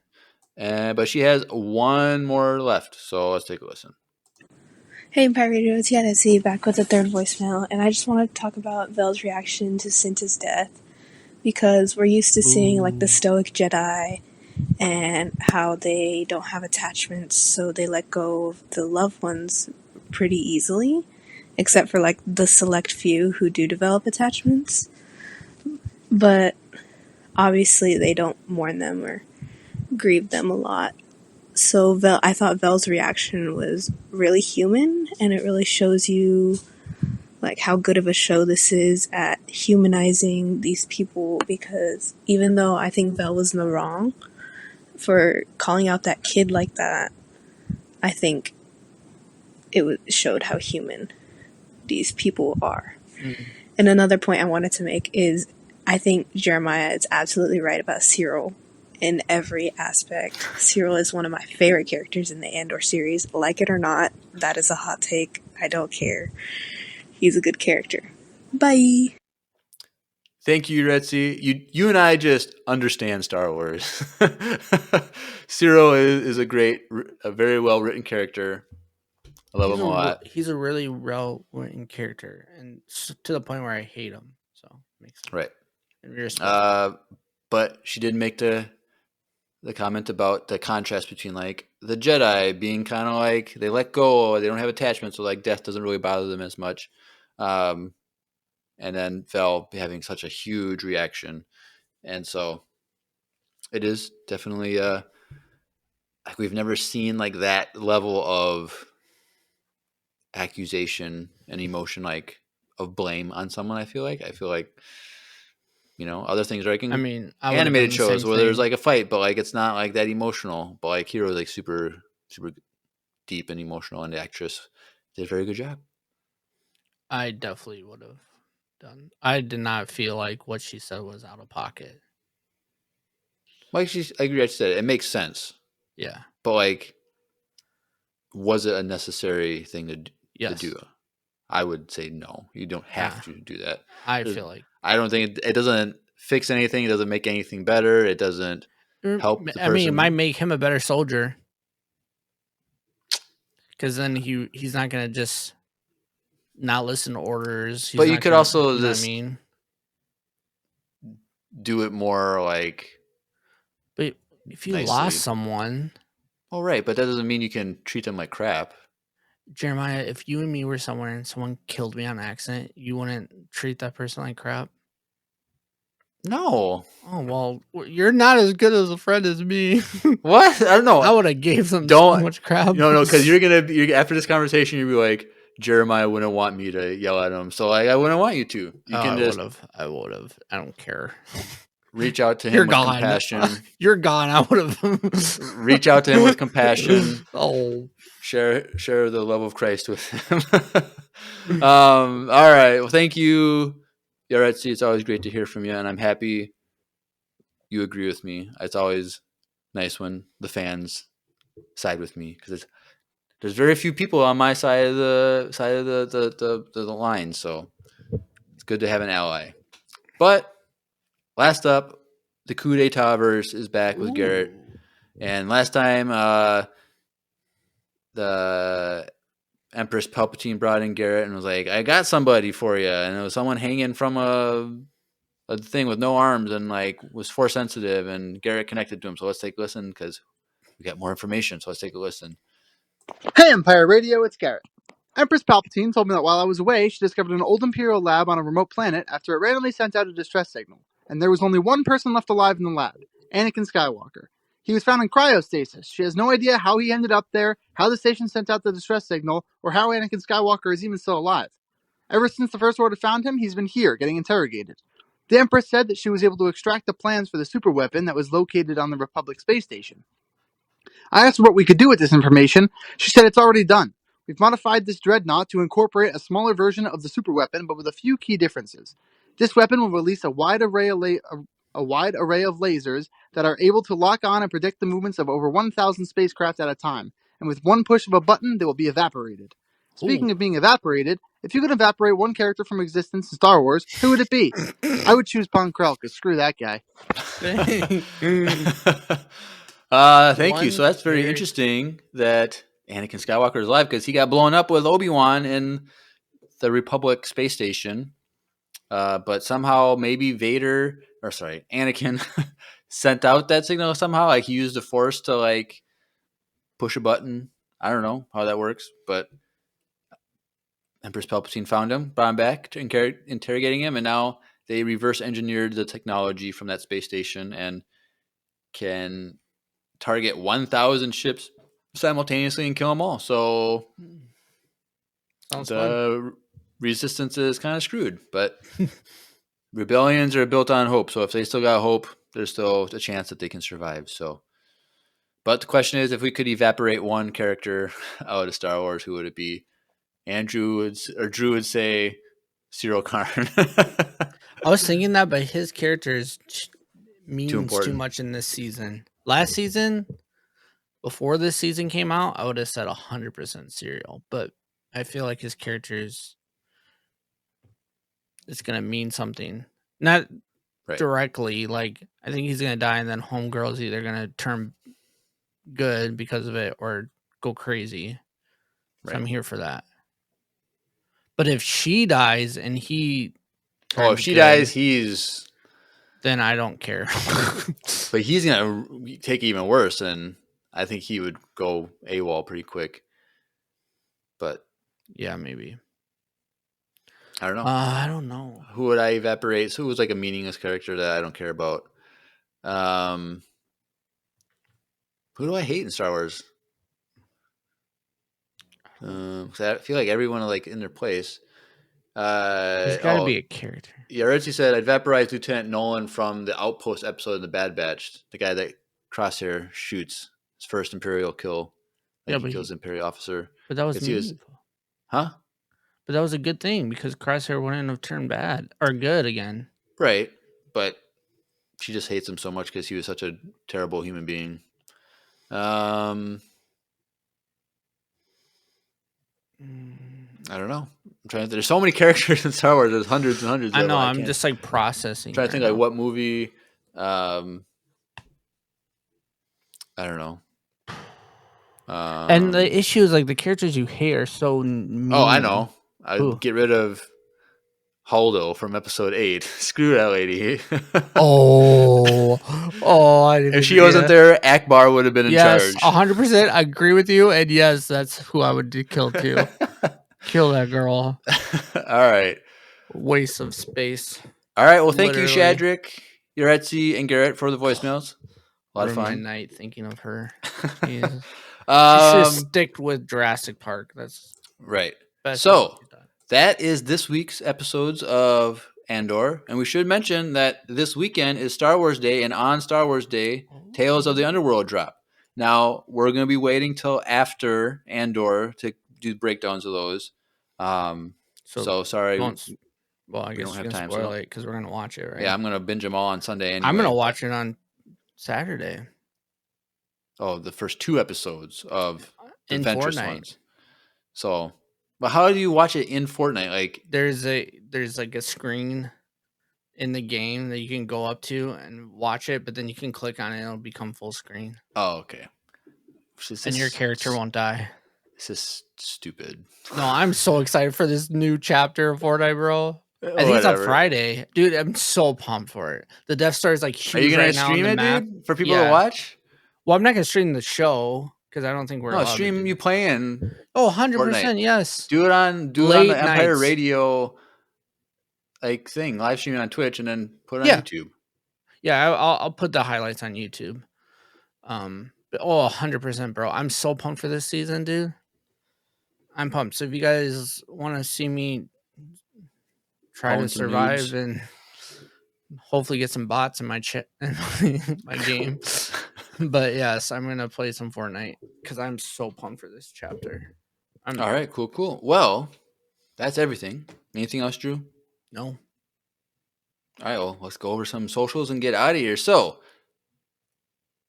Yeah. But she has one more left, so let's take a listen. Hey, Empire Radio, it's Yancy back with the third voicemail, and I just want to talk about Vel's reaction to Cinta's death, because we're used to seeing like the stoic Jedi and how they don't have attachments, so they let go of the loved ones pretty easily, except for like the select few who do develop attachments. But obviously they don't mourn them or grieve them a lot. So I thought Vel's reaction was really human, and it really shows you like how good of a show this is at humanizing these people, because even though I think Vel was in the wrong for calling out that kid like that, I think it showed how human these people are. Mm. And another point I wanted to make is I think Jeremiah is absolutely right about Cyril in every aspect. Cyril is one of my favorite characters in the Andor series. Like it or not, that is a hot take. I don't care. He's a good character. Bye. Thank you, Retzi. You and I just understand Star Wars. Cyril is a very well written character. I love him a lot. He's a really well written character, and to the point where I hate him. So it makes sense. Right. And respect. But she did make the comment about the contrast between like the Jedi being kind of like they let go, they don't have attachment, so like death doesn't really bother them as much. And then Vel having such a huge reaction. And so it is definitely like we've never seen like that level of accusation and emotion, like of blame on someone. I feel like other things are like animated shows where there's like a fight, but like it's not like that emotional. But like Hero is like super super deep and emotional, and the actress did a very good job. I definitely would have done. I did not feel like what she said was out of pocket. Like I agree. I said it makes sense. Yeah, but like, was it a necessary thing to do? I would say no. You don't have to do that. I feel like I don't think it doesn't fix anything. It doesn't make anything better. It doesn't help the person. I mean, it might make him a better soldier, because then he's not gonna just not listen to orders. But you could also just do it more like. But if you lost someone, oh right, but that doesn't mean you can treat them like crap. Jeremiah, if you and me were somewhere and someone killed me on accident, you wouldn't treat that person like crap? No. Oh, well, you're not as good as a friend as me. What? I don't know. I would have gave them so much crap. No, because you're after this conversation, you'd be like, Jeremiah wouldn't want me to yell at him, so like I wouldn't want you to. I would have. I don't care. Reach out to him with compassion. You're gone. I would have. Reach out to him with compassion. Oh, share the love of Christ with him. All right. Well, thank you, Yaretsi. It's always great to hear from you, and I'm happy you agree with me. It's always nice when the fans side with me, because there's very few people on my side of the line, so it's good to have an ally. But last up, the Coup d'etat verse is back with Garrett. And last time, the Empress Palpatine brought in Garrett and was like, "I got somebody for you," and it was someone hanging from a thing with no arms and like was force sensitive, and Garrett connected to him. So let's take a listen because we got more information. So let's take a listen. Hey, Empire Radio, it's Garrett. Empress Palpatine told me that while I was away, she discovered an old Imperial lab on a remote planet after it randomly sent out a distress signal, and there was only one person left alive in the lab, Anakin Skywalker. He was found in cryostasis. She has no idea how he ended up there, how the station sent out the distress signal, or how Anakin Skywalker is even still alive. Ever since the First Order found him, he's been here, getting interrogated. The Empress said that she was able to extract the plans for the superweapon that was located on the Republic space station. I asked her what we could do with this information. She said it's already done. We've modified this dreadnought to incorporate a smaller version of the superweapon, but with a few key differences. This weapon will release a wide array of lasers that are able to lock on and predict the movements of over 1,000 spacecraft at a time. And with one push of a button, they will be evaporated. Speaking of being evaporated, if you could evaporate one character from existence in Star Wars, who would it be? I would choose Pon Krell, because screw that guy. Thank you. So that's very interesting that Anakin Skywalker is alive because he got blown up with Obi-Wan in the Republic space station. But somehow maybe Anakin sent out that signal somehow. Like he used the Force to like push a button. I don't know how that works, but Empress Palpatine found him, brought him back to interrogating him, and now they reverse engineered the technology from that space station and can target 1,000 ships simultaneously and kill them all. So Sounds the resistance is kind of screwed, but rebellions are built on hope. So if they still got hope, there's still a chance that they can survive. So, but the question is, if we could evaporate one character out of Star Wars, who would it be? Drew would say Cyril Karn. I was thinking that, but his character means too important. much in this season. Last season, before this season came out, I would have said 100% Cyril, but I feel like his character is going to mean something. Not directly, like I think he's going to die and then Homegirl's either going to turn good because of it or go crazy. So I'm here for that. But if she dies and he if she dies, then I don't care. But he's going to take it even worse, and I think he would go AWOL pretty quick. But yeah, maybe. I don't know. I don't know. Who would I evaporate? So who was like a meaningless character that I don't care about? Who do I hate in Star Wars? 'Cause I feel like everyone like in their place. There's got to be a character. Yeah, Archie said I'd vaporize Lieutenant Nolan from the Outpost episode of The Bad Batch. The guy that Crosshair shoots his first Imperial kill. He kills the Imperial officer. But that was meaningful. Huh? But that was a good thing because Crosshair wouldn't have turned bad or good again. Right, but she just hates him so much because he was such a terrible human being. I don't know. There's so many characters in Star Wars. There's hundreds and hundreds. I know. I'm just like processing. I'm trying to think like what movie. I don't know. And the issue is like the characters you hate are so mean. Oh, I know. I'd get rid of Holdo from episode 8. Screw that lady. I didn't. If she wasn't there, Akbar would have been in charge. 100%. I agree with you. And yes, that's who I would kill too. Kill that girl. All right. Waste of space. All right. Well, thank you, Shadrick, Yuretsi, and Garrett for the voicemails. A lot of fun. My night thinking of her. She should have sticked with Jurassic Park. That's right. So that is this week's episodes of Andor, and we should mention that this weekend is Star Wars Day, and on Star Wars Day, Tales of the Underworld drop. Now we're going to be waiting till after Andor to do breakdowns of those. So sorry. Well, I guess we don't have time. Spoil it because we're going to watch it, right? Yeah, I'm going to binge them all on Sunday. Anyway. I'm going to watch it on Saturday. Oh, the first 2 episodes of the Adventurous ones. So, but how do you watch it in Fortnite? Like, there's like a screen in the game that you can go up to and watch it, but then you can click on it and it'll become full screen. Oh, okay. And your character won't die. This is stupid. No, I'm so excited for this new chapter of Fortnite, bro. I think it's on Whatever. Friday. Dude, I'm so pumped for it. The Death Star is like huge Are you gonna right now on stream the it, map. dude, for people Yeah. to watch? Well, I'm not going to stream the show because I don't think we're No, allowed to stream do you that. playing. Oh, 100%, Fortnite. yes. Do it on Late the Empire nights. Radio like thing, live streaming on Twitch, and then put it on Yeah. YouTube. Yeah, I'll put the highlights on YouTube. But, 100%, bro. I'm so pumped for this season, dude. I'm pumped. So if you guys want to see me try Calling to some survive noobs. and hopefully get some bots in my my game. But yes, I'm gonna play some Fortnite because I'm so pumped for this chapter. All right, cool. Well, that's everything. Anything else, Drew? No. All right, well, let's go over some socials and get out of here. So,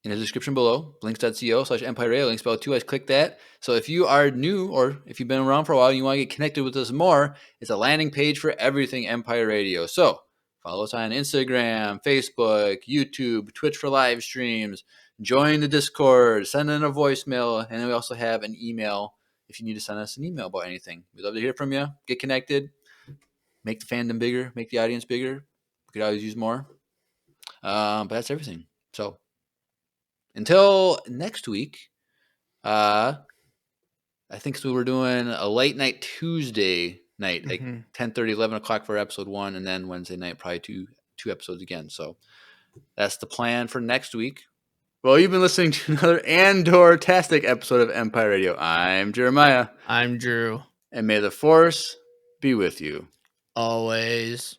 in the description below, links.co/Empire Radio, links spelled 2 eyes, click that. So if you are new or if you've been around for a while and you want to get connected with us more, it's a landing page for everything Empire Radio. So follow us on Instagram, Facebook, YouTube, Twitch for live streams, join the Discord, send in a voicemail, and then we also have an email if you need to send us an email about anything. We'd love to hear from you. Get connected. Make the fandom bigger. Make the audience bigger. We could always use more. But that's everything. So until next week, I think so we're doing a late night Tuesday night, like 10:30, 11 o'clock for episode 1, and then Wednesday night probably two episodes again. So that's the plan for next week. Well, you've been listening to another Andor-tastic episode of Empire Radio. I'm Jeremiah. I'm Drew. And may the Force be with you. Always.